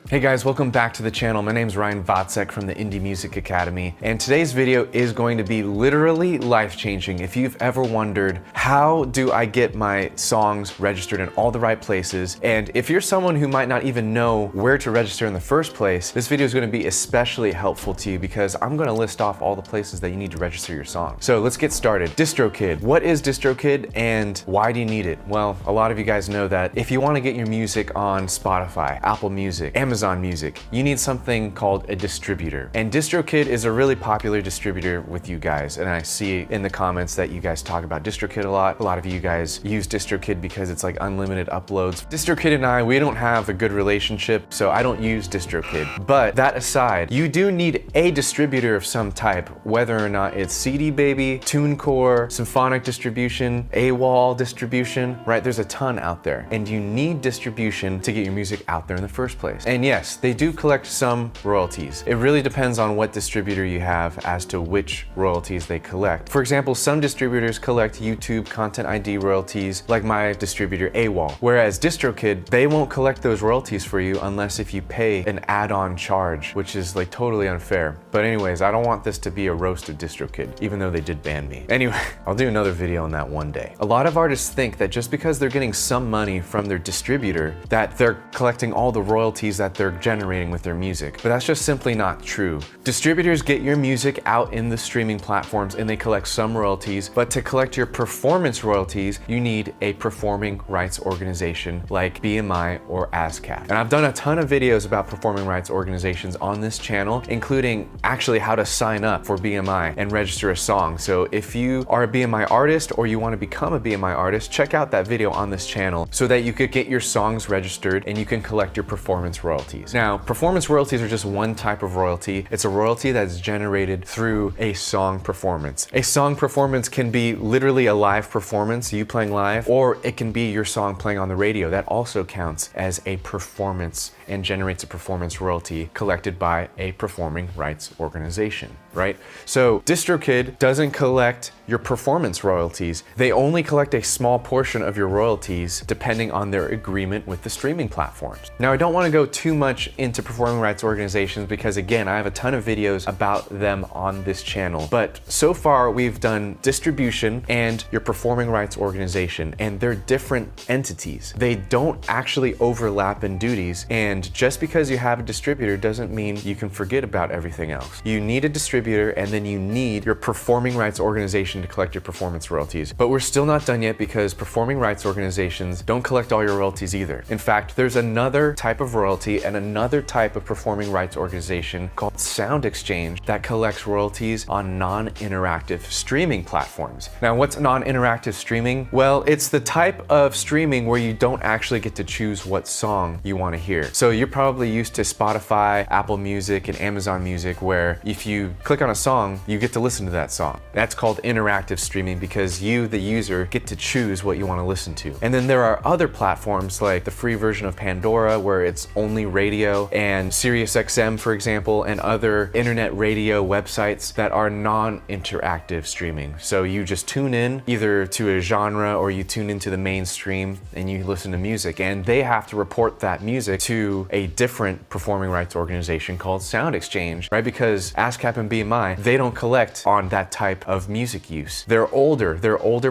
[SPEAKER 9] Hey guys, welcome back to the channel. My name is Ryan Votsek from the Indie Music Academy, and today's video is going to be literally life-changing. If you've ever wondered, how do I get my songs registered in all the right places? And if you're someone who might not even know where to register in the first place, this video is going to be especially helpful to you because I'm going to list off all the places that you need to register your song. So let's get started. DistroKid. What is DistroKid and why do you need it? Well, a lot of you guys know that if you want to get your music on Spotify, Apple Music, Amazon Music, you need something called a distributor. And DistroKid is a really popular distributor with you guys. And I see in the comments that you guys talk about DistroKid a lot. A lot of you guys use DistroKid because it's like unlimited uploads. DistroKid and I, we don't have a good relationship, so I don't use DistroKid. But that aside, you do need a distributor of some type, whether or not it's CD Baby, TuneCore, Symphonic Distribution, AWOL Distribution, right? There's a ton out there. And you need distribution to get your music out there in the first place. And yes, they do collect some royalties. It really depends on what distributor you have as to which royalties they collect. For example, some distributors collect YouTube Content ID royalties, like my distributor AWOL. Whereas DistroKid, they won't collect those royalties for you unless if you pay an add-on charge, which is like totally unfair. But anyways, I don't want this to be a roast of DistroKid, even though they did ban me. Anyway, I'll do another video on that one day. A lot of artists think that just because they're getting some money from their distributor, that they're collecting all the royalties that they're generating with their music. But that's just simply not true. Distributors get your music out in the streaming platforms and they collect some royalties, but to collect your performance royalties, you need a performing rights organization like BMI or ASCAP. And I've done a ton of videos about performing rights organizations on this channel, including actually how to sign up for BMI and register a song. So if you are a BMI artist or you want to become a BMI artist, check out that video on this channel so that you could get your songs registered and you can collect your performance royalties. Now, performance royalties are just one type of royalty. It's a royalty that's generated through a song performance. A song performance can be literally a live performance, you playing live, or it can be your song playing on the radio. That also counts as a performance and generates a performance royalty collected by a performing rights organization, right? So DistroKid doesn't collect your performance royalties. They only collect a small portion of your royalties depending on their agreement with the streaming platforms. Now, I don't want to go too much into performing rights organizations because again, I have a ton of videos about them on this channel. But so far we've done distribution and your performing rights organization, and they're different entities. They don't actually overlap in duties, and just because you have a distributor doesn't mean you can forget about everything else. You need a distributor and then you need your performing rights organization to collect your performance royalties. But we're still not done yet because performing rights organizations don't collect all your royalties either. In fact, there's another type of royalty and another type of performing rights organization called SoundExchange that collects royalties on non-interactive streaming platforms. Now, what's non-interactive streaming? Well, it's the type of streaming where you don't actually get to choose what song you want to hear. So you're probably used to Spotify, Apple Music, and Amazon Music, where if you click on a song, you get to listen to that song. That's called interactive streaming because you, the user, get to choose what you want to listen to. And then there are other platforms like the free version of Pandora, where it's only radio, and SiriusXM, for example, and other internet radio websites that are non-interactive streaming. So you just tune in either to a genre or you tune into the mainstream and you listen to music, and they have to report that music to a different performing rights organization called SoundExchange, right? Because ASCAP and BMI, they don't collect on that type of music use. They're older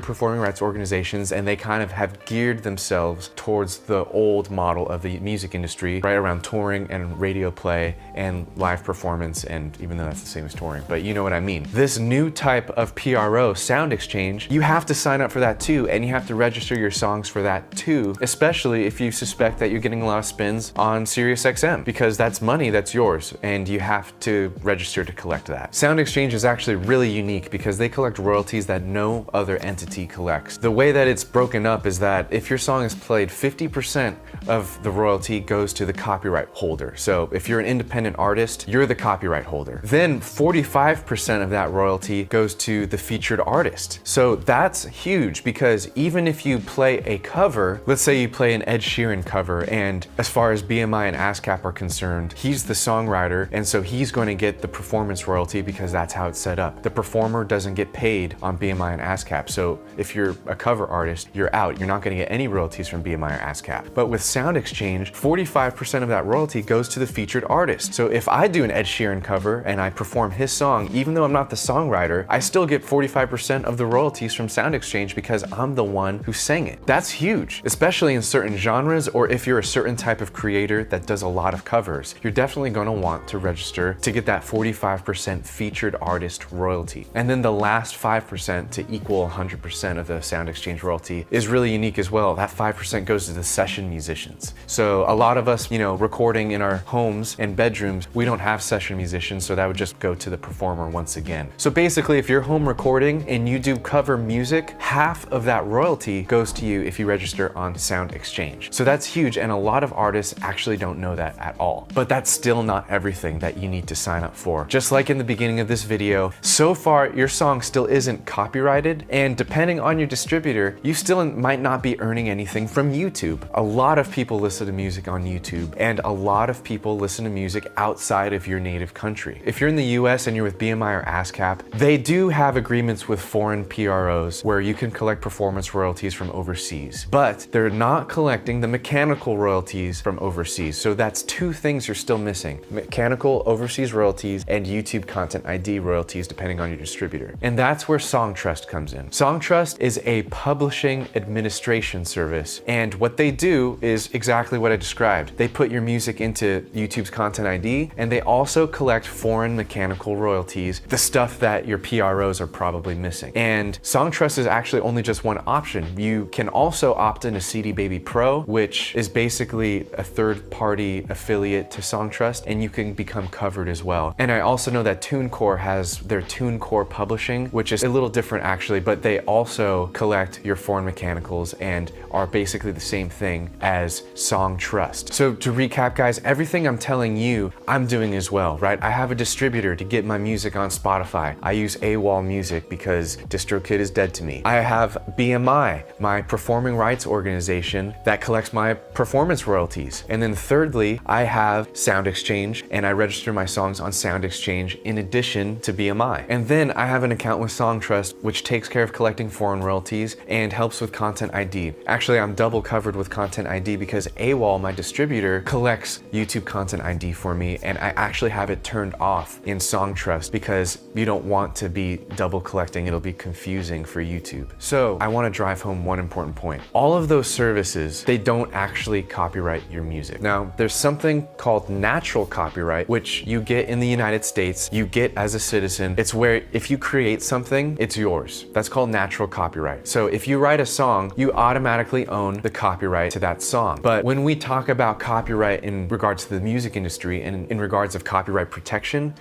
[SPEAKER 9] performing rights organizations, and they kind of have geared themselves towards the old model of the music industry right around around touring and radio play and live performance, and even though that's the same as touring, but you know what I mean. This new type of PRO, SOUNDEXCHANGE, you have to sign up for that too, and you have to register your songs for that too, especially if you suspect that you're getting a lot of spins on SiriusXM, because that's money that's yours, and you have to register to collect that. SOUNDEXCHANGE is actually really unique because they collect royalties that no other entity collects. The way that it's broken up is that if your song is played, 50% of the royalty goes to the copyright holder. So if you're an independent artist, you're the copyright holder. Then 45% of that royalty goes to the featured artist. So that's huge, because even if you play a cover, let's say you play an Ed Sheeran cover, and as far as BMI and ASCAP are concerned, he's the songwriter, and so he's going to get the performance royalty because that's how it's set up. The performer doesn't get paid on BMI and ASCAP. So if you're a cover artist, you're out. You're not going to get any royalties from BMI or ASCAP. But with SOUNDEXCHANGE, 45% of that royalty goes to the featured artist. So if I do an Ed Sheeran cover and I perform his song, even though I'm not the songwriter, I still get 45% of the royalties from SOUNDEXCHANGE because I'm the one who sang it. That's huge, especially in certain genres, or if you're a certain type of creator that does a lot of covers. You're definitely going to want to register to get that 45% featured artist royalty. And then the last 5% to equal 100% of the SOUNDEXCHANGE royalty is really unique as well. That 5% goes to the session musicians. So a lot of us, recording in our homes and bedrooms, we don't have session musicians, so that would just go to the performer once again. So basically, if you're home recording and you do cover music, half of that royalty goes to you if you register on SOUNDEXCHANGE. So that's huge, and a lot of artists actually don't know that at all. But that's still not everything that you need to sign up for. Just like in the beginning of this video, so far your song still isn't copyrighted, and depending on your distributor, you still might not be earning anything from YouTube. A lot of people listen to music on YouTube, and a lot of people listen to music outside of your native country. If you're in the US and you're with BMI or ASCAP, they do have agreements with foreign PROs where you can collect performance royalties from overseas, but they're not collecting the mechanical royalties from overseas. So that's two things you're still missing: mechanical overseas royalties and YouTube Content ID royalties, depending on your distributor. And that's where SongTrust comes in. SongTrust is a publishing administration service, and what they do is exactly what I described. They put your music into YouTube's Content ID, and they also collect foreign mechanical royalties, the stuff that your PROs are probably missing. And SongTrust is actually only just one option. You can also opt in to CD Baby Pro, which is basically a third-party affiliate to SongTrust, and you can become covered as well. And I also know that TUNECORE has their TUNECORE publishing, which is a little different actually, but they also collect your foreign mechanicals and are basically the same thing as SongTrust. So to recap, guys, everything I'm telling you, I'm doing as well, right? I have a distributor to get my music on Spotify. I use AWOL Music because DistroKid is dead to me. I have BMI, my performing rights organization that collects my performance royalties. And then thirdly, I have SOUNDEXCHANGE, and I register my songs on SOUNDEXCHANGE in addition to BMI. And then I have an account with SongTrust, which takes care of collecting foreign royalties and helps with Content ID. Actually, I'm double covered with Content ID because AWOL, my distributor, collects YouTube Content ID for me, and I actually have it turned off in SongTrust because you don't want to be double collecting. It'll be confusing for YouTube. So I want to drive home one important point. All of those services, they don't actually copyright your music. Now, there's something called natural copyright, which you get in the United States, you get as a citizen. It's where if you create something, it's yours. That's called natural copyright. So if you write a song, you automatically own the copyright to that song. But when we talk about copyright in regards to the music industry and in regards of copyright protection,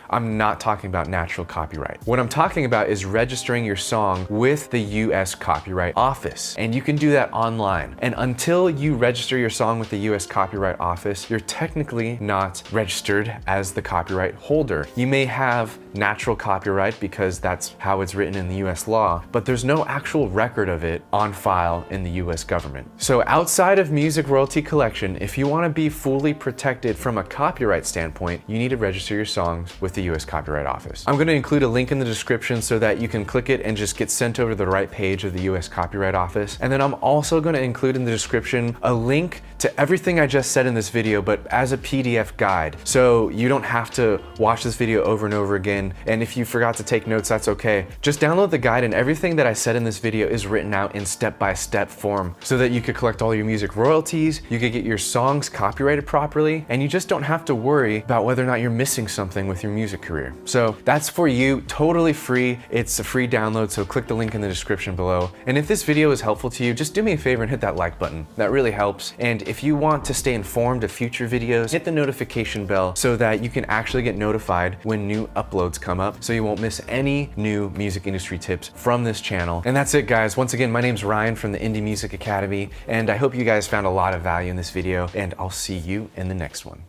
[SPEAKER 9] I'm not talking about natural copyright. What I'm talking about is registering your song with the US Copyright Office. And you can do that online. And until you register your song with the US Copyright Office, you're technically not registered as the copyright holder. You may have natural copyright because that's how it's written in the US law, but there's no actual record of it on file in the US government. So outside of music royalty collection, if you want to be fully protected from a copyright standpoint, you need to register your songs with the the US Copyright Office. I'm going to include a link in the description so that you can click it and just get sent over to the right page of the US Copyright Office. And then I'm also going to include in the description a link to everything I just said in this video, but as a PDF guide. So you don't have to watch this video over and over again. And if you forgot to take notes, that's okay. Just download the guide, and everything that I said in this video is written out in step-by-step form so that you could collect all your music royalties, you could get your songs copyrighted properly, and you just don't have to worry about whether or not you're missing something with your music career. So that's for you, totally free. It's a free download, so click the link in the description below. And if this video is helpful to you, just do me a favor and hit that like button. That really helps. And if you want to stay informed of future videos, hit the notification bell so that you can actually get notified when new uploads come up, so you won't miss any new music industry tips from this channel. And that's it, guys. Once again, my name's Ryan from the Indie Music Academy, and I hope you guys found a lot of value in this video, and I'll see you in the next one.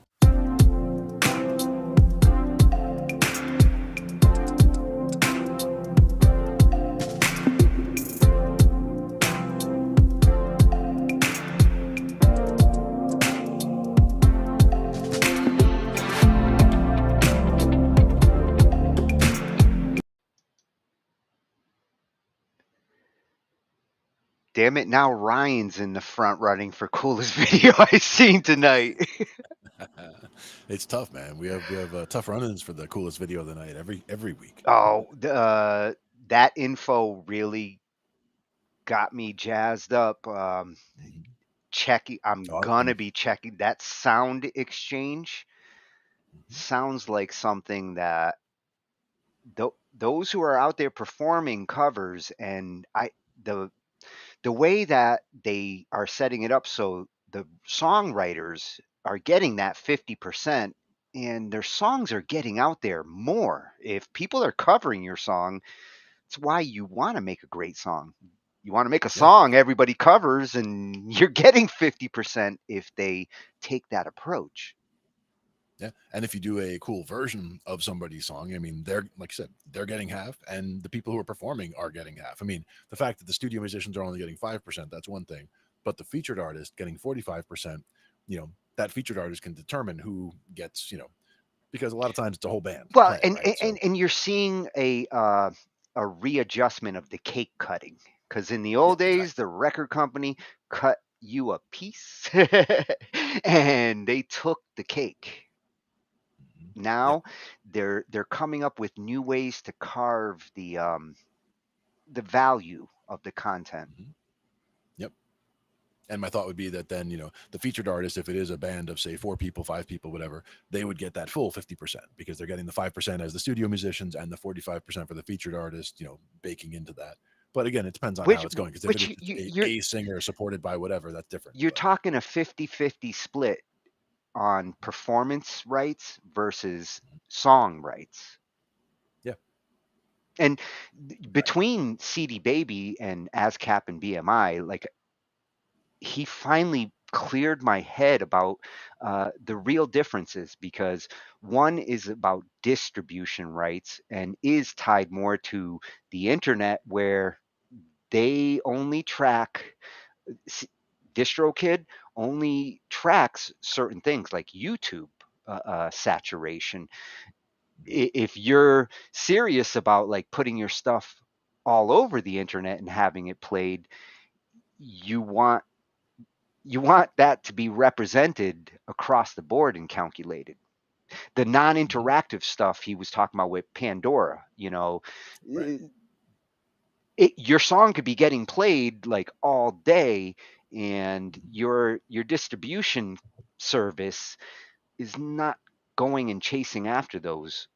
[SPEAKER 2] Damn it, now Ryan's in the front running for coolest video I've seen tonight.
[SPEAKER 1] It's tough, man. We have tough run-ins for the coolest video of the night every week.
[SPEAKER 2] Oh, that info really got me jazzed up. Checking, I'm gonna be checking that SOUNDEXCHANGE. Sounds like something that those who are out there performing covers, and the way that they are setting it up so the songwriters are getting that 50%, and their songs are getting out there more. If people are covering your song, it's why you want to make a great song. You want to make a song everybody covers, and you're getting 50% if they take that approach.
[SPEAKER 1] Yeah, and if you do a cool version of somebody's song, I mean, they're, like I said, they're getting half, and the people who are performing are getting half. I mean, the fact that the studio musicians are only getting 5%, that's one thing, but the featured artist getting 45%, you know, that featured artist can determine who gets, you know, because a lot of times it's a whole band.
[SPEAKER 2] Well,
[SPEAKER 1] playing, right?
[SPEAKER 2] and you're seeing a readjustment of the cake cutting, because in the old days, the record company cut you a piece, and they took the cake. Now they're coming up with new ways to carve the value of the content.
[SPEAKER 1] Yep. And my thought would be that then, you know, the featured artist, if it is a band of say 4 people, 5 people, whatever, they would get that full 50% because they're getting the 5% as the studio musicians and the 45% for the featured artist, you know, baking into that. But again, it depends on how it's going, because if it's a singer supported by whatever, that's different.
[SPEAKER 2] You're talking a 50-50 split on performance rights versus song rights.
[SPEAKER 1] Yeah.
[SPEAKER 2] And between CD Baby and ASCAP and BMI, like, he finally cleared my head about the real differences, because one is about distribution rights and is tied more to the internet, where they only track DistroKid only tracks certain things like YouTube saturation. If you're serious about like putting your stuff all over the internet and having it played, you want that to be represented across the board and calculated. The non-interactive stuff he was talking about with Pandora, you know, your song could be getting played like all day, and your distribution service is not going and chasing after those.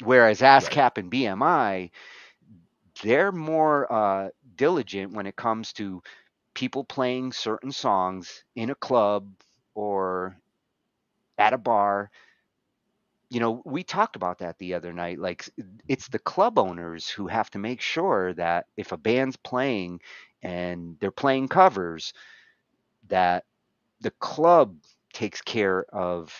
[SPEAKER 2] Whereas ASCAP and BMI, they're more diligent when it comes to people playing certain songs in a club or at a bar. You know, we talked about that the other night. Like, it's the club owners who have to make sure that if a band's playing and they're playing covers, that the club takes care of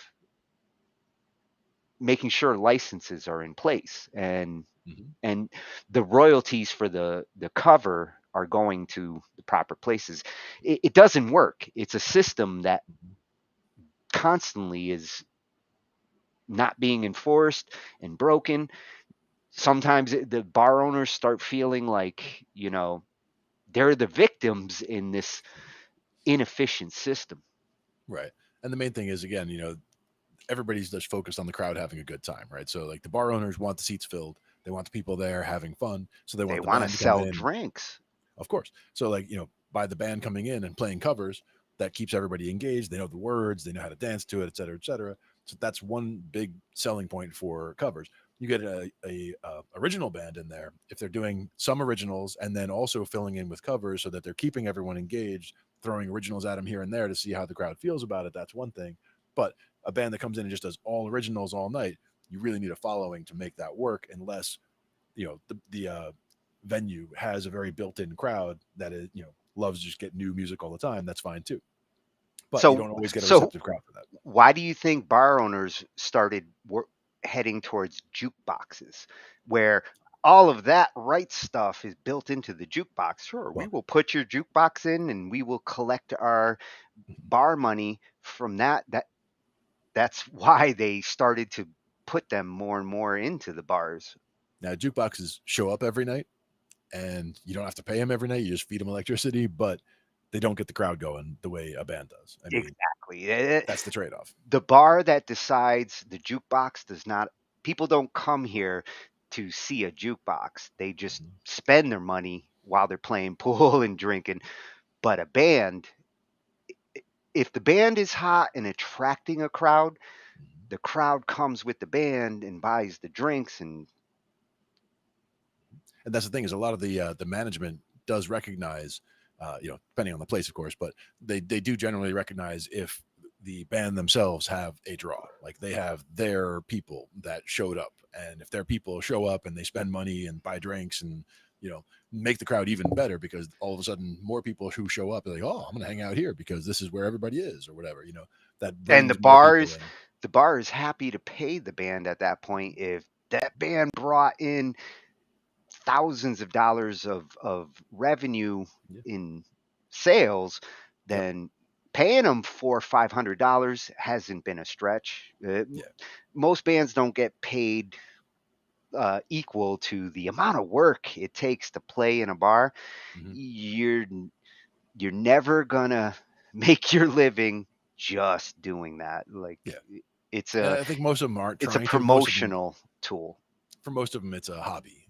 [SPEAKER 2] making sure licenses are in place, and the royalties for the cover are going to the proper places. It doesn't work. It's a system that constantly is not being enforced and broken. Sometimes the bar owners start feeling like, they're the victims in this inefficient system.
[SPEAKER 1] Right. And the main thing is, again, everybody's just focused on the crowd having a good time, right? So like the bar owners want the seats filled. They want the people there having fun. So they
[SPEAKER 2] They
[SPEAKER 1] want the
[SPEAKER 2] want
[SPEAKER 1] band
[SPEAKER 2] to
[SPEAKER 1] to come
[SPEAKER 2] sell
[SPEAKER 1] in.
[SPEAKER 2] drinks.
[SPEAKER 1] Of course. So like, by the band coming in and playing covers, that keeps everybody engaged. They know the words, they know how to dance to it, et cetera, et cetera. So that's one big selling point for covers. You get a original band in there if they're doing some originals and then also filling in with covers so that they're keeping everyone engaged, throwing originals at them here and there to see how the crowd feels about it. That's one thing. But a band that comes in and just does all originals all night, you really need a following to make that work, unless the venue has a very built-in crowd that is loves to just get new music all the time. That's fine too, but you don't always get a receptive crowd for that.
[SPEAKER 2] Why do you think bar owners started heading towards jukeboxes, where all of that right stuff is built into the jukebox? Sure, we will put your jukebox in and we will collect our bar money from that. That's why they started to put them more and more into the bars.
[SPEAKER 1] Now jukeboxes show up every night and you don't have to pay them every night. You just feed them electricity, but they don't get the crowd going the way a band does. I mean,
[SPEAKER 2] exactly.
[SPEAKER 1] That's the trade-off.
[SPEAKER 2] The bar that decides the jukebox does not, people don't come here to see a jukebox. They just spend their money while they're playing pool and drinking. But a band, if the band is hot and attracting a crowd, the crowd comes with the band and buys the drinks. And
[SPEAKER 1] that's the thing, is a lot of the management does recognize, depending on the place, of course, but they do generally recognize if the band themselves have a draw, like they have their people that showed up, and if their people show up and they spend money and buy drinks and make the crowd even better, because all of a sudden more people who show up are like, oh, I'm gonna hang out here because this is where everybody is, or whatever, that.
[SPEAKER 2] And the bar is happy to pay the band at that point. If that band brought in thousands of dollars of revenue in sales, then paying them $400 or $500 hasn't been a stretch. Most bands don't get paid equal to the amount of work it takes to play in a bar. You're never gonna make your living just doing that. Like, it's
[SPEAKER 1] I think most of them aren't.
[SPEAKER 2] It's a promotional tool.
[SPEAKER 1] For most of them, it's a hobby.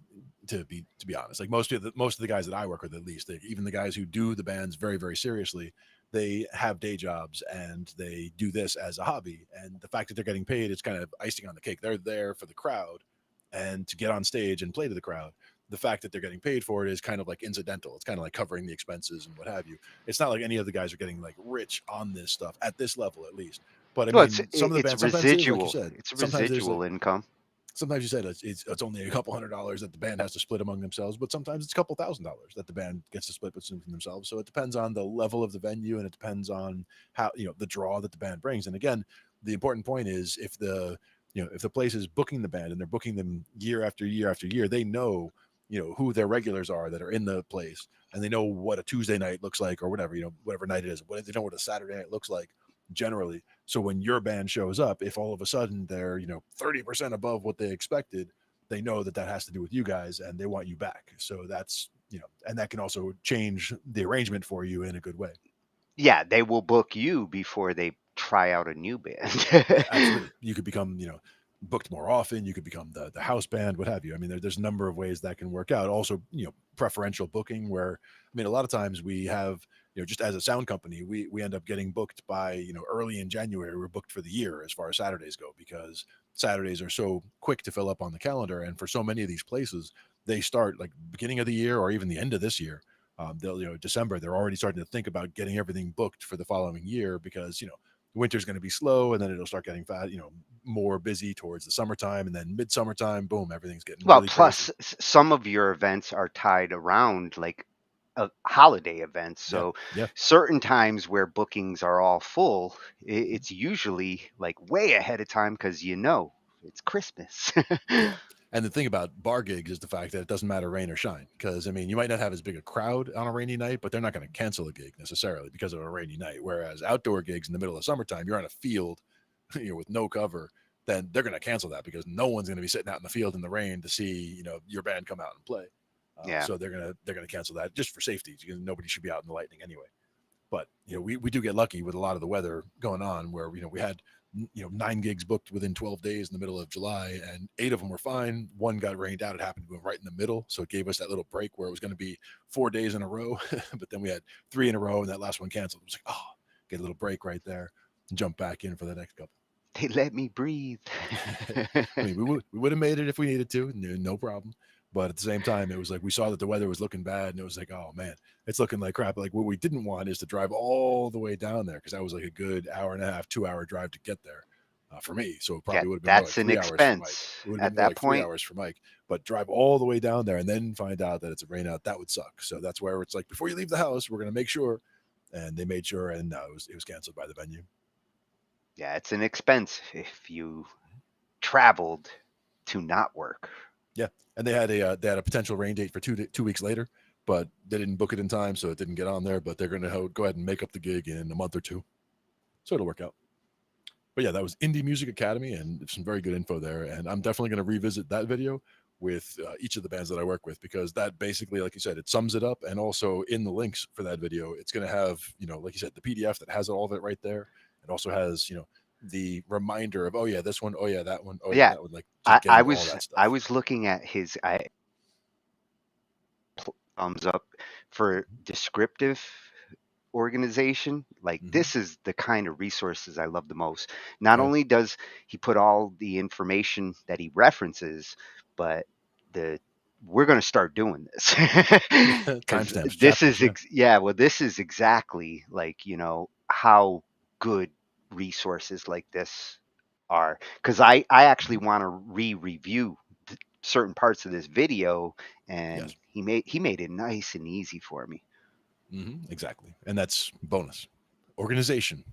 [SPEAKER 1] To be honest, like most of the guys that I work with, at least, even the guys who do the bands very, very seriously, they have day jobs and they do this as a hobby. And the fact that they're getting paid is kind of icing on the cake. They're there for the crowd and to get on stage and play to the crowd. The fact that they're getting paid for it is kind of like incidental. It's kind of like covering the expenses and what have you. It's not like any of the guys are getting like rich on this stuff at this level, at least. But I mean, some of the bands,
[SPEAKER 2] residual.
[SPEAKER 1] Like you said,
[SPEAKER 2] it's residual income.
[SPEAKER 1] Sometimes you said it's only a couple $100s that the band has to split among themselves, but sometimes it's a couple $1,000 that the band gets to split between themselves. So it depends on the level of the venue, and it depends on how, the draw that the band brings. And again, the important point is if the place is booking the band and they're booking them year after year after year, they know, who their regulars are that are in the place, and they know what a Tuesday night looks like, or whatever, whatever night it is. They know what a Saturday night looks like generally. So when your band shows up, if all of a sudden they're 30% above what they expected, they know that has to do with you guys and they want you back. So that's and that can also change the arrangement for you in a good way.
[SPEAKER 2] Yeah, they will book you before they try out a new band.
[SPEAKER 1] Absolutely. You could become booked more often. You could become the house band, what have you. I mean, there's a number of ways that can work out. Also, preferential booking, where a lot of times we have just as a sound company, we end up getting booked by, early in January, we're booked for the year as far as Saturdays go, because Saturdays are so quick to fill up on the calendar. And for so many of these places, they start like beginning of the year or even the end of this year. They'll, December, they're already starting to think about getting everything booked for the following year, because, winter's going to be slow, and then it'll start getting fast, more busy towards the summertime, and then midsummertime, boom, everything's getting really
[SPEAKER 2] plus
[SPEAKER 1] crazy.
[SPEAKER 2] Some of your events are tied around like holiday events, so certain times where bookings are all full, it's usually like way ahead of time, because it's Christmas.
[SPEAKER 1] And the thing about bar gigs is the fact that it doesn't matter rain or shine, because you might not have as big a crowd on a rainy night, but they're not going to cancel a gig necessarily because of a rainy night. Whereas outdoor gigs in the middle of summertime, you're on a field with no cover, then they're going to cancel that because no one's going to be sitting out in the field in the rain to see, your band come out and play.
[SPEAKER 2] Yeah.
[SPEAKER 1] So they're gonna cancel that just for safety, because nobody should be out in the lightning anyway. But we do get lucky with a lot of the weather going on, where we had 9 gigs booked within 12 days in the middle of July, and 8 of them were fine. One got rained out. It happened to be right in the middle, so it gave us that little break where it was going to be 4 days in a row. But then we had 3 in a row, and that last one canceled. It was like, oh, get a little break right there, and jump back in for the next couple.
[SPEAKER 2] They let me breathe.
[SPEAKER 1] I mean, we would have made it if we needed to, no problem. But at the same time, it was like we saw that the weather was looking bad, and it was like, oh man, it's looking like crap. Like, what we didn't want is to drive all the way down there, because that was like a good hour and a half, 2-hour drive to get there for me. So it probably would have been
[SPEAKER 2] that's
[SPEAKER 1] more like
[SPEAKER 2] an
[SPEAKER 1] 3 hours for Mike.
[SPEAKER 2] expense
[SPEAKER 1] It would
[SPEAKER 2] at
[SPEAKER 1] have been
[SPEAKER 2] that
[SPEAKER 1] more like
[SPEAKER 2] point.
[SPEAKER 1] 3 hours for Mike, but drive all the way down there and then find out that it's a rain out, that would suck. So that's where it's like, before you leave the house, we're going to make sure. And they made sure, and it was canceled by the venue.
[SPEAKER 2] Yeah, it's an expense if you traveled to not work.
[SPEAKER 1] Yeah, and they had a potential rain date for 2 weeks later, but they didn't book it in time, so it didn't get on there. But they're going to go ahead and make up the gig in a month or 2, so it'll work out. But yeah, that was Indie Music Academy, and some very good info there. And I'm definitely going to revisit that video with each of the bands that I work with, because that basically, like you said, it sums it up. And also in the links for that video, it's going to have, like you said, the PDF that has all of it right there. It also has, the reminder of, oh yeah, this one, oh yeah, that one, oh yeah, that one. Like,
[SPEAKER 2] I
[SPEAKER 1] all that stuff.
[SPEAKER 2] I was looking at his thumbs up for descriptive organization. Like, this is the kind of resources I love the most. Not only does he put all the information that he references, but we're going to start doing this.
[SPEAKER 1] Timestamps.
[SPEAKER 2] This is this is exactly like, how good resources like this are, because I actually want to review certain parts of this video, and he made it nice and easy for me.
[SPEAKER 1] Exactly. And that's bonus organization.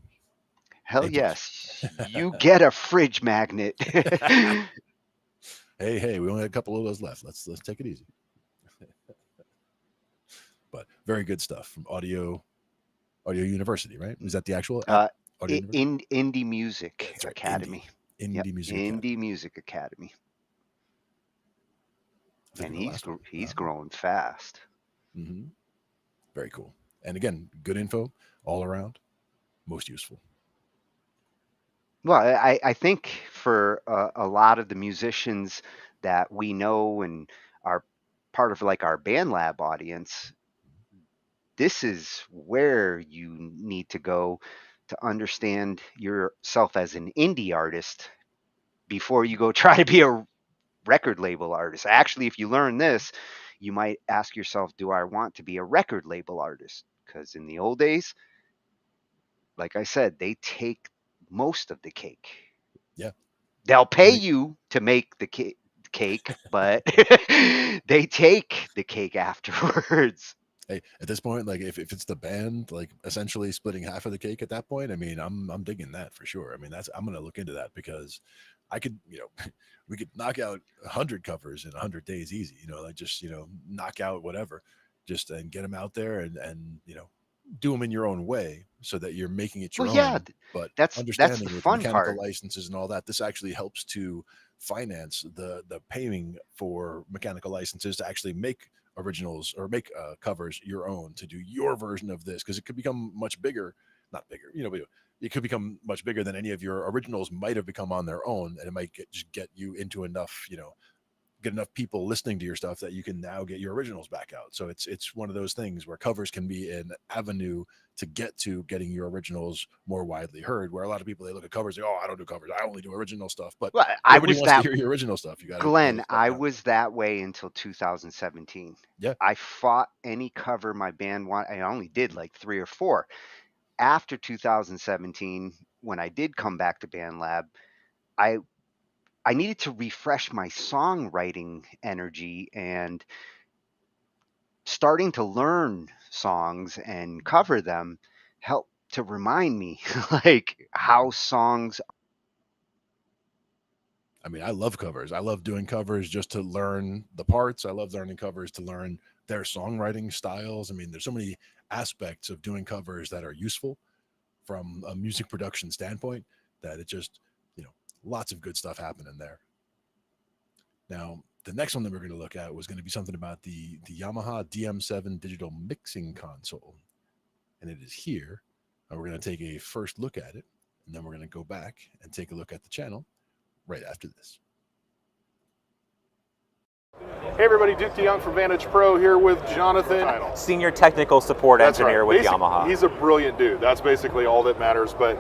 [SPEAKER 2] Hell yes. You get a fridge magnet.
[SPEAKER 1] Hey, we only had a couple of those left. Let's take it easy. But very good stuff from Audio University, right? Is that the actual
[SPEAKER 2] Indie Music Academy.
[SPEAKER 1] Indie Music
[SPEAKER 2] Indie Music Academy. And he's growing fast.
[SPEAKER 1] Very cool. And again, good info all around, most useful.
[SPEAKER 2] Well, I think for a lot of the musicians that we know and are part of like our Band Lab audience, this is where you need to go to understand yourself as an indie artist before you go try to be a record label artist. Actually, if you learn this, you might ask yourself, do I want to be a record label artist? Because in the old days, like I said, they take most of the cake.
[SPEAKER 1] Yeah.
[SPEAKER 2] They'll pay you to make the cake, but they take the cake afterwards.
[SPEAKER 1] Hey, at this point, like if it's the band, like essentially splitting half of the cake at that point, I mean, I'm digging that for sure. I mean, I'm going to look into that, because I could, we could knock out 100 covers in 100 days easy, like just, knock out whatever, just and get them out there and do them in your own way so that you're making it your own. But
[SPEAKER 2] that's
[SPEAKER 1] understanding
[SPEAKER 2] the
[SPEAKER 1] with
[SPEAKER 2] fun
[SPEAKER 1] mechanical
[SPEAKER 2] part.
[SPEAKER 1] licenses and all that, this actually helps to finance the paying for mechanical licenses to actually make originals or make covers your own, to do your version of this, because it could become much bigger, not bigger, but it could become much bigger than any of your originals might have become on their own, and it might just get you into enough, get enough people listening to your stuff that you can now get your originals back out. So it's one of those things where covers can be an avenue to get to getting your originals more widely heard, where a lot of people, they look at covers, oh, I don't do covers, I only do original stuff. But everybody wants to hear your original stuff. You got
[SPEAKER 2] Glenn, I was that way until 2017.
[SPEAKER 1] Yeah.
[SPEAKER 2] I fought any cover my band wanted. I only did like 3 or 4. After 2017, when I did come back to Band Lab, I needed to refresh my songwriting energy, and starting to learn songs and cover them helped to remind me like how songs.
[SPEAKER 1] I mean, I love covers. I love doing covers just to learn the parts. I love learning covers to learn their songwriting styles. I mean, there's so many aspects of doing covers that are useful from a music production standpoint that it just, Lots of good stuff happening there. Now, the next one that we're going to look at was going to be something about the Yamaha DM7 digital mixing console. And it is here. And we're going to take a first look at it. And then we're going to go back and take a look at the channel right after this.
[SPEAKER 10] Hey everybody, Duke DeYoung from Vantage Pro here with Jonathan.
[SPEAKER 11] Senior Technical Support Engineer with Yamaha.
[SPEAKER 10] He's a brilliant dude. That's basically all that matters. But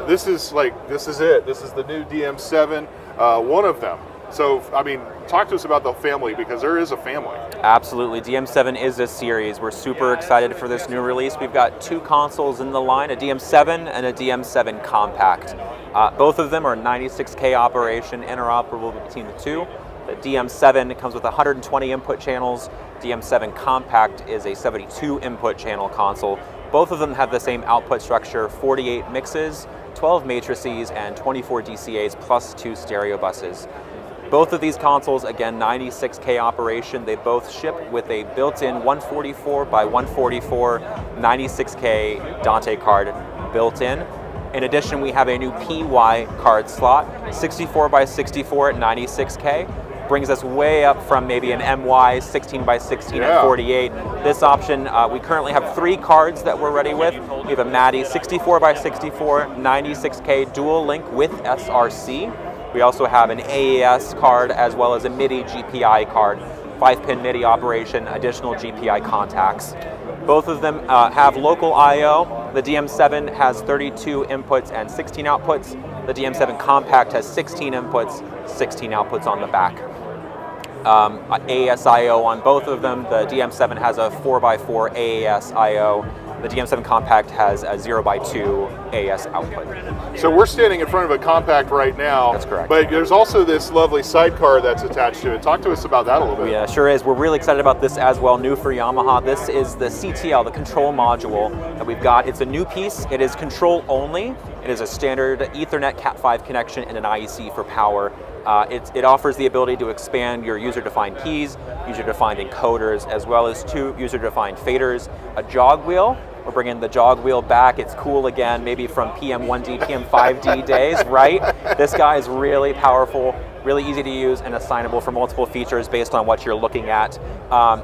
[SPEAKER 10] this is it. This is the new DM7, one of them. So, I mean, talk to us about the family, because there is a family.
[SPEAKER 11] Absolutely. DM7 is a series. We're super excited for this new release. We've got 2 consoles in the line, a DM7 and a DM7 Compact. Both of them are 96K operation, interoperable between the two. The DM7 comes with 120 input channels. DM7 Compact is a 72 input channel console. Both of them have the same output structure, 48 mixes, 12 matrices, and 24 DCAs plus 2 stereo buses. Both of these consoles, again, 96K operation. They both ship with a built-in 144 by 144 96K Dante card built in. In addition, we have a new PY card slot, 64 by 64 at 96K. Brings us way up from maybe an MY 16 by 16 at 48. This option, we currently have 3 cards that we're ready with. We have a MADI 64 by 64 96K dual link with SRC. We also have an AAS card as well as a MIDI GPI card, 5-pin MIDI operation, additional GPI contacts. Both of them have local I/O. The DM7 has 32 inputs and 16 outputs. The DM7 Compact has 16 inputs, 16 outputs on the back. AAS I/O on both of them. The DM7 has a 4x4 AAS I/O. The DM7 Compact has a 0x2 AAS output.
[SPEAKER 10] So we're standing in front of a Compact right now.
[SPEAKER 11] That's correct.
[SPEAKER 10] But there's also this lovely sidecar that's attached to it. Talk to us about that a little bit.
[SPEAKER 11] Yeah, sure is. We're really excited about this as well, new for Yamaha. This is the CTL, the control module that we've got. It's a new piece. It is control only. It is a standard Ethernet Cat5 connection and an IEC for power. It offers the ability to expand your user-defined keys, user-defined encoders, as well as 2 user-defined faders, a jog wheel. We're bringing the jog wheel back. It's cool again, maybe from PM1D, PM5D days, right? This guy is really powerful, really easy to use, and assignable for multiple features based on what you're looking at.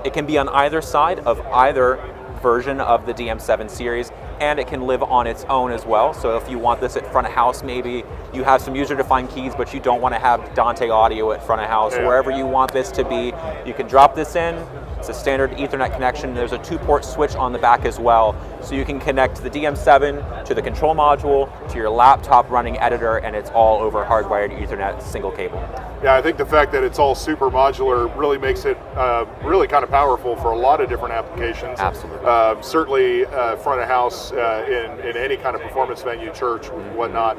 [SPEAKER 11] It can be on either side of either version of the DM7 series, and it can live on its own as well. So if you want this at front of house, maybe you have some user-defined keys, but you don't want to have Dante audio at front of house. Wherever you want this to be, you can drop this in. It's a standard Ethernet connection. There's a 2-port switch on the back as well. So you can connect the DM7 to the control module, to your laptop running editor, and it's all over hardwired Ethernet single cable.
[SPEAKER 10] Yeah, I think the fact that it's all super modular really makes it really kind of powerful for a lot of different applications.
[SPEAKER 11] Absolutely.
[SPEAKER 10] Certainly front of house in any kind of performance venue, church, whatnot.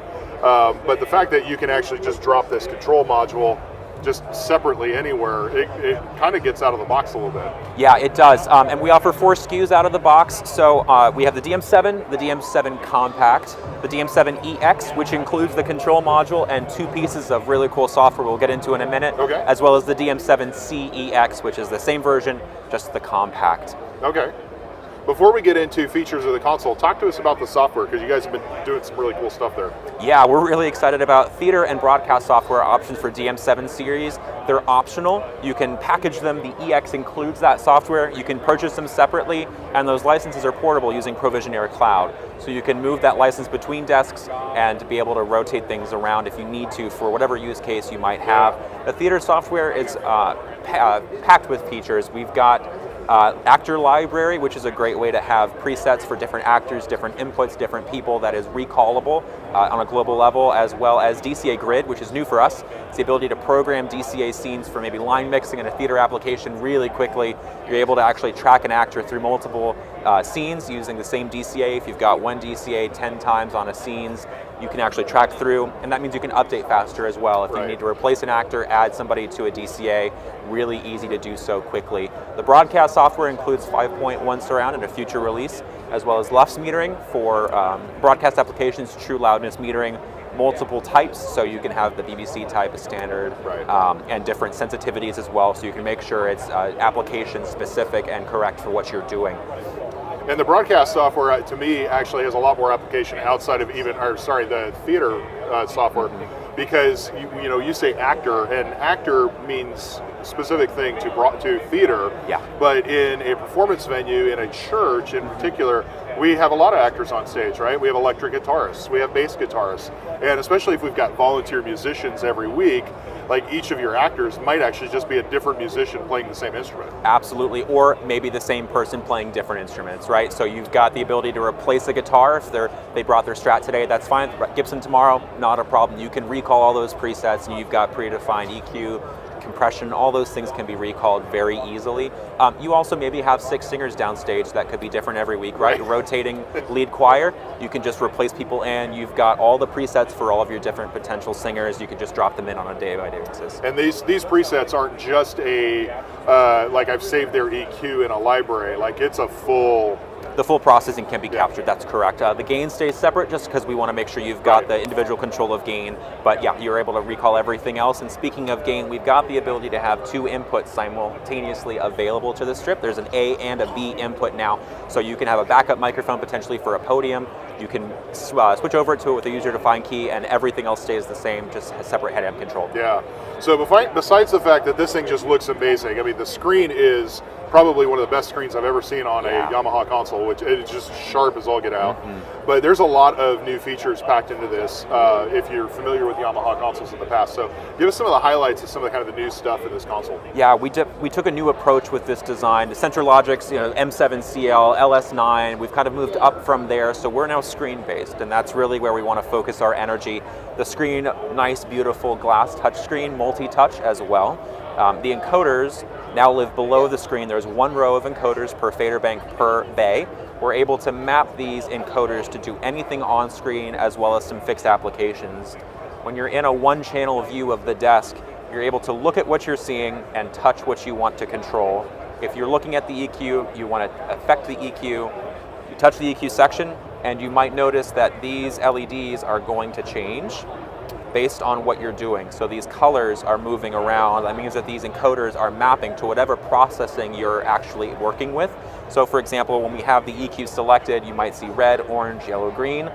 [SPEAKER 10] But the fact that you can actually just drop this control module just separately anywhere, it kind of gets out of the box a little bit.
[SPEAKER 11] Yeah, it does. And we offer 4 SKUs out of the box. So we have the DM7, the DM7 Compact, the DM7 EX, which includes the control module and 2 pieces of really cool software we'll get into in a minute, as well as the DM7 CEX, which is the same version, just the Compact.
[SPEAKER 10] Okay. Before we get into features of the console, talk to us about the software, because you guys have been doing some really cool stuff there.
[SPEAKER 11] Yeah, we're really excited about theater and broadcast software options for DM7 series. They're optional. You can package them. The EX includes that software. You can purchase them separately, and those licenses are portable using Provisionaire Cloud. So you can move that license between desks and be able to rotate things around if you need to for whatever use case you might have. The theater software is packed with features. We've got Actor Library, which is a great way to have presets for different actors, different inputs, different people that is recallable on a global level, as well as DCA Grid, which is new for us. It's the ability to program DCA scenes for maybe line mixing in a theater application really quickly. You're able to actually track an actor through multiple scenes using the same DCA. If you've got one DCA 10 times on a scenes, you can actually track through, and that means you can update faster as well. If you need to replace an actor, add somebody to a DCA, really easy to do so quickly. The broadcast software includes 5.1 surround and a future release, as well as LUFS metering for broadcast applications, true loudness metering, multiple types, so you can have the BBC type as standard, and different sensitivities as well, so you can make sure it's application specific and correct for what you're doing.
[SPEAKER 10] And the broadcast software, to me, actually has a lot more application outside of the theater software. because you say actor, and actor means specific thing to theater.
[SPEAKER 11] Yeah.
[SPEAKER 10] But in a performance venue, in a church in particular, we have a lot of actors on stage, right? We have electric guitarists, we have bass guitarists, and especially if we've got volunteer musicians every week, like each of your actors might actually just be a different musician playing the same instrument.
[SPEAKER 11] Absolutely, or maybe the same person playing different instruments, right? So you've got the ability to replace a guitar. If they brought their Strat today, that's fine. Gibson tomorrow, not a problem. You can recall all those presets, and you've got predefined EQ, compression, all those things can be recalled very easily. You also maybe have 6 singers downstage that could be different every week, right? Rotating lead choir, you can just replace people in. You've got all the presets for all of your different potential singers. You can just drop them in on a day-by-day basis.
[SPEAKER 10] And these presets aren't just like I've saved their EQ in a library, like it's a full...
[SPEAKER 11] The full processing can be captured, that's correct. The gain stays separate just because we want to make sure you've got the individual control of gain, but yeah, you're able to recall everything else. And speaking of gain, we've got the ability to have 2 inputs simultaneously available to the strip. There's an A and a B input now, so you can have a backup microphone potentially for a podium. You can switch over to it with a user-defined key, and everything else stays the same, just a separate head-amp control.
[SPEAKER 10] Yeah, so besides the fact that this thing just looks amazing, I mean, the screen is probably one of the best screens I've ever seen on a Yamaha console, which it's just sharp as all get out. But there's a lot of new features packed into this if you're familiar with Yamaha consoles in the past. So give us some of the highlights of some of the kind of the new stuff in this console.
[SPEAKER 11] Yeah, we took a new approach with this design. The Central Logic's M7CL, LS9, we've kind of moved up from there, so we're now screen-based, and that's really where we want to focus our energy. The screen, nice, beautiful glass touchscreen, multi-touch as well. The encoders now live below the screen. There's 1 row of encoders per fader bank per bay. We're able to map these encoders to do anything on screen as well as some fixed applications. When you're in a 1-channel view of the desk, you're able to look at what you're seeing and touch what you want to control. If you're looking at the EQ, you want to affect the EQ, you touch the EQ section, and you might notice that these LEDs are going to change based on what you're doing. So these colors are moving around. That means that these encoders are mapping to whatever processing you're actually working with. So for example, when we have the EQ selected, you might see red, orange, yellow, green,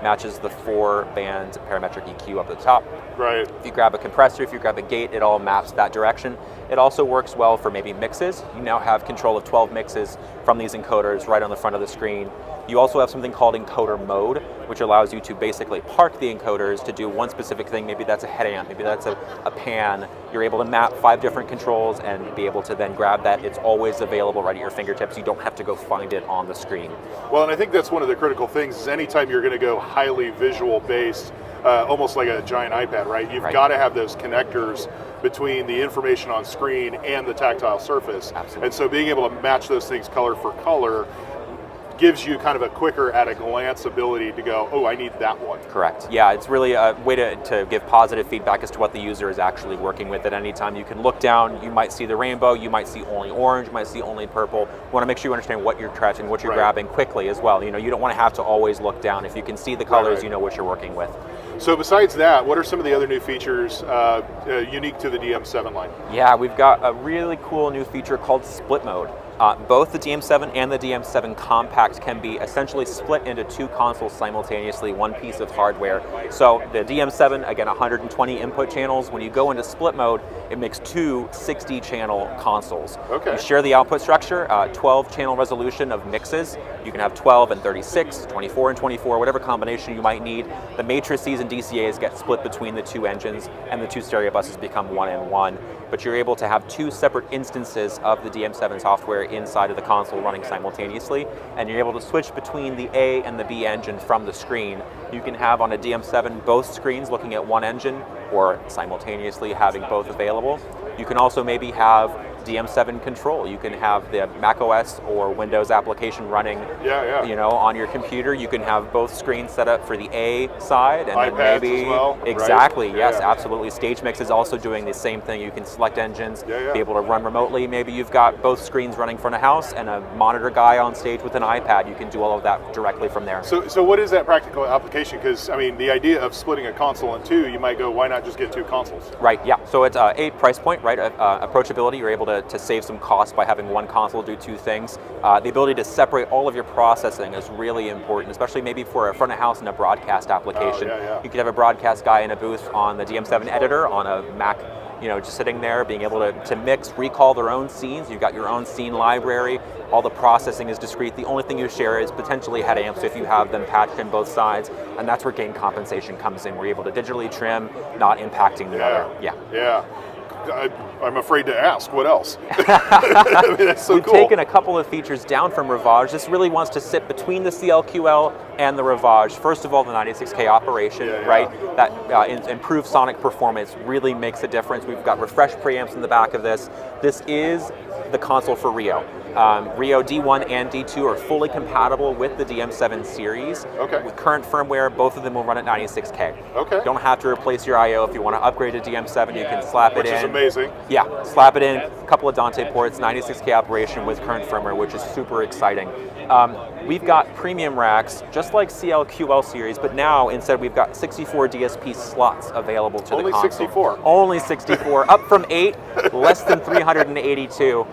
[SPEAKER 11] matches the 4-band parametric EQ up at the top.
[SPEAKER 10] Right.
[SPEAKER 11] If you grab a compressor, if you grab a gate, it all maps that direction. It also works well for maybe mixes. You now have control of 12 mixes from these encoders right on the front of the screen. You also have something called encoder mode, which allows you to basically park the encoders to do one specific thing. Maybe that's a head amp, maybe that's a pan. You're able to map 5 different controls and be able to then grab that. It's always available right at your fingertips. You don't have to go find it on the screen.
[SPEAKER 10] Well, and I think that's one of the critical things is anytime you're going to go highly visual based, almost like a giant iPad, right? You've got to have those connectors between the information on screen and the tactile surface.
[SPEAKER 11] Absolutely.
[SPEAKER 10] And so being able to match those things color for color gives you kind of a quicker at a glance ability to go, oh, I need that one.
[SPEAKER 11] Correct. Yeah, it's really a way to give positive feedback as to what the user is actually working with at any time. You can look down, you might see the rainbow, you might see only orange, you might see only purple. You want to make sure you understand what you're touching, what you're grabbing quickly as well. You know, you don't want to have to always look down. If you can see the colors, you know what you're working with.
[SPEAKER 10] So besides that, what are some of the other new features unique to the DM7 line?
[SPEAKER 11] Yeah, we've got a really cool new feature called split mode. Both the DM7 and the DM7 Compact can be essentially split into 2 consoles simultaneously, one piece of hardware. So the DM7, again, 120 input channels. When you go into split mode, it makes 2 60-channel consoles.
[SPEAKER 10] Okay.
[SPEAKER 11] You share the output structure, 12-channel resolution of mixes. You can have 12 and 36, 24 and 24, whatever combination you might need. The matrices and DCAs get split between the 2 engines, and the 2 stereo buses become 1 and 1. But you're able to have 2 separate instances of the DM7 software inside of the console running simultaneously, and you're able to switch between the A and the B engine from the screen. You can have on a DM7 both screens looking at one engine, or simultaneously having both available. You can also maybe have DM7 control. You can have the macOS or Windows application running you know, on your computer. You can have both screens set up for the A side and
[SPEAKER 10] iPads
[SPEAKER 11] then maybe
[SPEAKER 10] as well,
[SPEAKER 11] exactly,
[SPEAKER 10] right?
[SPEAKER 11] yes, absolutely. Stage Mix is also doing the same thing. You can select engines, be able to run remotely. Maybe you've got both screens running front of house and a monitor guy on stage with an iPad. You can do all of that directly from there.
[SPEAKER 10] So what is that practical application? Because I mean, the idea of splitting a console in 2, you might go, why not just get 2 consoles?
[SPEAKER 11] Right, yeah. So it's a price point, right? Approachability. You're able to to save some cost by having one console do two things. The ability to separate all of your processing is really important, especially maybe for a front of house and a broadcast application. You could have a broadcast guy in a booth on the DM7 editor on a Mac, just sitting there, being able to mix, recall their own scenes. You've got your own scene library. All the processing is discrete. The only thing you share is potentially head amps if you have them patched in both sides, and that's where gain compensation comes in. We're able to digitally trim, not impacting the other.
[SPEAKER 10] Yeah. I'm afraid to ask, what else? I mean, that's so
[SPEAKER 11] We've
[SPEAKER 10] cool.
[SPEAKER 11] taken a couple of features down from Rivage. This really wants to sit between the CLQL and the Rivage. First of all, the 96K operation, right? That improved sonic performance really makes a difference. We've got refresh preamps in the back of this. This is the console for Rio. Rio D1 and D2 are fully compatible with the DM7 series. With current firmware, both of them will run at 96K. You don't have to replace your I/O. If you want to upgrade to DM7, you can slap it in.
[SPEAKER 10] Which is amazing.
[SPEAKER 11] Yeah, slap it in, a couple of Dante ports, 96K operation with current firmware, which is super exciting. We've got premium racks, just like CLQL series, but now instead we've got 64 DSP slots available to the console.
[SPEAKER 10] Only 64?
[SPEAKER 11] Only 64, up from 8, less than 382.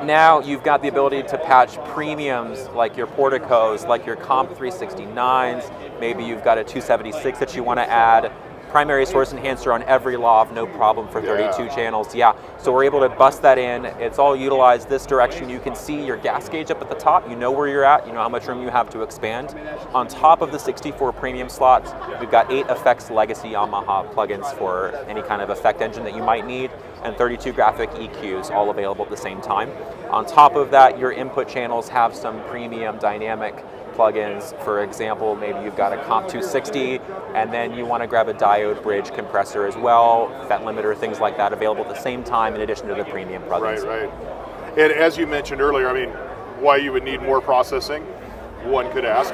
[SPEAKER 11] Now you've got the ability to patch premiums like your Porticos, like your Comp 369s, maybe you've got a 276 that you want to add. Primary source enhancer on every lav, no problem for 32 channels. So we're able to bust that in. It's all utilized this direction. You can see your gas gauge up at the top. You know where you're at. You know how much room you have to expand. On top of the 64 premium slots, we've got 8 effects legacy Yamaha plugins for any kind of effect engine that you might need, and 32 graphic EQs, all available at the same time. On top of that, your input channels have some premium dynamic plugins. For example, maybe you've got a Comp 260 and then you want to grab a diode bridge compressor as well, FET limiter, things like that available at the same time in addition to the premium plugins.
[SPEAKER 10] Right. And as you mentioned earlier, I mean, why you would need more processing, one could ask.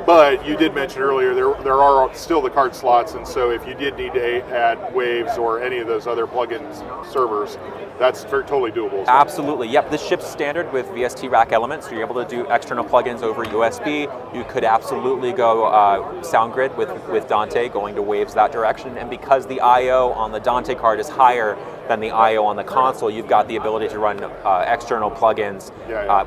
[SPEAKER 10] But you did mention earlier there are still the card slots, and so if you did need to add Waves or any of those other plugins servers, that's totally doable.
[SPEAKER 11] Absolutely, yep. This ships standard with VST rack elements, so you're able to do external plugins over USB. You could absolutely go SoundGrid with Dante, going to Waves that direction, and because the I/O on the Dante card is higher than the I/O on the console, you've got the ability to run external plugins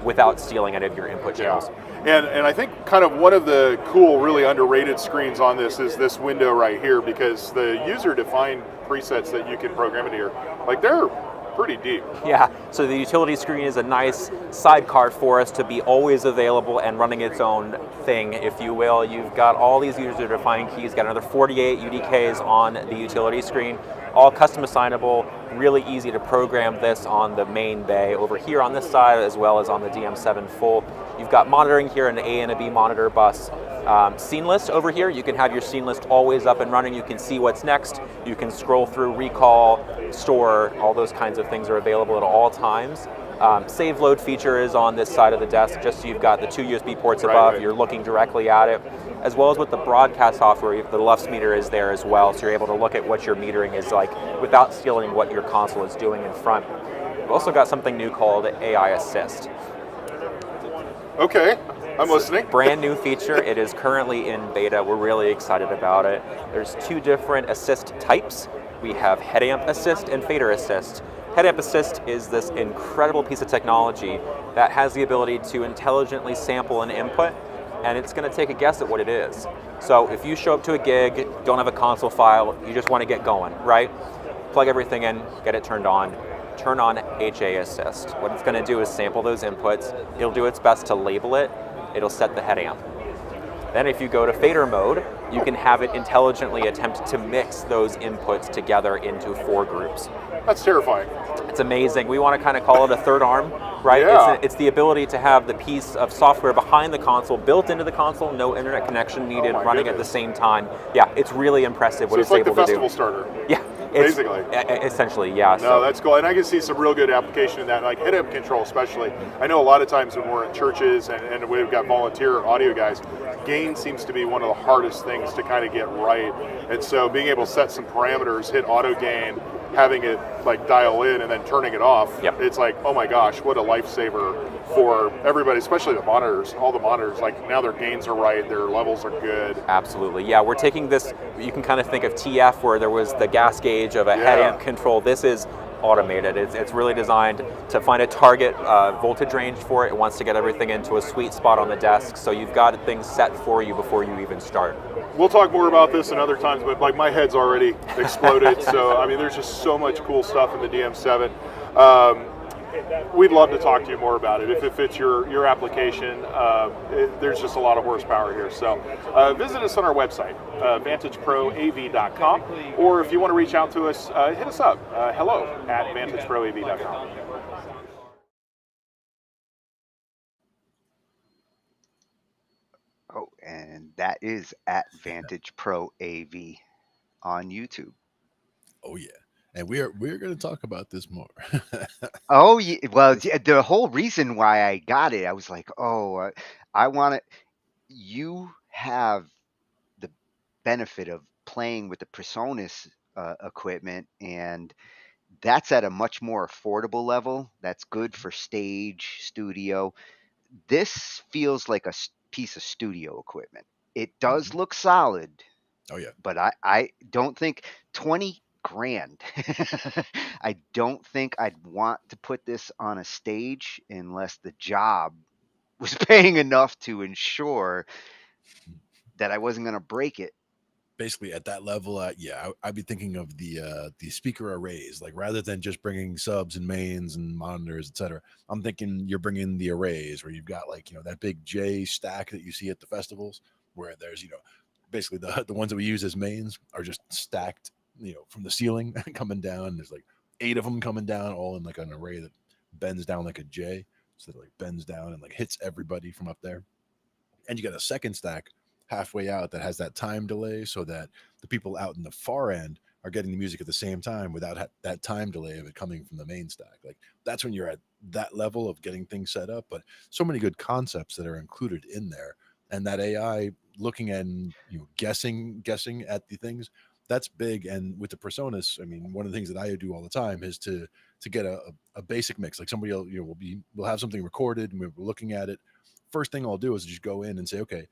[SPEAKER 11] without stealing any of your input channels.
[SPEAKER 10] And I think kind of one of the cool, really underrated screens on this is this window right here, because the user-defined presets that you can program in here, like they're pretty deep.
[SPEAKER 11] Yeah, so the utility screen is a nice sidecar for us to be always available and running its own thing, if you will. You've got all these user-defined keys, got another 48 UDKs on the utility screen, all custom assignable, really easy to program this on the main bay over here on this side as well as on the DM7 full. You've got monitoring here, an A and a B monitor bus. Scene list over here, you can have your scene list always up and running. You can see what's next. You can scroll through, recall, store, all those kinds of things are available at all times. Save load feature is on this side of the desk, just so you've got the 2 USB ports above, you're looking directly at it, as well as with the broadcast software, the LUFS meter is there as well, so you're able to look at what your metering is like without stealing what your console is doing in front. We've also got something new called AI Assist.
[SPEAKER 10] Okay, I'm listening.
[SPEAKER 11] Brand new feature. It is currently in beta. We're really excited about it. There's 2 different assist types. We have head amp assist and fader assist. Head amp assist is this incredible piece of technology that has the ability to intelligently sample an input, and it's going to take a guess at what it is. So if you show up to a gig, don't have a console file, you just want to get going, right? Plug everything in, get it turned on. Turn on HA Assist. What it's going to do is sample those inputs. It'll do its best to label it. It'll set the head amp. Then if you go to fader mode, you can have it intelligently attempt to mix those inputs together into 4 groups.
[SPEAKER 10] That's terrifying.
[SPEAKER 11] It's amazing. We want to kind of call it a third arm, right?
[SPEAKER 10] Yeah.
[SPEAKER 11] It's the ability to have the piece of software behind the console, built into the console, no internet connection needed, running at the same time. Yeah, it's really impressive what it's able to do.
[SPEAKER 10] So it's like the festival starter.
[SPEAKER 11] Yeah.
[SPEAKER 10] Basically.
[SPEAKER 11] Essentially, yeah.
[SPEAKER 10] No, that's cool. And I can see some real good application in that, like head amp control especially. I know a lot of times when we're in churches and we've got volunteer audio guys, gain seems to be one of the hardest things to kind of get right. And so being able to set some parameters, hit auto gain, having it like dial in and then turning it off, it's like, oh my gosh, what a lifesaver for everybody, especially the monitors, all the monitors. Like now their gains are right, their levels are good.
[SPEAKER 11] Absolutely, yeah. We're taking this, you can kind of think of TF where there was the gas gauge of a head amp control. This is automated. It's really designed to find a target voltage range for it. It wants to get everything into a sweet spot on the desk, so you've got things set for you before you even start.
[SPEAKER 10] We'll talk more about this in other times, but like my head's already exploded. So I mean, there's just so much cool stuff in the DM7. We'd love to talk to you more about it. If it fits your application, there's just a lot of horsepower here. So visit us on our website, VantageProAV.com, or if you want to reach out to us, hit us up, hello@VantageProAV.com.
[SPEAKER 2] Oh, and that is at Vantage Pro AV on YouTube.
[SPEAKER 1] Oh yeah, and we're going to talk about this more.
[SPEAKER 2] Oh, yeah. Well, the whole reason why I got it, I was like, oh, I want it. You have the benefit of playing with the PreSonus equipment, and that's at a much more affordable level. That's good for stage, studio. This feels like a piece of studio equipment. It does look solid.
[SPEAKER 1] Oh yeah,
[SPEAKER 2] but I don't think 20 grand. I don't think I'd want to put this on a stage unless the job was paying enough to ensure that I wasn't going to break it.
[SPEAKER 1] Basically at that level, yeah, I'd be thinking of the speaker arrays, like rather than just bringing subs and mains and monitors, etc. I'm thinking you're bringing the arrays where you've got like, that big J stack that you see at the festivals, where there's, basically the ones that we use as mains are just stacked, from the ceiling coming down. There's like 8 of them coming down, all in like an array that bends down like a J, so that it like bends down and like hits everybody from up there. And you got a second stack halfway out that has that time delay, so that the people out in the far end are getting the music at the same time without that time delay of it coming from the main stack. Like that's when you're at that level of getting things set up. But so many good concepts that are included in there, and that AI looking and guessing at the things, that's big. And with the PreSonus, I mean, one of the things that I do all the time is to get a basic mix. Like somebody else, we'll have something recorded and we're looking at it. First thing I'll do is just go in and say, okay,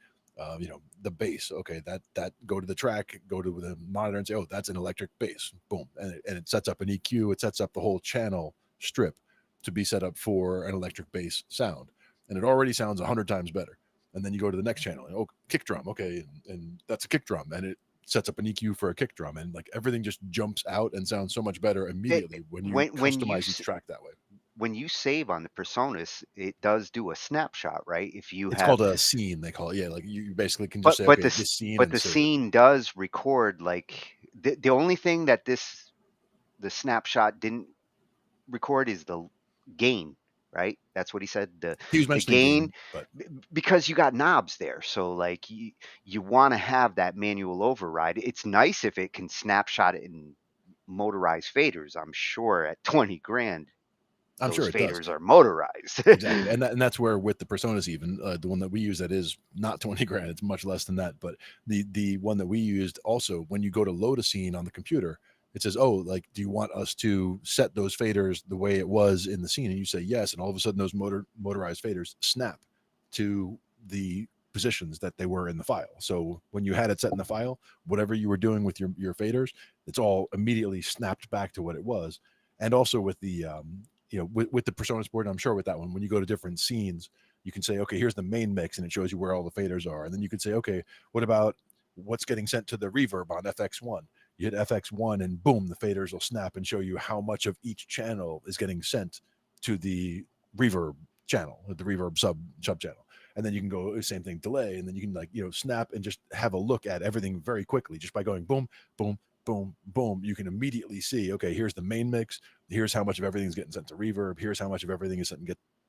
[SPEAKER 1] the bass, okay, that go to the track, go to the monitor and say, oh, that's an electric bass, boom, and it sets up an EQ. It sets up the whole channel strip to be set up for an electric bass sound, and it already sounds 100 times better. And then you go to the next channel and kick drum, okay, and that's a kick drum, and it sets up an EQ for a kick drum, and like everything just jumps out and sounds so much better immediately when you customize each track that way.
[SPEAKER 2] When you save on the PreSonus, it does do a snapshot, right? If you
[SPEAKER 1] it's
[SPEAKER 2] have
[SPEAKER 1] called a scene, they call it. Yeah, like you basically can just say, okay, this scene.
[SPEAKER 2] But the scene does record, like the only thing that the snapshot didn't record is the gain, right? That's what he said.
[SPEAKER 1] He was mentioning gain, but
[SPEAKER 2] because you got knobs there, so like you want to have that manual override. It's nice if it can snapshot it in motorized faders. I'm sure at 20 grand.
[SPEAKER 1] I'm
[SPEAKER 2] those
[SPEAKER 1] sure it
[SPEAKER 2] faders
[SPEAKER 1] does.
[SPEAKER 2] are motorized.
[SPEAKER 1] Exactly, and that's where with the PreSonus, even the one that we use, that is not 20 grand. It's much less than that. But the one that we used, also, when you go to load a scene on the computer, it says, oh, like, do you want us to set those faders the way it was in the scene? And you say yes, and all of a sudden those motorized faders snap to the positions that they were in the file. So when you had it set in the file, whatever you were doing with your faders, it's all immediately snapped back to what it was. And also with the with the PreSonus board, I'm sure with that one, when you go to different scenes, you can say, okay, here's the main mix, and it shows you where all the faders are. And then you could say, okay, what about what's getting sent to the reverb on FX1? You hit FX1 and boom, the faders will snap and show you how much of each channel is getting sent to the reverb channel, the reverb sub channel. And then you can go same thing, delay, and then you can snap and just have a look at everything very quickly just by going boom, boom, boom, boom. You can immediately see, okay, here's the main mix. Here's how much of everything's getting sent to reverb. Here's how much of everything is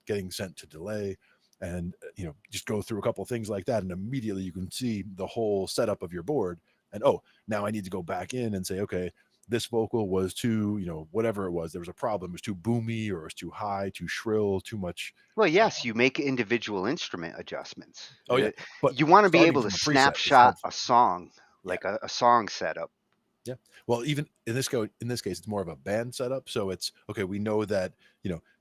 [SPEAKER 1] getting sent to delay. And, just go through a couple of things like that. And immediately you can see the whole setup of your board. And, now I need to go back in and say, okay, this vocal was too, whatever it was. There was a problem. It was too boomy, or it was too high, too shrill, too much.
[SPEAKER 2] Well, yes, you make individual instrument adjustments.
[SPEAKER 1] Oh, yeah.
[SPEAKER 2] But you want to be able to snapshot a song, like a song setup.
[SPEAKER 1] Yeah. Well, even in this case, it's more of a band setup. So it's okay. We know that,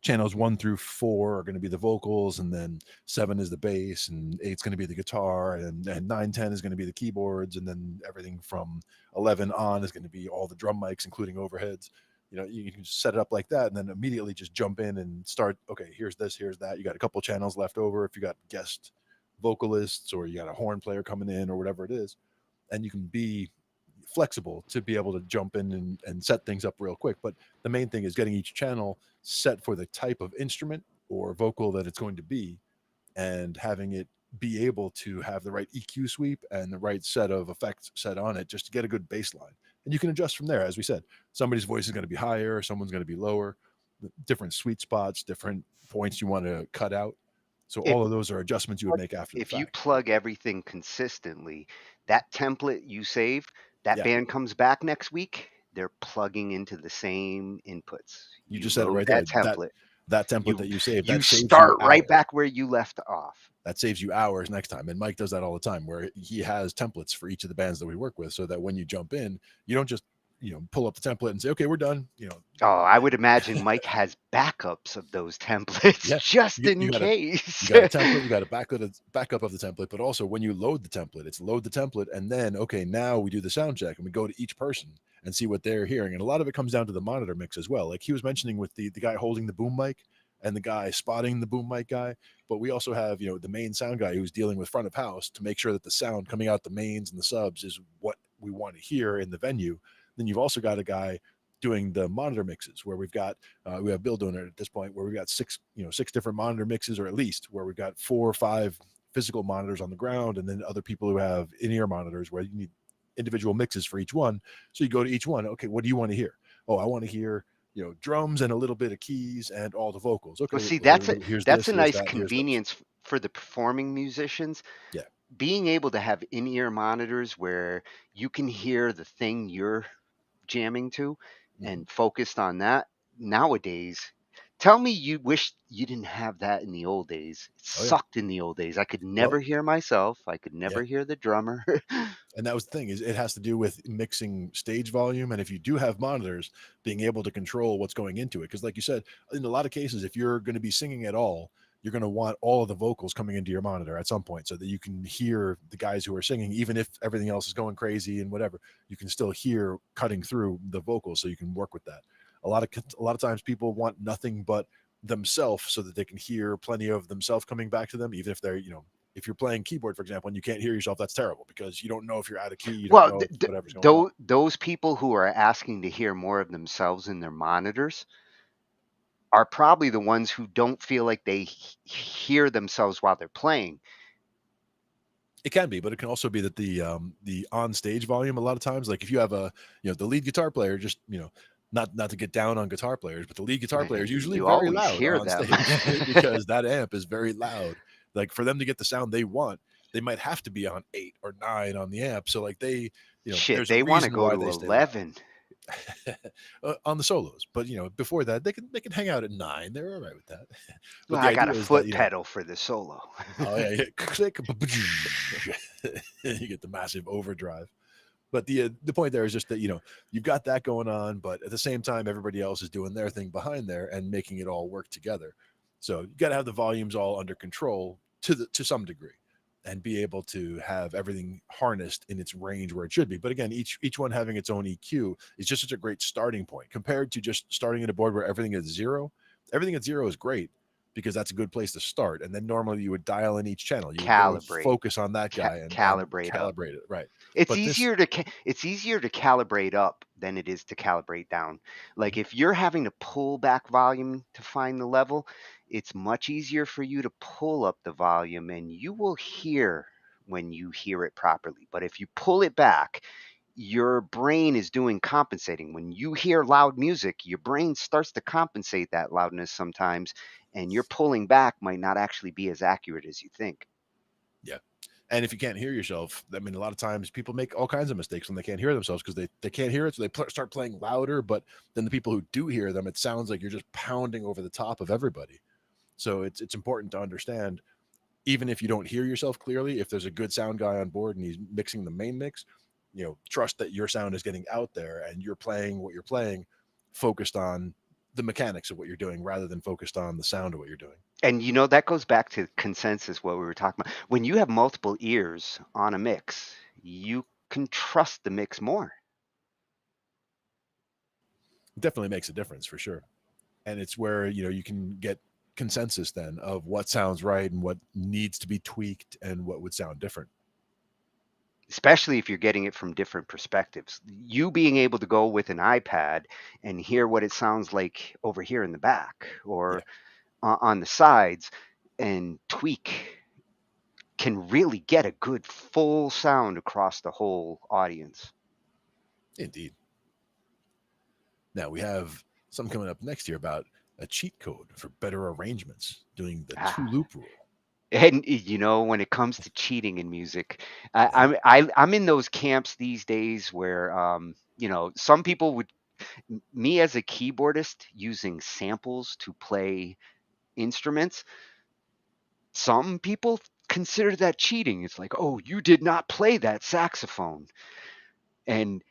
[SPEAKER 1] channels 1 through 4 are going to be the vocals, and then 7 is the bass, and 8 is going to be the guitar, and 9, 10 is going to be the keyboards. And then everything from 11 on is going to be all the drum mics, including overheads. you can just set it up like that and then immediately just jump in and start. Okay, here's this, here's that. You got a couple channels left over if you got guest vocalists or you got a horn player coming in or whatever it is, and you can be flexible to be able to jump in and set things up real quick. But the main thing is getting each channel set for the type of instrument or vocal that it's going to be, and having it be able to have the right EQ sweep and the right set of effects set on it just to get a good baseline. And you can adjust from there. As we said, somebody's voice is going to be higher, someone's going to be lower, different sweet spots, different points you want to cut out. So all of those are adjustments you would make after the fact.
[SPEAKER 2] If you plug everything consistently, that template you save, that band comes back next week, they're plugging into the same inputs.
[SPEAKER 1] You just said it right there.
[SPEAKER 2] That template.
[SPEAKER 1] That template that you saved,
[SPEAKER 2] You
[SPEAKER 1] that saves
[SPEAKER 2] start
[SPEAKER 1] you
[SPEAKER 2] right
[SPEAKER 1] hours.
[SPEAKER 2] back where you left off.
[SPEAKER 1] That saves you hours next time. And Mike does that all the time, where he has templates for each of the bands that we work with, so that when you jump in, you don't just pull up the template and say, okay, we're done.
[SPEAKER 2] Oh, I would imagine Mike has backups of those templates just in case.
[SPEAKER 1] You got a template, you got a backup of the template, but also when you load the template, it's load the template, and then okay, now we do the sound check and we go to each person and see what they're hearing. And a lot of it comes down to the monitor mix as well. Like he was mentioning with the guy holding the boom mic and the guy spotting the boom mic guy, but we also have the main sound guy who's dealing with front of house to make sure that the sound coming out the mains and the subs is what we want to hear in the venue. Then you've also got a guy doing the monitor mixes, where we've got we have Bill doing it at this point, where we've got six different monitor mixes, or at least where we've got 4 or 5 physical monitors on the ground, and then other people who have in-ear monitors where you need individual mixes for each one. So you go to each one. Okay, what do you want to hear? Oh, I want to hear drums and a little bit of keys and all the vocals. Okay,
[SPEAKER 2] well, see,
[SPEAKER 1] well,
[SPEAKER 2] that's a nice convenience for the performing musicians.
[SPEAKER 1] Yeah,
[SPEAKER 2] being able to have in-ear monitors where you can hear the thing you're jamming to and focused on that. Nowadays, tell me you wish you didn't have that in the old days. It sucked in the old days. I could never hear myself. I could never hear the drummer.
[SPEAKER 1] And that was the thing, is it has to do with mixing stage volume. And if you do have monitors, being able to control what's going into it. Because like you said, in a lot of cases, if you're going to be singing at all, you're going to want all of the vocals coming into your monitor at some point so that you can hear the guys who are singing, even if everything else is going crazy and whatever, you can still hear cutting through the vocals, so you can work with that. A lot of times people want nothing but themselves so that they can hear plenty of themselves coming back to them, even if they're, if you're playing keyboard, for example, and you can't hear yourself, that's terrible, because you don't know if you're out of key. You don't know whatever's going on.
[SPEAKER 2] Those people who are asking to hear more of themselves in their monitors are probably the ones who don't feel like they hear themselves while they're playing.
[SPEAKER 1] It can be, but it can also be that the on stage volume, a lot of times, like if you have the lead guitar player, just not to get down on guitar players, but the lead guitar player is usually very loud on stage because that amp is very loud. Like for them to get the sound they want, they might have to be on 8 or 9 on the amp. So like they
[SPEAKER 2] want to go to 11
[SPEAKER 1] on the solos, but before that they can hang out at 9. They're all right with that. But
[SPEAKER 2] well, I got a foot pedal for the solo.
[SPEAKER 1] Oh yeah, click. You get the massive overdrive. But the point there is just that you've got that going on, but at the same time everybody else is doing their thing behind there and making it all work together. So you got to have the volumes all under control to some degree, and be able to have everything harnessed in its range where it should be. But again, each one having its own EQ is just such a great starting point compared to just starting at a board where everything is 0. Everything at 0 is great, because that's a good place to start. And then normally you would dial in each channel. You would focus on that guy and calibrate it. Right.
[SPEAKER 2] It's easier to calibrate up than it is to calibrate down. Like if you're having to pull back volume to find the level, it's much easier for you to pull up the volume, and you will hear when you hear it properly. But if you pull it back, your brain is doing compensating. When you hear loud music, your brain starts to compensate that loudness sometimes, and your pulling back might not actually be as accurate as you think.
[SPEAKER 1] Yeah. And if you can't hear yourself, I mean, a lot of times people make all kinds of mistakes when they can't hear themselves, because they can't hear it. So they start playing louder, but then the people who do hear them, it sounds like you're just pounding over the top of everybody. So it's important to understand, even if you don't hear yourself clearly, if there's a good sound guy on board and he's mixing the main mix, trust that your sound is getting out there and you're playing what you're playing, focused on the mechanics of what you're doing rather than focused on the sound of what you're doing.
[SPEAKER 2] And that goes back to consensus, what we were talking about. When you have multiple ears on a mix, you can trust the mix more.
[SPEAKER 1] It definitely makes a difference for sure. And it's where, you can get consensus then of what sounds right and what needs to be tweaked and what would sound different.
[SPEAKER 2] Especially if you're getting it from different perspectives. You being able to go with an iPad and hear what it sounds like over here in the back or on the sides and tweak can really get a good full sound across the whole audience.
[SPEAKER 1] Indeed. Now we have something coming up next year about a cheat code for better arrangements, doing the two loop rule.
[SPEAKER 2] And when it comes to cheating in music, I'm in those camps these days where some people would, me as a keyboardist using samples to play instruments, some people consider that cheating. It's like, oh, you did not play that saxophone. And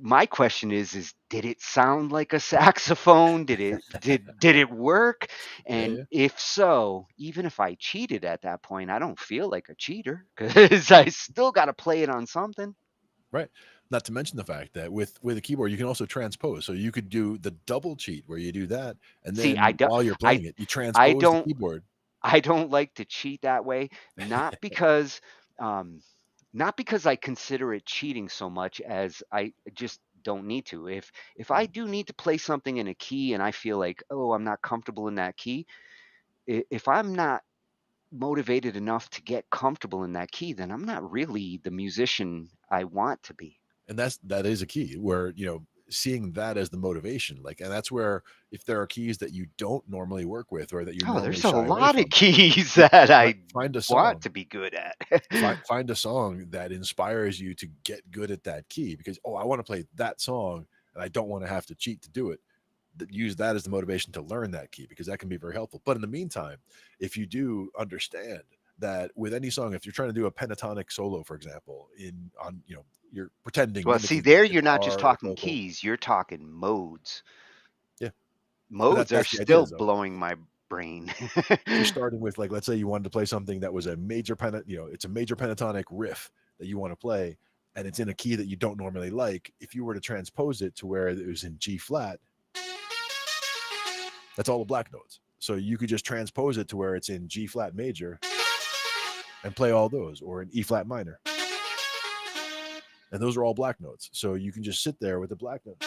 [SPEAKER 2] my question is did it sound like a saxophone? Did it work? And if so, even if I cheated at that point, I don't feel like a cheater because I still got to play it on something.
[SPEAKER 1] Right. Not to mention the fact that with a keyboard, you can also transpose. So you could do the double cheat where you do that, and then while you're playing it, you transpose the keyboard.
[SPEAKER 2] I don't like to cheat that way, not because I consider it cheating so much as I just don't need to. If I do need to play something in a key and I feel like, oh, I'm not comfortable in that key, if I'm not motivated enough to get comfortable in that key, then I'm not really the musician I want to be.
[SPEAKER 1] And that is a key where, seeing that as the motivation, and that's where if there are keys that you don't normally work with or that you're normally
[SPEAKER 2] there's a
[SPEAKER 1] shy away
[SPEAKER 2] lot
[SPEAKER 1] from,
[SPEAKER 2] of keys that I
[SPEAKER 1] find a song,
[SPEAKER 2] want to be good at.
[SPEAKER 1] find a song that inspires you to get good at that key because, I want to play that song and I don't want to have to cheat to do it. Use that as the motivation to learn that key because that can be very helpful. But in the meantime, if you do understand that with any song, if you're trying to do a pentatonic solo, for example, you're pretending.
[SPEAKER 2] Well, see, there you're not just talking keys, you're talking modes.
[SPEAKER 1] Yeah.
[SPEAKER 2] Modes are still blowing my brain.
[SPEAKER 1] You're starting with, let's say you wanted to play something that was a major it's a major pentatonic riff that you want to play, and it's in a key that you don't normally like. If you were to transpose it to where it was in G flat, that's all the black notes. So you could just transpose it to where it's in G flat major and play all those, or in E flat minor. And those are all black notes. So you can just sit there with the black notes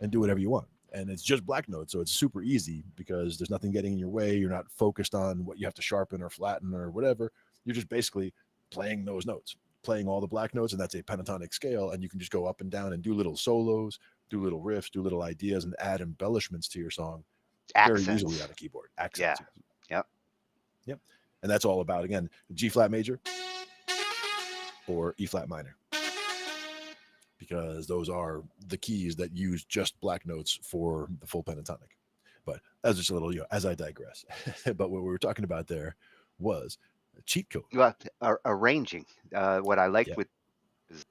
[SPEAKER 1] and do whatever you want. And it's just black notes. So it's super easy because there's nothing getting in your way. You're not focused on what you have to sharpen or flatten or whatever. You're just basically playing those notes, playing all the black notes. And that's a pentatonic scale. And you can just go up and down and do little solos, do little riffs, do little ideas, and add embellishments to your song very easily on a keyboard. Accents.
[SPEAKER 2] Yeah.
[SPEAKER 1] Yep. And that's all about, again, G flat major or E flat minor, because those are the keys that use just black notes for the full pentatonic. But that's just a little, as I digress. But what we were talking about there was a cheat code.
[SPEAKER 2] Well, arranging. What I liked with is,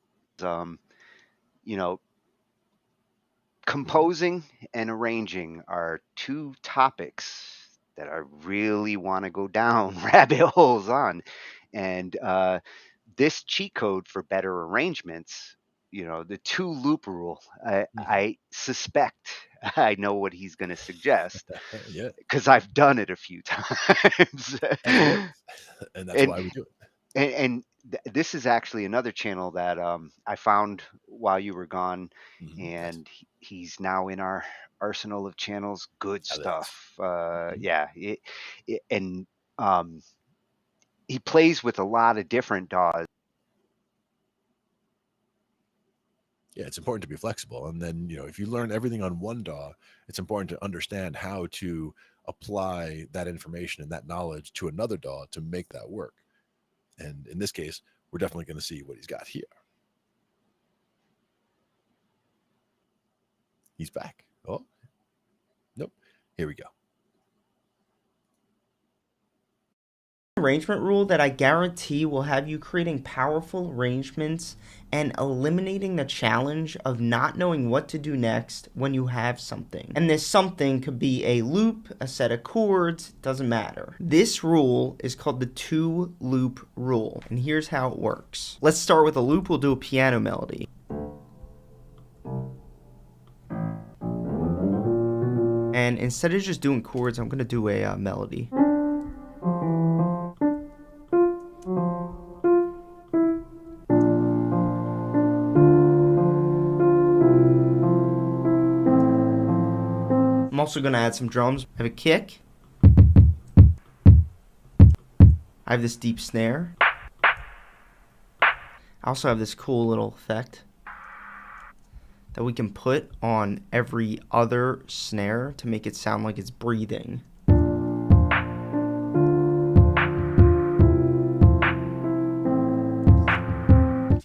[SPEAKER 2] composing and arranging are two topics that I really want to go down rabbit holes on. And this cheat code for better arrangements, the two loop rule, I suspect I know what he's going to suggest because I've done it a few times.
[SPEAKER 1] And that's why we do it.
[SPEAKER 2] And this is actually another channel that I found while you were gone, and he's now in our arsenal of channels. Good stuff. And he plays with a lot of different DAWs.
[SPEAKER 1] Yeah, it's important to be flexible. And then, if you learn everything on one DAW, it's important to understand how to apply that information and that knowledge to another DAW to make that work. And in this case, we're definitely going to see what he's got here. He's back. Oh, nope. Here we go.
[SPEAKER 12] Arrangement rule that I guarantee will have you creating powerful arrangements and eliminating the challenge of not knowing what to do next when you have something. And this something could be a loop, a set of chords, doesn't matter. This rule is called the 2-loop rule, and here's how it works. Let's start with a loop. We'll do a piano melody. And instead of just doing chords, I'm gonna do a melody. I'm also gonna add some drums. I have a kick. I have this deep snare. I also have this cool little effect that we can put on every other snare to make it sound like it's breathing.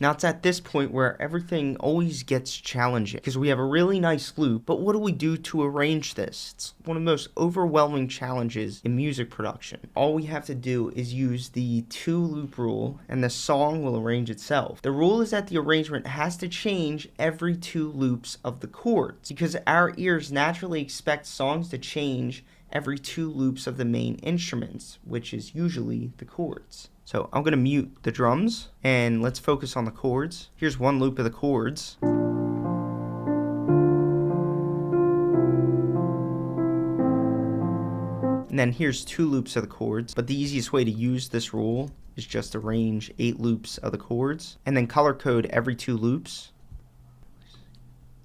[SPEAKER 12] Now it's at this point where everything always gets challenging because we have a really nice loop, but what do we do to arrange this? It's one of the most overwhelming challenges in music production. All we have to do is use the 2-loop rule and the song will arrange itself. The rule is that the arrangement has to change every 2 loops of the chords because our ears naturally expect songs to change every 2 loops of the main instruments, which is usually the chords. So I'm going to mute the drums and let's focus on the chords. Here's 1 loop of the chords. And then here's 2 loops of the chords. But the easiest way to use this rule is just arrange 8 loops of the chords and then color code every 2 loops.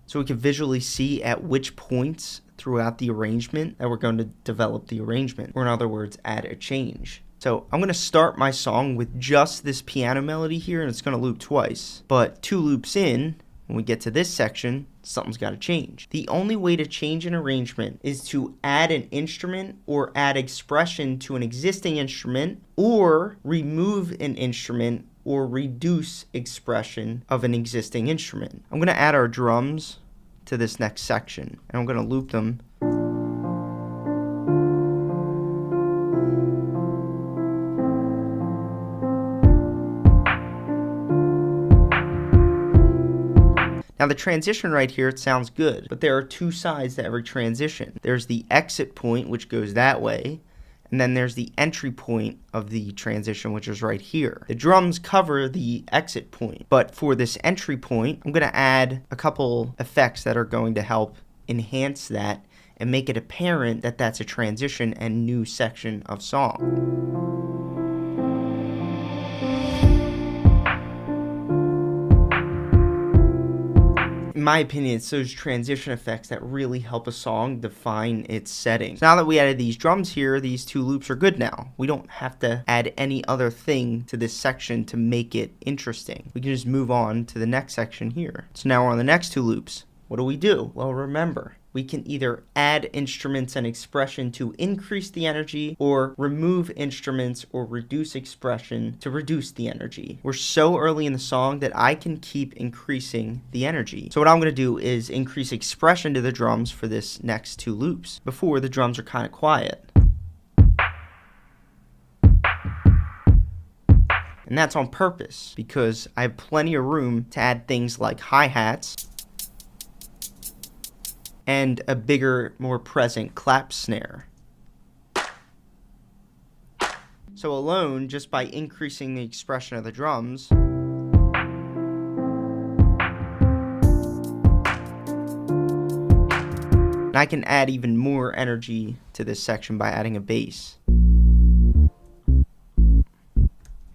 [SPEAKER 12] So we can visually see at which points throughout the arrangement that we're going to develop the arrangement, or in other words, add a change. So I'm going to start my song with just this piano melody here, and it's going to loop twice. But 2 loops in, when we get to this section, something's got to change. The only way to change an arrangement is to add an instrument or add expression to an existing instrument, or remove an instrument or reduce expression of an existing instrument. I'm going to add our drums to this next section, and I'm going to loop them. Now the transition right here, it sounds good, but there are 2 sides to every transition. There's the exit point, which goes that way, and then there's the entry point of the transition, which is right here. The drums cover the exit point, but for this entry point, I'm going to add a couple effects that are going to help enhance that and make it apparent that that's a transition and new section of song. In my opinion, it's those transition effects that really help a song define its setting. So now that we added these drums here, these 2 loops are good now. We don't have to add any other thing to this section to make it interesting. We can just move on to the next section here. So now we're on the next 2 loops. What do? Well, remember, we can either add instruments and expression to increase the energy, or remove instruments or reduce expression to reduce the energy. We're so early in the song that I can keep increasing the energy. So what I'm going to do is increase expression to the drums for this next 2 loops. Before, the drums are kind of quiet. And that's on purpose, because I have plenty of room to add things like hi-hats and a bigger, more present clap snare. So alone, just by increasing the expression of the drums, I can add even more energy to this section by adding a bass.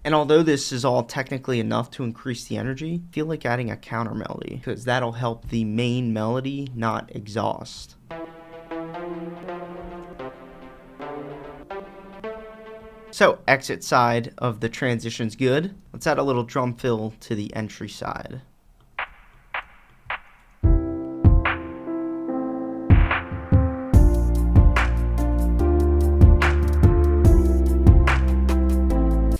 [SPEAKER 12] And although this is all technically enough to increase the energy, I feel like adding a counter melody, because that'll help the main melody not exhaust. So, exit side of the transition's good. Let's add a little drum fill to the entry side.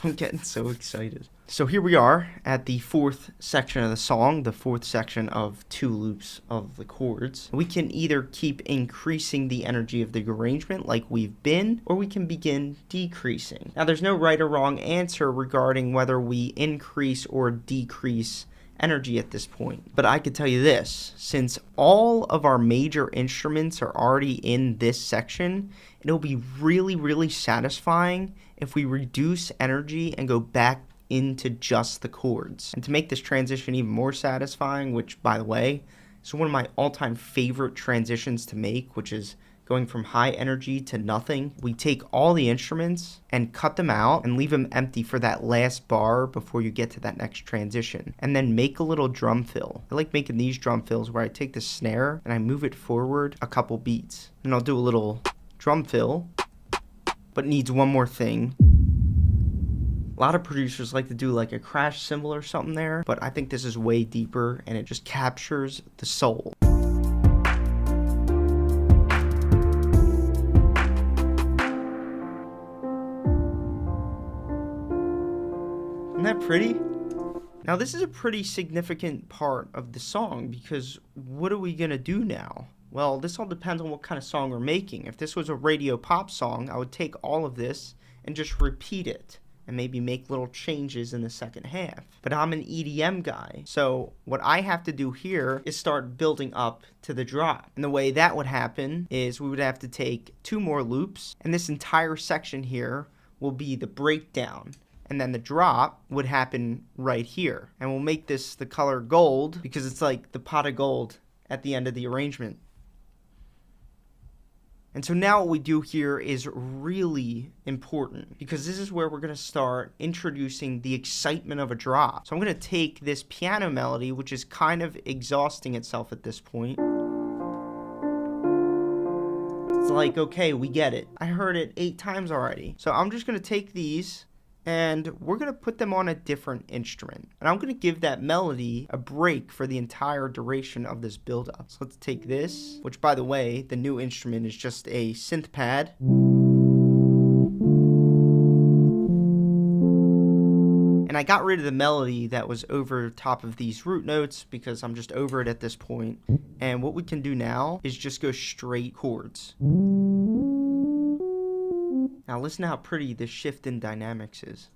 [SPEAKER 12] I'm I'm getting so excited. So here we are at the fourth section of the song, the fourth section of 2 loops of the chords. We can either keep increasing the energy of the arrangement like we've been, or we can begin decreasing. Now there's no right or wrong answer regarding whether we increase or decrease energy at this point. But I could tell you this, since all of our major instruments are already in this section, it'll be really, really satisfying if we reduce energy and go back into just the chords. And to make this transition even more satisfying, which by the way, is one of my all-time favorite transitions to make, which is going from high energy to nothing. We take all the instruments and cut them out and leave them empty for that last bar before you get to that next transition. And then make a little drum fill. I like making these drum fills where I take the snare and I move it forward a couple beats. And I'll do a little drum fill, but it needs one more thing. A lot of producers like to do like a crash cymbal or something there, but I think this is way deeper and it just captures the soul. Isn't that pretty? Now this is a pretty significant part of the song because what are we gonna do now? Well, this all depends on what kind of song we're making. If this was a radio pop song, I would take all of this and just repeat it and maybe make little changes in the second half. But I'm an EDM guy, so what I have to do here is start building up to the drop. And the way that would happen is we would have to take 2 more loops, and this entire section here will be the breakdown. And then the drop would happen right here. And we'll make this the color gold because it's like the pot of gold at the end of the arrangement. And so now what we do here is really important because this is where we're going to start introducing the excitement of a drop. So I'm going to take this piano melody, which is kind of exhausting itself at this point. It's like, okay, we get it. I heard it 8 times already. So I'm just going to take these and we're going to put them on a different instrument. And I'm going to give that melody a break for the entire duration of this build-up. So let's take this, which by the way, the new instrument is just a synth pad. And I got rid of the melody that was over top of these root notes because I'm just over it at this point. And what we can do now is just go straight chords. Now listen to how pretty this shift in dynamics is.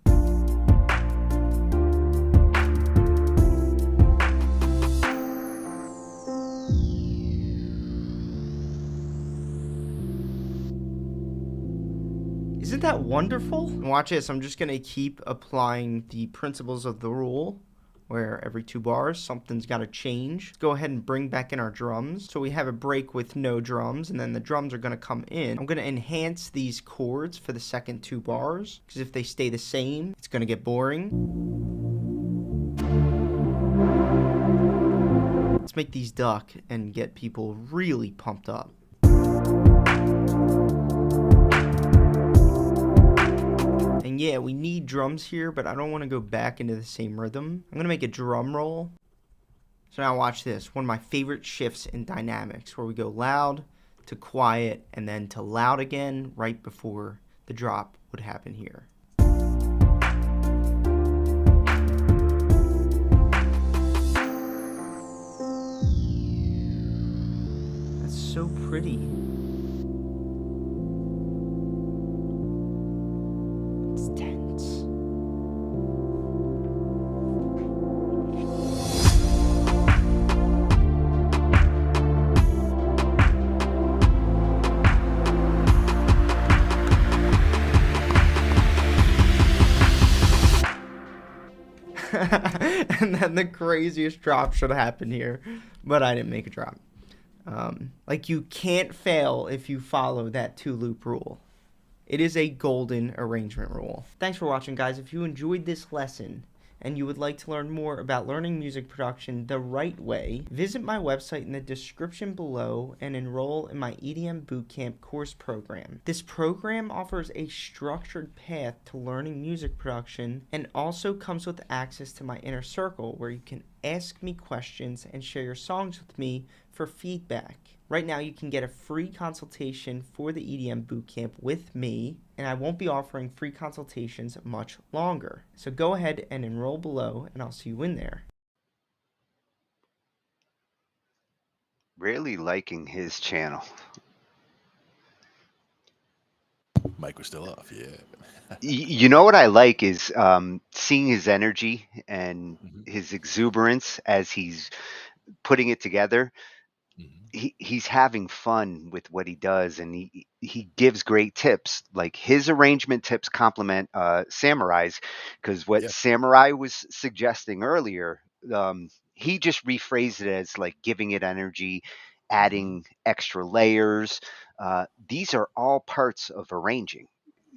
[SPEAKER 12] Isn't that wonderful? And watch this, I'm just going to keep applying the principles of the rule where every 2 bars something's got to change. Let's go ahead and bring back in our drums. So we have a break with no drums and then the drums are going to come in. I'm going to enhance these chords for the second 2 bars because if they stay the same, it's going to get boring. Let's make these duck and get people really pumped up. And yeah, we need drums here, but I don't want to go back into the same rhythm. I'm going to make a drum roll. So now watch this. One of my favorite shifts in dynamics where we go loud to quiet and then to loud again right before the drop would happen here. That's so pretty. And then the craziest drop should happen here, but I didn't make a drop. Like you can't fail if you follow that 2-loop rule. It is a golden arrangement rule. Thanks for watching, guys. If you enjoyed this lesson and you would like to learn more about learning music production the right way, visit my website in the description below and enroll in my EDM Bootcamp course program. This program offers a structured path to learning music production and also comes with access to my inner circle where you can ask me questions and share your songs with me for feedback. Right now you can get a free consultation for the EDM Bootcamp with me and I won't be offering free consultations much longer. So go ahead and enroll below, and I'll see you in there.
[SPEAKER 2] Really liking his channel.
[SPEAKER 1] Mike was still off, yeah.
[SPEAKER 2] You know what I like is seeing his energy and his exuberance as he's putting it together. He's having fun with what he does, and he gives great tips. Like his arrangement tips complement Samurai's, because what Samurai was suggesting earlier, he just rephrased it as like giving it energy, adding extra layers. These are all parts of arranging.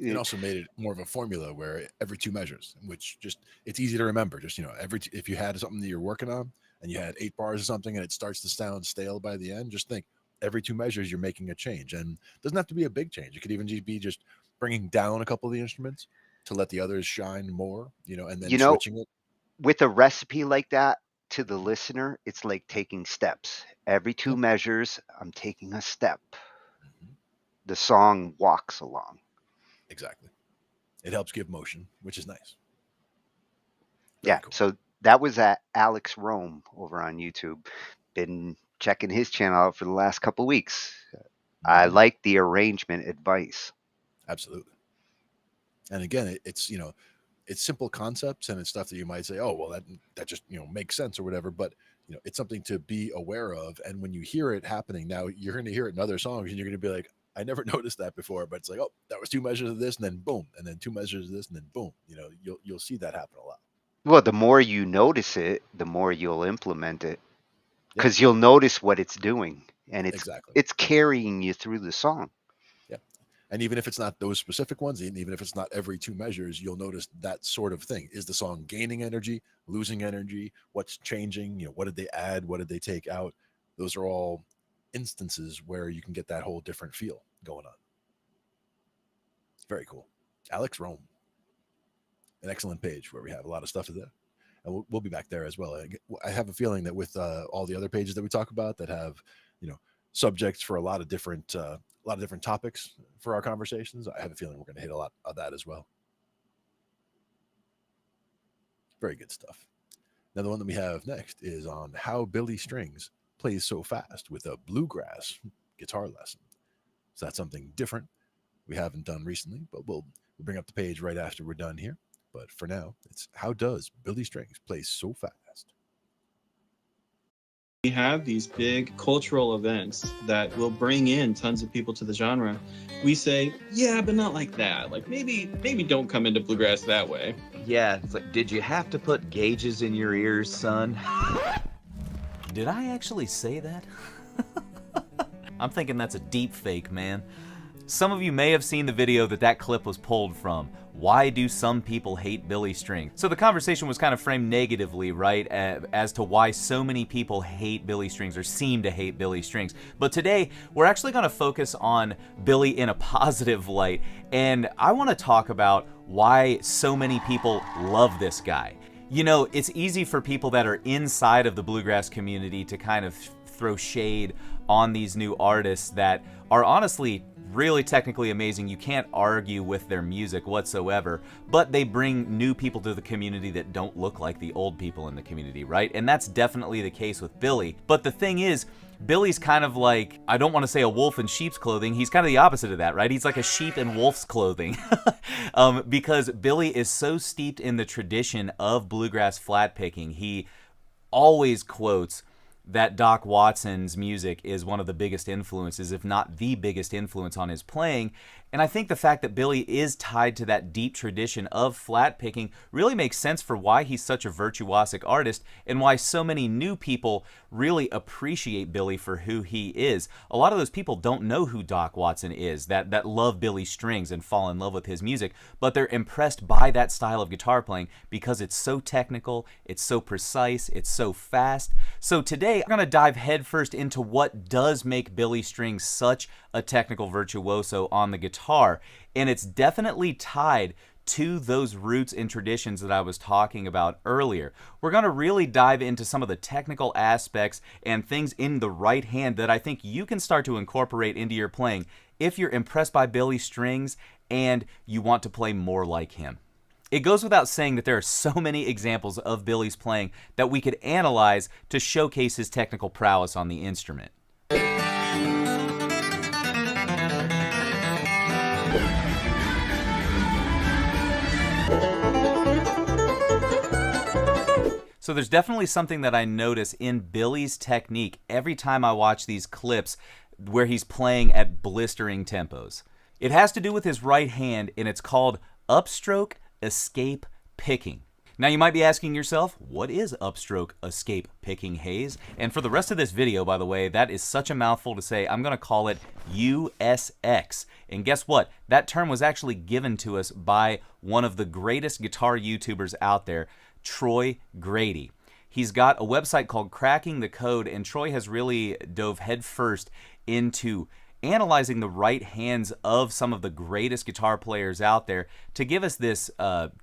[SPEAKER 1] It also made it more of a formula where every 2 measures, which just, it's easy to remember. Just, you know, if you had something that you're working on and you had 8 bars or something and it starts to sound stale by the end, just think every 2 measures you're making a change. And it doesn't have to be a big change. It could even be just bringing down a couple of the instruments to let the others shine more, you know, and then switching it.
[SPEAKER 2] With a recipe like that, to the listener, it's like taking steps. Every 2 measures, I'm taking a step. The song walks along.
[SPEAKER 1] Exactly. It helps give motion, which is nice.
[SPEAKER 2] Very cool. So that was at Alex Rome over on YouTube. Been checking his channel out for the last couple of weeks. I like the arrangement advice.
[SPEAKER 1] Absolutely. And again, it's, you know, it's simple concepts and it's stuff that you might say, oh, well, that just, you know, makes sense or whatever. But, you know, it's something to be aware of. And when you hear it happening, now you're going to hear it in other songs and you're going to be like, I never noticed that before, but it's like, oh, that was 2 measures of this and then boom, and then 2 measures of this and then boom. You know, you'll see that happen a lot.
[SPEAKER 2] Well, the more you notice it, the more you'll implement it, because you'll notice what it's doing, and it's carrying you through the song.
[SPEAKER 1] Yeah, and even if it's not those specific ones, and even if it's not every 2 measures, you'll notice that sort of thing. Is the song gaining energy, losing energy? What's changing? You know, what did they add? What did they take out? Those are all instances where you can get that whole different feel going on. Very cool. Alex Rome, an excellent page where we have a lot of stuff there, and we'll be back there as well. I have a feeling that with all the other pages that we talk about that have, you know, subjects for a lot of different topics for our conversations, I have a feeling we're going to hit a lot of that as well. Very good stuff. Now the one that we have next is on how Billy Strings plays so fast with a bluegrass guitar lesson. So that's something different we haven't done recently, but we'll bring up the page right after we're done here. But for now, it's how does Billy Strings play so fast?
[SPEAKER 13] We have these big cultural events that will bring in tons of people to the genre. We say, yeah, but not like that. Like maybe don't come into bluegrass that way.
[SPEAKER 14] Yeah, it's like, did you have to put gauges in your ears, son?
[SPEAKER 15] Did I actually say that? I'm thinking that's a deep fake, man. Some of you may have seen the video that clip was pulled from. Why do some people hate Billy Strings? So the conversation was kind of framed negatively, right, as to why so many people hate Billy Strings or seem to hate Billy Strings. But today, we're actually going to focus on Billy in a positive light, and I want to talk about why so many people love this guy. You know, it's easy for people that are inside of the bluegrass community to kind of throw shade on these new artists that are honestly really technically amazing. You can't argue with their music whatsoever, but they bring new people to the community that don't look like the old people in the community, right? And that's definitely the case with Billy. But the thing is, Billy's kind of like, I don't want to say a wolf in sheep's clothing, he's kind of the opposite of that, right? He's like a sheep in wolf's clothing. Because Billy is so steeped in the tradition of bluegrass flat picking. He always quotes that Doc Watson's music is one of the biggest influences, if not the biggest influence on his playing. And I think the fact that Billy is tied to that deep tradition of flat picking really makes sense for why he's such a virtuosic artist and why so many new people really appreciate Billy for who he is. A lot of those people don't know who Doc Watson is, that love Billy Strings and fall in love with his music, but they're impressed by that style of guitar playing because it's so technical, it's so precise, it's so fast. So today, I'm going to dive headfirst into what does make Billy Strings such a technical virtuoso on the guitar, and it's definitely tied to those roots and traditions that I was talking about earlier. We're going to really dive into some of the technical aspects and things in the right hand that I think you can start to incorporate into your playing if you're impressed by Billy's strings and you want to play more like him. It goes without saying that there are so many examples of Billy's playing that we could analyze to showcase his technical prowess on the instrument. So there's definitely something that I notice in Billy's technique every time I watch these clips where he's playing at blistering tempos. It has to do with his right hand, and it's called upstroke escape picking. Now you might be asking yourself, what is upstroke escape picking, Hayes? And for the rest of this video, by the way, that is such a mouthful to say, I'm going to call it USX. And guess what? That term was actually given to us by one of the greatest guitar YouTubers out there, Troy Grady. He's got a website called Cracking the Code, and Troy has really dove headfirst into analyzing the right hands of some of the greatest guitar players out there to give us this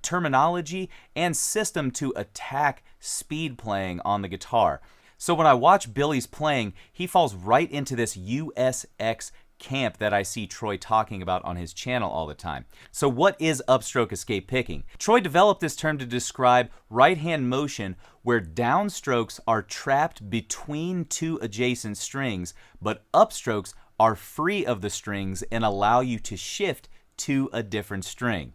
[SPEAKER 15] terminology and system to attack speed playing on the guitar. So when I watch Billy's playing, he falls right into this USX camp that I see Troy talking about on his channel all the time. So what is upstroke escape picking? Troy developed this term to describe right hand motion where downstrokes are trapped between two adjacent strings, but upstrokes are free of the strings and allow you to shift to a different string.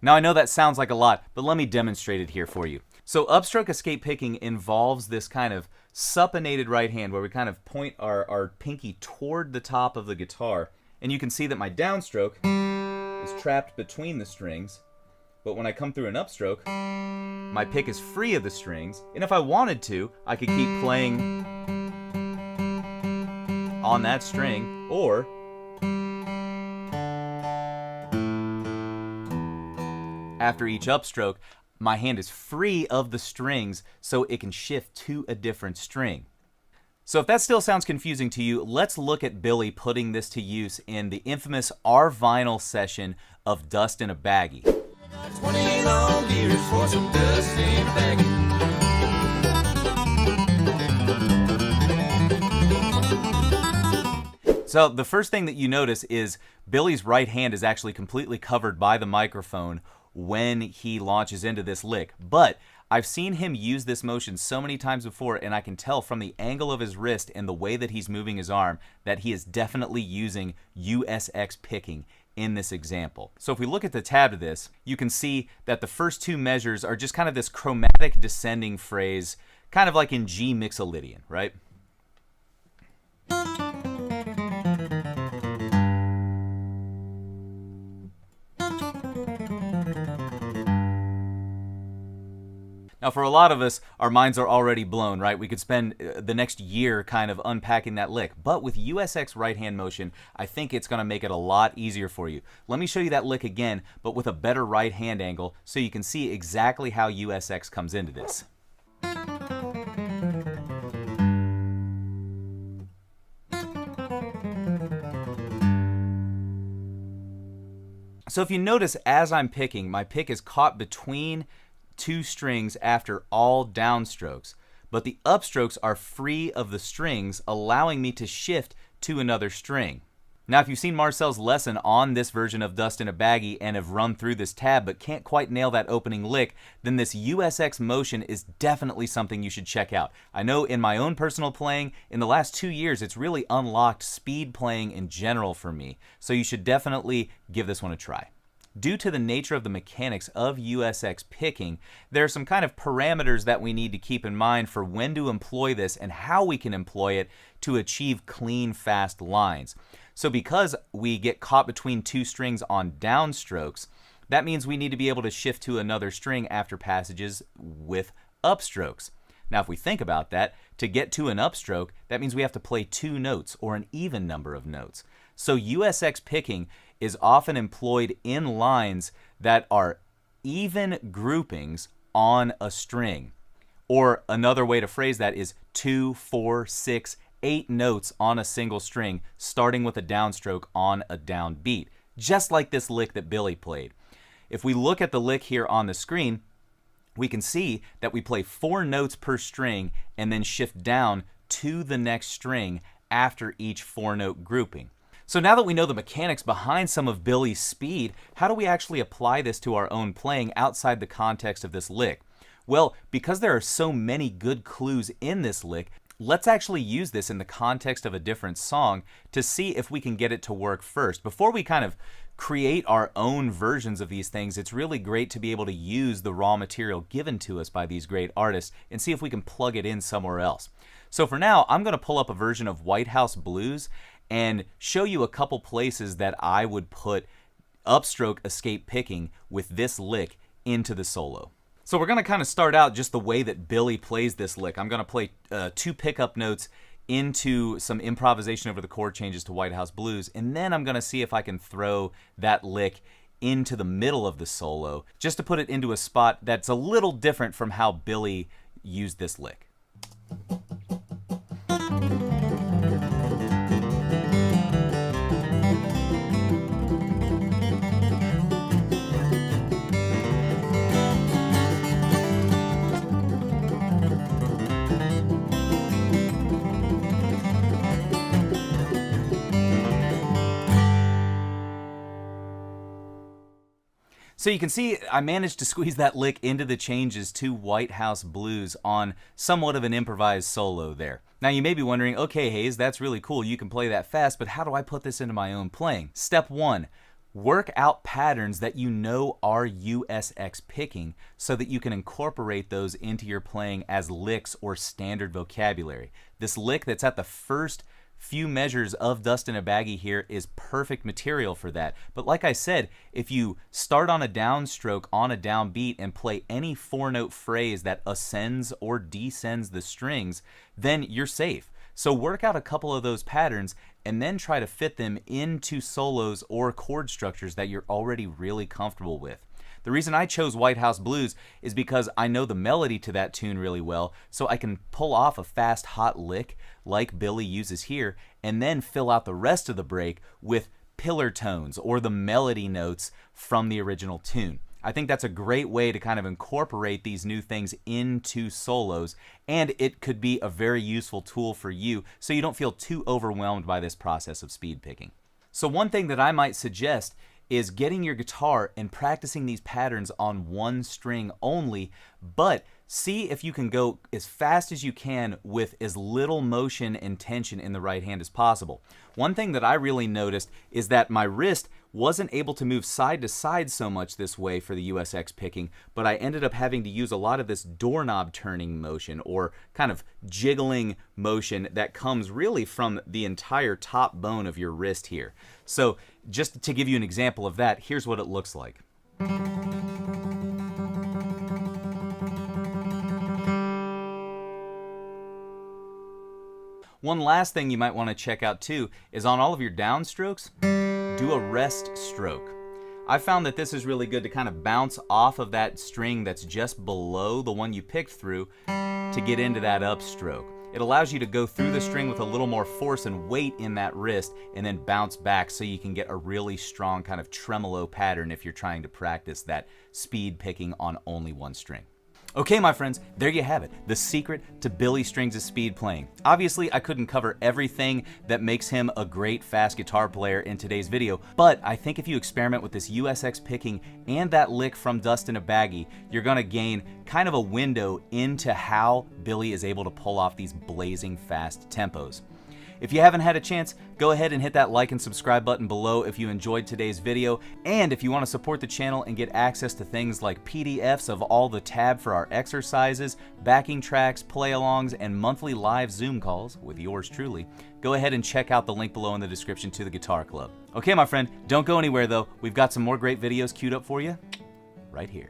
[SPEAKER 15] Now I know that sounds like a lot, but let me demonstrate it here for you. So upstroke escape picking involves this kind of supinated right hand where we kind of point our pinky toward the top of the guitar, and you can see that my downstroke is trapped between the strings, but when I come through an upstroke, my pick is free of the strings, and if I wanted to, I could keep playing on that string, or after each upstroke, my hand is free of the strings so it can shift to a different string. So if that still sounds confusing to you, let's look at Billy putting this to use in the infamous R Vinyl session of Dust in a Baggie.
[SPEAKER 16] 20 long years for some dust in a baggie.
[SPEAKER 15] So the first thing that you notice is Billy's right hand is actually completely covered by the microphone when he launches into this lick. But I've seen him use this motion so many times before, and I can tell from the angle of his wrist and the way that he's moving his arm that he is definitely using USX picking in this example. So if we look at the tab to this, you can see that the first two measures are just kind of this chromatic descending phrase, kind of like in G Mixolydian, right? Now, for a lot of us, our minds are already blown, right? We could spend the next year kind of unpacking that lick. But with USX right hand motion, I think it's going to make it a lot easier for you. Let me show you that lick again, but with a better right hand angle so you can see exactly how USX comes into this. So if you notice, as I'm picking, my pick is caught between two strings after all downstrokes, but the upstrokes are free of the strings, allowing me to shift to another string. Now, if you've seen Marcel's lesson on this version of Dust in a Baggie and have run through this tab but can't quite nail that opening lick, then this USX motion is definitely something you should check out. I know in my own personal playing, in the last 2 years, it's really unlocked speed playing in general for me, so you should definitely give this one a try. Due to the nature of the mechanics of USX picking, there are some kind of parameters that we need to keep in mind for when to employ this and how we can employ it to achieve clean, fast lines. So because we get caught between two strings on downstrokes, that means we need to be able to shift to another string after passages with upstrokes. Now, if we think about that, to get to an upstroke, that means we have to play two notes or an even number of notes. So USX picking is often employed in lines that are even groupings on a string. Or another way to phrase that is 2, 4, 6, 8 notes on a single string, starting with a downstroke on a downbeat, just like this lick that Billy played. If we look at the lick here on the screen, we can see that we play 4 notes per string and then shift down to the next string after each 4-note grouping. So now that we know the mechanics behind some of Billy's speed, how do we actually apply this to our own playing outside the context of this lick? Well, because there are so many good clues in this lick, let's actually use this in the context of a different song to see if we can get it to work first. Before we kind of create our own versions of these things, it's really great to be able to use the raw material given to us by these great artists and see if we can plug it in somewhere else. So for now, I'm going to pull up a version of White House Blues and show you a couple places that I would put upstroke escape picking with this lick into the solo. So we're going to kind of start out just the way that Billy plays this lick. I'm going to play 2 pickup notes into some improvisation over the chord changes to White House Blues, and then I'm going to see if I can throw that lick into the middle of the solo, just to put it into a spot that's a little different from how Billy used this lick. So you can see I managed to squeeze that lick into the changes to White House Blues on somewhat of an improvised solo there. Now you may be wondering, okay Hayes, that's really cool, you can play that fast, but how do I put this into my own playing? Step 1, work out patterns that you know are USX picking so that you can incorporate those into your playing as licks or standard vocabulary. This lick that's at the first few measures of Dust in a Baggie here is perfect material for that. But like I said, if you start on a downstroke on a downbeat and play any 4-note phrase that ascends or descends the strings, then you're safe. So work out a couple of those patterns and then try to fit them into solos or chord structures that you're already really comfortable with. The reason I chose White House Blues is because I know the melody to that tune really well, so I can pull off a fast, hot lick like Billy uses here, and then fill out the rest of the break with pillar tones or the melody notes from the original tune. I think that's a great way to kind of incorporate these new things into solos, and it could be a very useful tool for you so you don't feel too overwhelmed by this process of speed picking. So one thing that I might suggest is getting your guitar and practicing these patterns on one string only, but see if you can go as fast as you can with as little motion and tension in the right hand as possible. One thing that I really noticed is that my wrist wasn't able to move side to side so much this way for the USX picking, but I ended up having to use a lot of this doorknob turning motion or kind of jiggling motion that comes really from the entire top bone of your wrist here. So just to give you an example of that, here's what it looks like. One last thing you might want to check out too is on all of your downstrokes, do a rest stroke. I found that this is really good to kind of bounce off of that string that's just below the one you picked through to get into that upstroke. It allows you to go through the string with a little more force and weight in that wrist and then bounce back so you can get a really strong kind of tremolo pattern if you're trying to practice that speed picking on only one string. Okay, my friends, there you have it. The secret to Billy Strings' speed playing. Obviously, I couldn't cover everything that makes him a great fast guitar player in today's video, but I think if you experiment with this USX picking and that lick from Dust in a Baggie, you're gonna gain kind of a window into how Billy is able to pull off these blazing fast tempos. If you haven't had a chance, go ahead and hit that like and subscribe button below if you enjoyed today's video. And if you want to support the channel and get access to things like PDFs of all the tab for our exercises, backing tracks, play-alongs, and monthly live Zoom calls with yours truly, go ahead and check out the link below in the description to the Guitar Club. Okay, my friend, don't go anywhere though. We've got some more great videos queued up for you right here.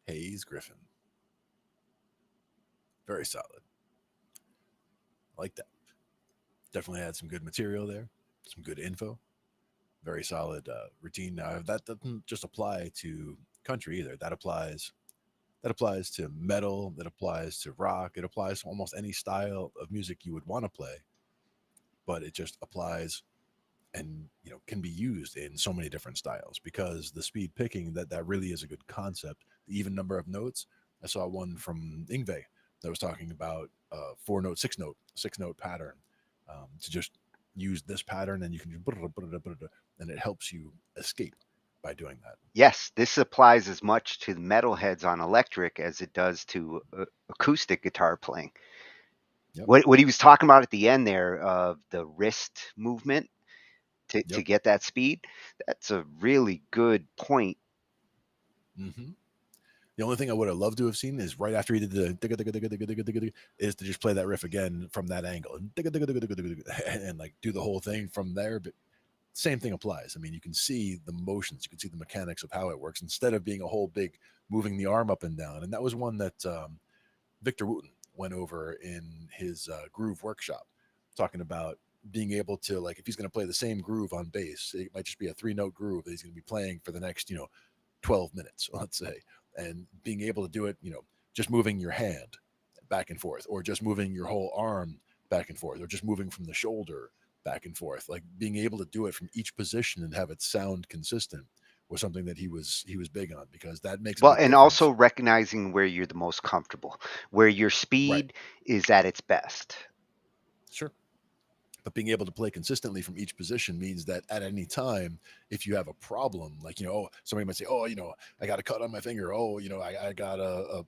[SPEAKER 1] Hayes Griffin. Very solid. I like that. Definitely had some good material there, some good info. Very solid routine. Now, that doesn't just apply to country either. That applies That applies to metal, that applies to rock, it applies to almost any style of music you would want to play, but it just applies and can be used in so many different styles because the speed picking that really is a good concept. The even number of notes. I saw one from Yngwie that was talking about 4-note, 6-note pattern to just use this pattern and you can and it helps you escape by doing that.
[SPEAKER 2] Yes, this applies as much to metalheads on electric as it does to acoustic guitar playing.
[SPEAKER 1] Yep.
[SPEAKER 2] What he was talking about at the end there of the wrist movement to get that speed, that's a really good point.
[SPEAKER 1] Mm-hmm. The only thing I would have loved to have seen is right after he did the is to just play that riff again from that angle and like do the whole thing from there. But same thing applies. I mean, you can see the motions, you can see the mechanics of how it works instead of being a whole big moving the arm up and down. And that was one that Victor Wooten went over in his groove workshop, talking about being able to, like, if he's going to play the same groove on bass, it might just be a 3-note groove that he's going to be playing for the next 12 minutes, let's say, and being able to do it just moving your hand back and forth, or just moving your whole arm back and forth, or just moving from the shoulder back and forth, like being able to do it from each position and have it sound consistent was something that he was big on, because that makes
[SPEAKER 2] and difference. Also recognizing where you're the most comfortable, where your speed is at its best.
[SPEAKER 1] Sure. But being able to play consistently from each position means that at any time, if you have a problem, like, somebody might say, I got a cut on my finger. I got a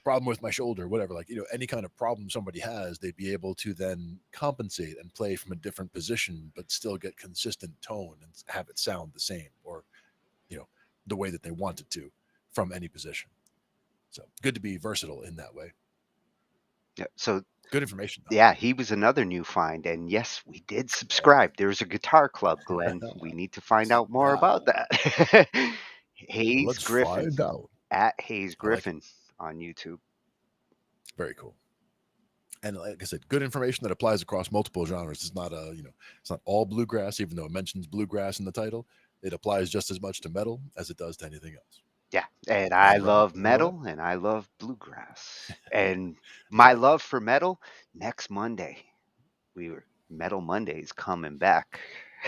[SPEAKER 1] problem with my shoulder, whatever, like, any kind of problem somebody has, they'd be able to then compensate and play from a different position, but still get consistent tone and have it sound the same, or, the way that they want it to from any position. So good to be versatile in that way.
[SPEAKER 2] Yeah. So
[SPEAKER 1] good information, though.
[SPEAKER 2] Yeah, he was another new find. And yes, we did subscribe. There's a guitar club, Glenn. We need to find out more about that. Hayes Griffin.
[SPEAKER 1] Find out.
[SPEAKER 2] At Hayes Griffin on YouTube.
[SPEAKER 1] Very cool. And like I said, good information that applies across multiple genres. It's not it's not all bluegrass, even though it mentions bluegrass in the title. It applies just as much to metal as it does to anything else.
[SPEAKER 2] Yeah, and I love metal and I love bluegrass. And my love for metal, next Monday, Metal Monday's coming back.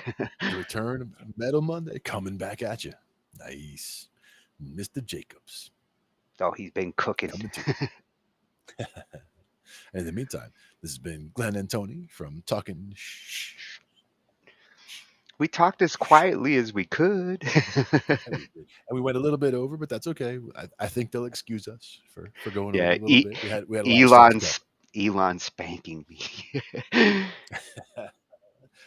[SPEAKER 1] The return of Metal Monday coming back at you. Nice. Mr. Jacobs.
[SPEAKER 2] Oh, he's been cooking.
[SPEAKER 1] And in the meantime, this has been Glenn and Tony from Talkin Shhh.
[SPEAKER 2] We talked as quietly as we could.
[SPEAKER 1] And we went a little bit over, but that's okay. I think they'll excuse us for going over a little bit. We had a lot of
[SPEAKER 2] Elon spanking me.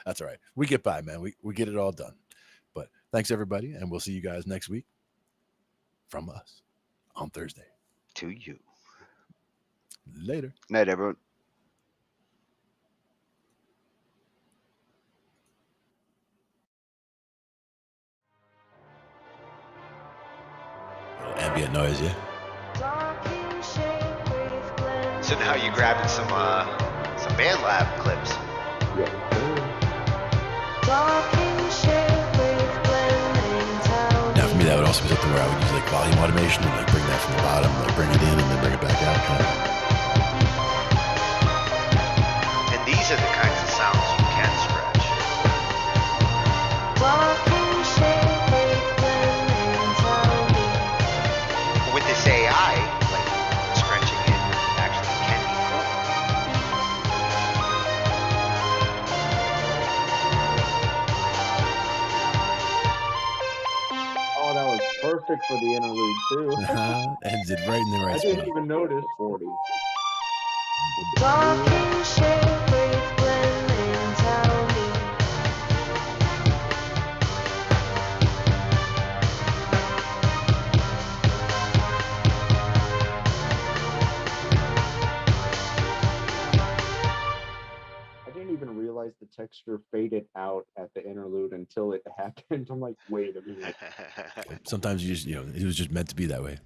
[SPEAKER 1] That's all right. We get by, man. We get it all done. But thanks, everybody, and we'll see you guys next week from us on Thursday.
[SPEAKER 2] To you.
[SPEAKER 1] Later.
[SPEAKER 2] Night, everyone.
[SPEAKER 1] Ambient noise, yeah.
[SPEAKER 2] So now you're grabbing some band lab clips.
[SPEAKER 1] Now for me, that would also be something where I would use like volume automation and like bring that from the bottom, like bring it in and then bring it back out.
[SPEAKER 2] And these are the kinds of sounds you can scratch. With this AI, like scratching it actually can be cool.
[SPEAKER 3] Oh, that was perfect for the interlude too.
[SPEAKER 1] Ends it right in the right
[SPEAKER 3] I
[SPEAKER 1] spot.
[SPEAKER 3] didn't even notice 40. I didn't even realize the texture faded out at the interlude until it happened. I'm like, wait a minute.
[SPEAKER 1] Sometimes you just, it was just meant to be that way.